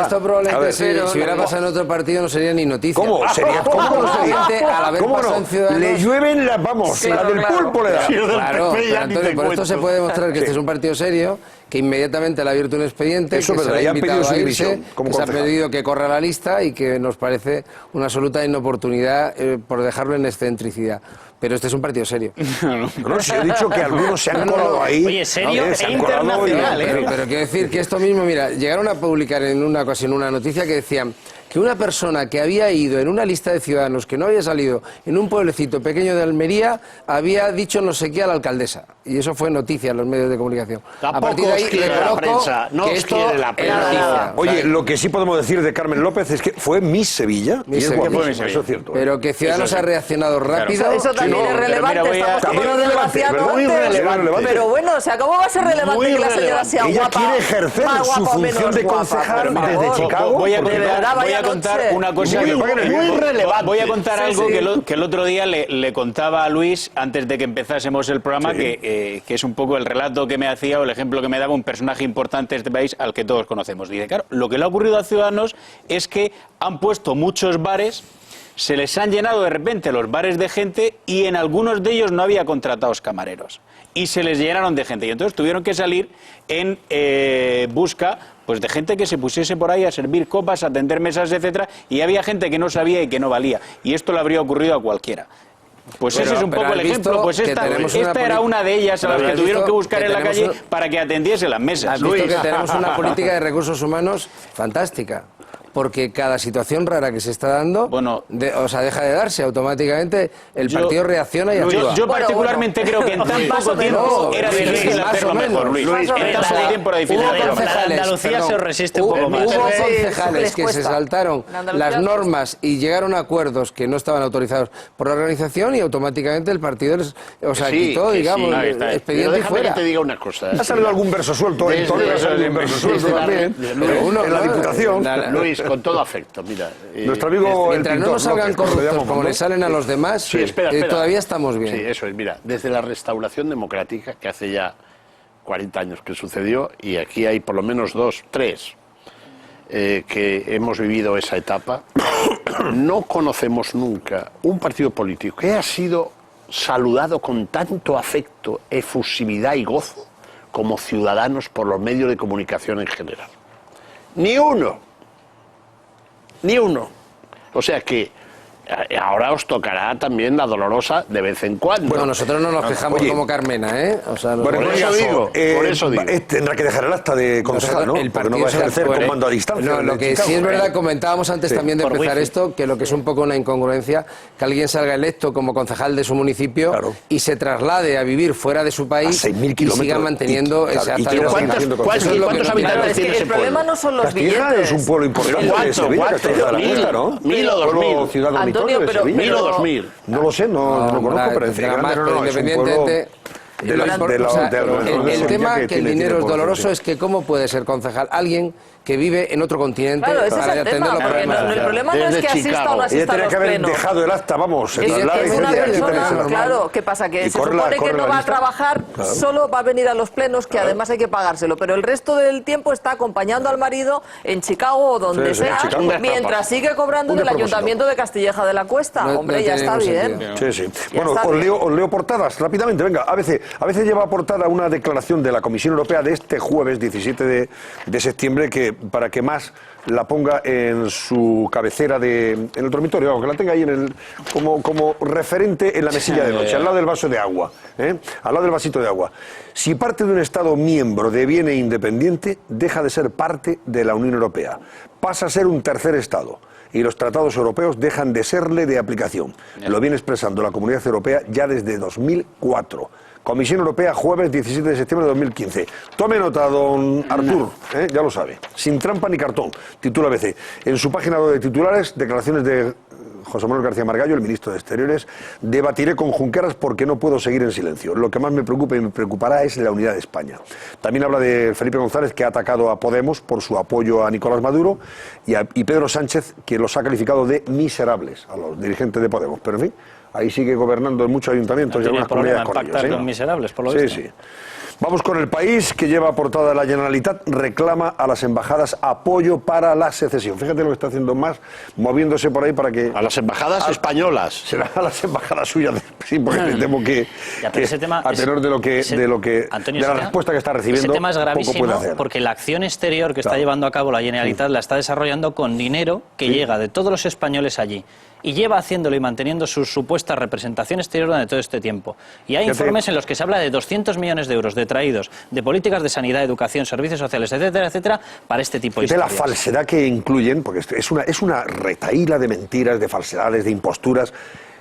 Esto probablemente si hubiera pasado en otro partido no sería ni noticia. ¿Cómo sería? ¿Cómo no sería? Le llueven las, la del pulpo le da. Claro, Antonio, por esto se puede demostrar que este es un partido serio, que inmediatamente le ha abierto un expediente, que se le ha invitado a irse, que se ha pedido que corra la lista y que nos parece una absoluta inoportunidad por dejarlo en excentricidad. Pero este es un partido serio. No, si he dicho que algunos se han colado ahí. Oye, serio e internacional. Pero quiero decir que esto mismo, mira, llegaron a publicar en una ocasión una noticia que decían que una persona que había ido en una lista de ciudadanos que no había salido en un pueblecito pequeño de Almería había dicho no sé qué a la alcaldesa. Y eso fue noticia en los medios de comunicación. A partir de ahí no os quiere la prensa. Oye, lo que sí podemos decir de Carmen López es que fue Miss Sevilla. Eso es cierto. Pero que Ciudadanos ha reaccionado rápido. Eso también es relevante. Estamos teniendo demasiado antes. Pero bueno, o sea, ¿cómo va a ser relevante que la señora sea guapa? Ella quiere ejercer su función de concejal desde Chicago. Voy a contar una cosa muy relevante. Voy a contar algo que el otro día le contaba a Luis antes de que empezásemos el programa, que es un poco el relato que me hacía o el ejemplo que me daba un personaje importante de este país al que todos conocemos. Dice, claro, lo que le ha ocurrido a Ciudadanos es que han puesto muchos bares, se les han llenado de repente los bares de gente y en algunos de ellos no había contratados camareros. Y se les llenaron de gente. Y entonces tuvieron que salir en busca pues de gente que se pusiese por ahí a servir copas, a atender mesas, etcétera. Y había gente que no sabía y que no valía. Y esto le habría ocurrido a cualquiera. Pues ese es un poco el ejemplo. Pues esta era una de ellas a las que tuvieron que buscar en la calle para que atendiese las mesas. Has visto que tenemos una política de recursos humanos fantástica. Porque cada situación rara que se está dando, deja de darse automáticamente, el partido reacciona y actúa. Yo particularmente creo que en tan poco tiempo era difícil hacerlo mejor, Luis. En tan poco tiempo era difícil hacerlo mejor. Andalucía se resiste un poco más. Hubo concejales que se saltaron las normas y llegaron a acuerdos que no estaban autorizados por la organización y automáticamente el partido quitó, digamos, el expediente y fuera. Que te diga una cosa. Ha salido algún verso suelto, en Toledo ha salido un verso suelto también, en la Diputación. Luis, con todo afecto, mira. Nuestro amigo mientras no nos salgan corruptos como le salen a los demás, todavía estamos bien. Sí, eso es, mira, desde la restauración democrática, que hace ya 40 años que sucedió, y aquí hay por lo menos 2, 3 que hemos vivido esa etapa, no conocemos nunca un partido político que ha sido saludado con tanto afecto, efusividad y gozo como Ciudadanos por los medios de comunicación en general. Ni uno. Ni uno. O sea que ahora os tocará también la dolorosa de vez en cuando. Bueno, nosotros no nos quejamos como Carmena, ¿eh? O sea, por eso digo. Tendrá que dejar el acta de concejal, ¿no? Porque no va a ejercer con mando a distancia. No, lo que sí es verdad, comentábamos antes también de empezar esto, que lo que es un poco una incongruencia, que alguien salga electo como concejal de su municipio y se traslade a vivir fuera de su país y siga manteniendo ese acta de concejal. ¿Cuántos habitantes tiene ese pueblo? El problema no son los billetes. Es un pueblo importante. ¿Cuánto? 1.000 o 2.000. Antonio, pero 1.000 o 2.000. No lo sé, no lo conozco, pero independientemente. El tema que el dinero es doloroso es que cómo puede ser concejal alguien que vive en otro continente para atender los problemas. El problema no es que asista o no asista a los plenos. Ella tenía que haber dejado el acta, vamos. Es una persona, claro, ¿qué pasa? Que se supone que no va a trabajar, solo va a venir a los plenos, que además hay que pagárselo, pero el resto del tiempo está acompañando al marido en Chicago o donde sea, mientras sigue cobrando del Ayuntamiento de Castilleja de la Cuesta. Hombre, ya está bien. Sí. Bueno, os leo portadas rápidamente. Venga, a veces lleva portada una declaración de la Comisión Europea de este jueves 17 de septiembre para que más la ponga en su cabecera en el dormitorio, aunque la tenga ahí como referente en la mesilla de noche, al lado del vaso de agua, al lado del vasito de agua. Si parte de un Estado miembro deviene independiente, deja de ser parte de la Unión Europea, pasa a ser un tercer Estado y los tratados europeos dejan de serle de aplicación. Lo viene expresando la Comunidad Europea ya desde 2004. Comisión Europea, jueves 17 de septiembre de 2015. Tome nota, don Artur, ya lo sabe. Sin trampa ni cartón, titula ABC. En su página de titulares, declaraciones de José Manuel García Margallo, el ministro de Exteriores: debatiré con Junqueras porque no puedo seguir en silencio. Lo que más me preocupa y me preocupará es la unidad de España. También habla de Felipe González, que ha atacado a Podemos por su apoyo a Nicolás Maduro, y Pedro Sánchez, que los ha calificado de miserables a los dirigentes de Podemos. Pero en fin, ahí sigue gobernando en muchos ayuntamientos y algunas comunidades con ellos. Con miserables, por lo visto. Sí. Vamos con El País, que lleva portada la Generalitat, reclama a las embajadas apoyo para la secesión. Fíjate lo que está haciendo más, moviéndose por ahí para que... A las embajadas españolas. Será a las embajadas suyas, sí, porque me temo que a tenor de la respuesta que está recibiendo, ese tema es gravísimo, poco puede hacer. Porque la acción exterior que está llevando a cabo la Generalitat la está desarrollando con dinero que llega de todos los españoles allí. Y lleva haciéndolo y manteniendo su supuesta representación exterior durante todo este tiempo. Y hay informes en los que se habla de 200 millones de euros detraídos de políticas de sanidad, educación, servicios sociales, etcétera, etcétera, para este tipo de historias. La falsedad que incluyen, porque es una retahíla de mentiras, de falsedades, de imposturas.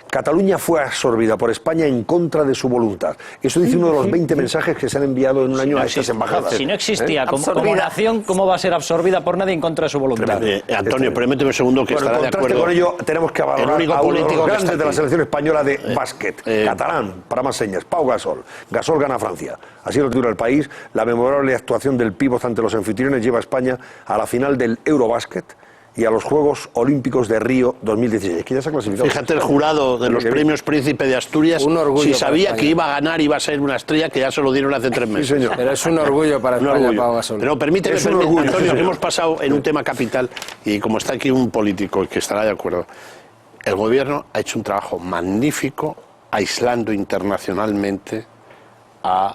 Cataluña fue absorbida por España en contra de su voluntad. Eso dice uno de los 20 mensajes que se han enviado en un año a estas embajadas. Si no existía como nación, ¿cómo va a ser absorbida por nadie en contra de su voluntad? Antonio, permíteme un segundo que estará de acuerdo. Con ello tenemos que valorar a uno de los grandes de la selección española de básquet, catalán, para más señas, Pau Gasol. Gasol gana a Francia. Así lo titula El País. La memorable actuación del pívot ante los anfitriones lleva a España a la final del Eurobásquet y a los Juegos Olímpicos de Río 2016, que ya se ha clasificado. Fíjate el jurado de los premios Príncipe de Asturias, si sabía que iba a ganar, iba a ser una estrella, que ya se lo dieron hace 3 meses. Sí, señor. Pero es un orgullo para España, Pau Gasol. Pero permíteme, Antonio, que hemos pasado en un tema capital, y como está aquí un político que estará de acuerdo, el gobierno ha hecho un trabajo magnífico aislando internacionalmente a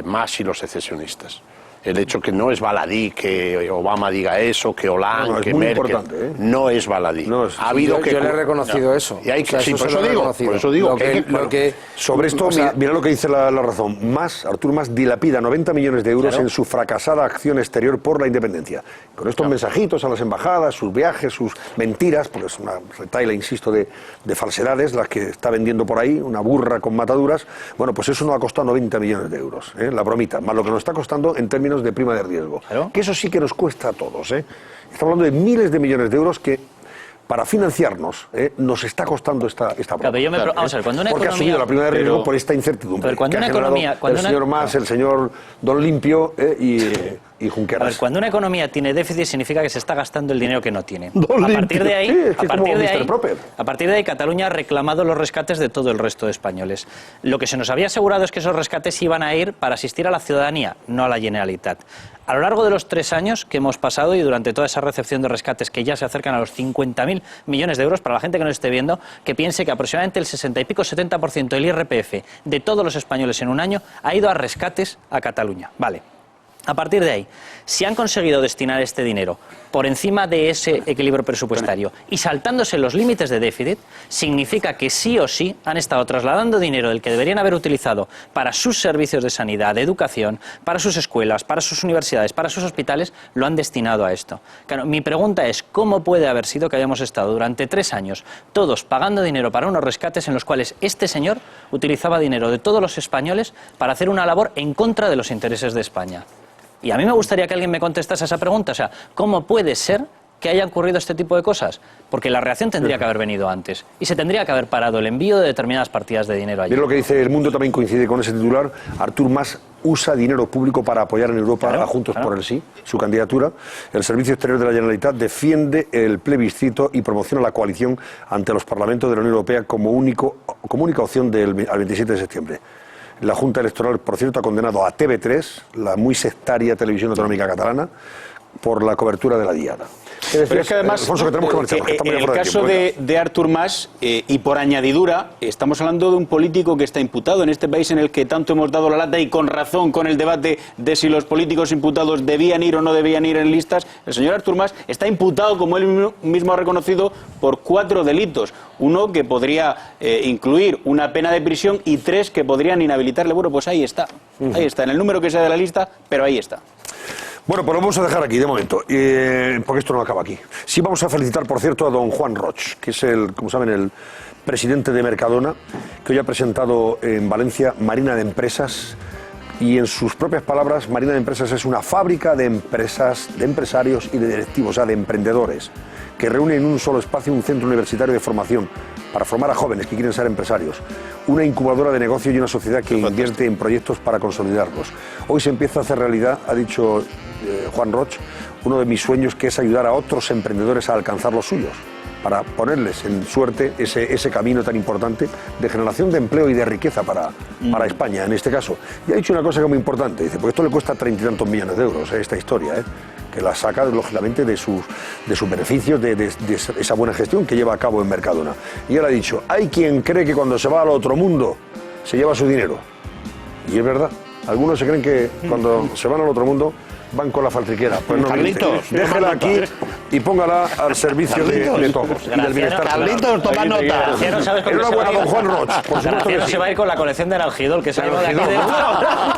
Mas y los secesionistas. El hecho que no es baladí que Obama diga eso, que Hollande, que Merkel, no es baladí. Yo le he reconocido eso. Y hay que, por eso digo sobre esto, mira lo que dice la razón. Artur Mas dilapida 90 millones de euros en su fracasada acción exterior por la independencia. Con estos mensajitos a las embajadas, sus viajes, sus mentiras, porque es una retahíla, insisto, de falsedades, las que está vendiendo por ahí, una burra con mataduras. Bueno, pues eso nos ha costado 90 millones de euros, la bromita, más lo que nos está costando en términos de prima de riesgo. Que eso sí que nos cuesta a todos. Estamos hablando de miles de millones de euros que, para financiarnos, nos está costando esta broma. Vamos a ver, cuando una porque economía, ha subido la prima de riesgo por esta incertidumbre. Pero cuando una economía, el señor Mas, el señor Don Limpio y Junqueras. A ver, cuando una economía tiene déficit significa que se está gastando el dinero que no tiene. A partir de ahí, Cataluña ha reclamado los rescates de todo el resto de españoles. Lo que se nos había asegurado es que esos rescates iban a ir para asistir a la ciudadanía, no a la Generalitat. A lo largo de los 3 años que hemos pasado y durante toda esa recepción de rescates que ya se acercan a los 50.000 millones de euros, para la gente que nos esté viendo, que piense que aproximadamente el 60 y pico, 70% del IRPF de todos los españoles en un año ha ido a rescates a Cataluña. Vale. A partir de ahí, si han conseguido destinar este dinero por encima de ese equilibrio presupuestario y saltándose los límites de déficit, significa que sí o sí han estado trasladando dinero del que deberían haber utilizado para sus servicios de sanidad, de educación, para sus escuelas, para sus universidades, para sus hospitales, lo han destinado a esto. Claro, mi pregunta es, ¿cómo puede haber sido que hayamos estado durante 3 años todos pagando dinero para unos rescates en los cuales este señor utilizaba dinero de todos los españoles para hacer una labor en contra de los intereses de España? Y a mí me gustaría que alguien me contestase esa pregunta. O sea, ¿cómo puede ser que haya ocurrido este tipo de cosas? Porque la reacción tendría que haber venido antes. Y se tendría que haber parado el envío de determinadas partidas de dinero allí. Mira lo que dice El Mundo, también coincide con ese titular. Artur Mas usa dinero público para apoyar en Europa a Juntos por el Sí, su candidatura. El Servicio Exterior de la Generalitat defiende el plebiscito y promociona la coalición ante los parlamentos de la Unión Europea como única opción al 27 de septiembre. La Junta Electoral, por cierto, ha condenado a TV3, la muy sectaria televisión autonómica catalana, por la cobertura de la Diada. Pero es que además, Alfonso, que tenemos que marchar, en el caso de Artur Mas, y por añadidura, estamos hablando de un político que está imputado en este país en el que tanto hemos dado la lata, y con razón, con el debate de si los políticos imputados debían ir o no debían ir en listas. El señor Artur Mas está imputado, como él mismo ha reconocido, por 4 delitos. Uno que podría incluir una pena de prisión y 3 que podrían inhabilitarle. Bueno, pues ahí está, en el número que sea de la lista, pero ahí está. Bueno, pues lo vamos a dejar aquí de momento, porque esto no acaba aquí. Sí vamos a felicitar, por cierto, a don Juan Roch, que es como saben, el presidente de Mercadona, que hoy ha presentado en Valencia Marina de Empresas, y en sus propias palabras, Marina de Empresas es una fábrica de empresas, de empresarios y de directivos, o sea, de emprendedores, que reúne en un solo espacio un centro universitario de formación para formar a jóvenes que quieren ser empresarios, una incubadora de negocio y una sociedad que invierte en proyectos para consolidarlos. Hoy se empieza a hacer realidad, ha dicho Juan Roch, uno de mis sueños, que es ayudar a otros emprendedores a alcanzar los suyos, para ponerles en suerte ese camino tan importante de generación de empleo y de riqueza para España, en este caso. Y ha dicho una cosa que es muy importante, dice, porque esto le cuesta 30 y tantos millones de euros, esta historia, que la saca, lógicamente, de sus beneficios, de esa buena gestión que lleva a cabo en Mercadona. Y él ha dicho, hay quien cree que cuando se va al otro mundo se lleva su dinero. Y es verdad, algunos se creen que cuando se van al otro mundo van con la faltriquera. Pues no, Carlitos, déjela aquí y póngala al servicio de todos y del bienestar. Carlitos, toma nota. Enhorabuena, don Juan Roch. Por supuesto que se va a ir con la colección del Algidol, que salimos de aquí.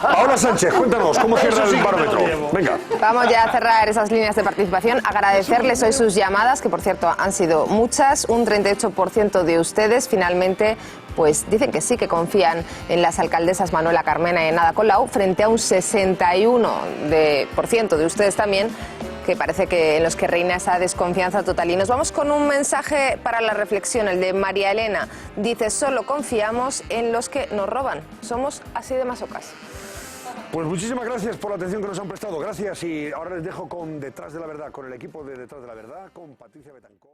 Paola Sánchez, cuéntanos, ¿cómo cierra el barómetro? Venga. Vamos ya a cerrar esas líneas de participación. Agradecerles hoy sus llamadas, que por cierto han sido muchas. Un 38% de ustedes finalmente pues dicen que sí, que confían en las alcaldesas Manuela Carmena y en Ada Colau, frente a un 61% de ustedes también, que parece que en los que reina esa desconfianza total. Y nos vamos con un mensaje para la reflexión, el de María Elena. Dice, solo confiamos en los que nos roban. Somos así de masocas. Pues muchísimas gracias por la atención que nos han prestado. Gracias, y ahora les dejo con Detrás de la Verdad, con el equipo de Detrás de la Verdad, con Patricia Betancor.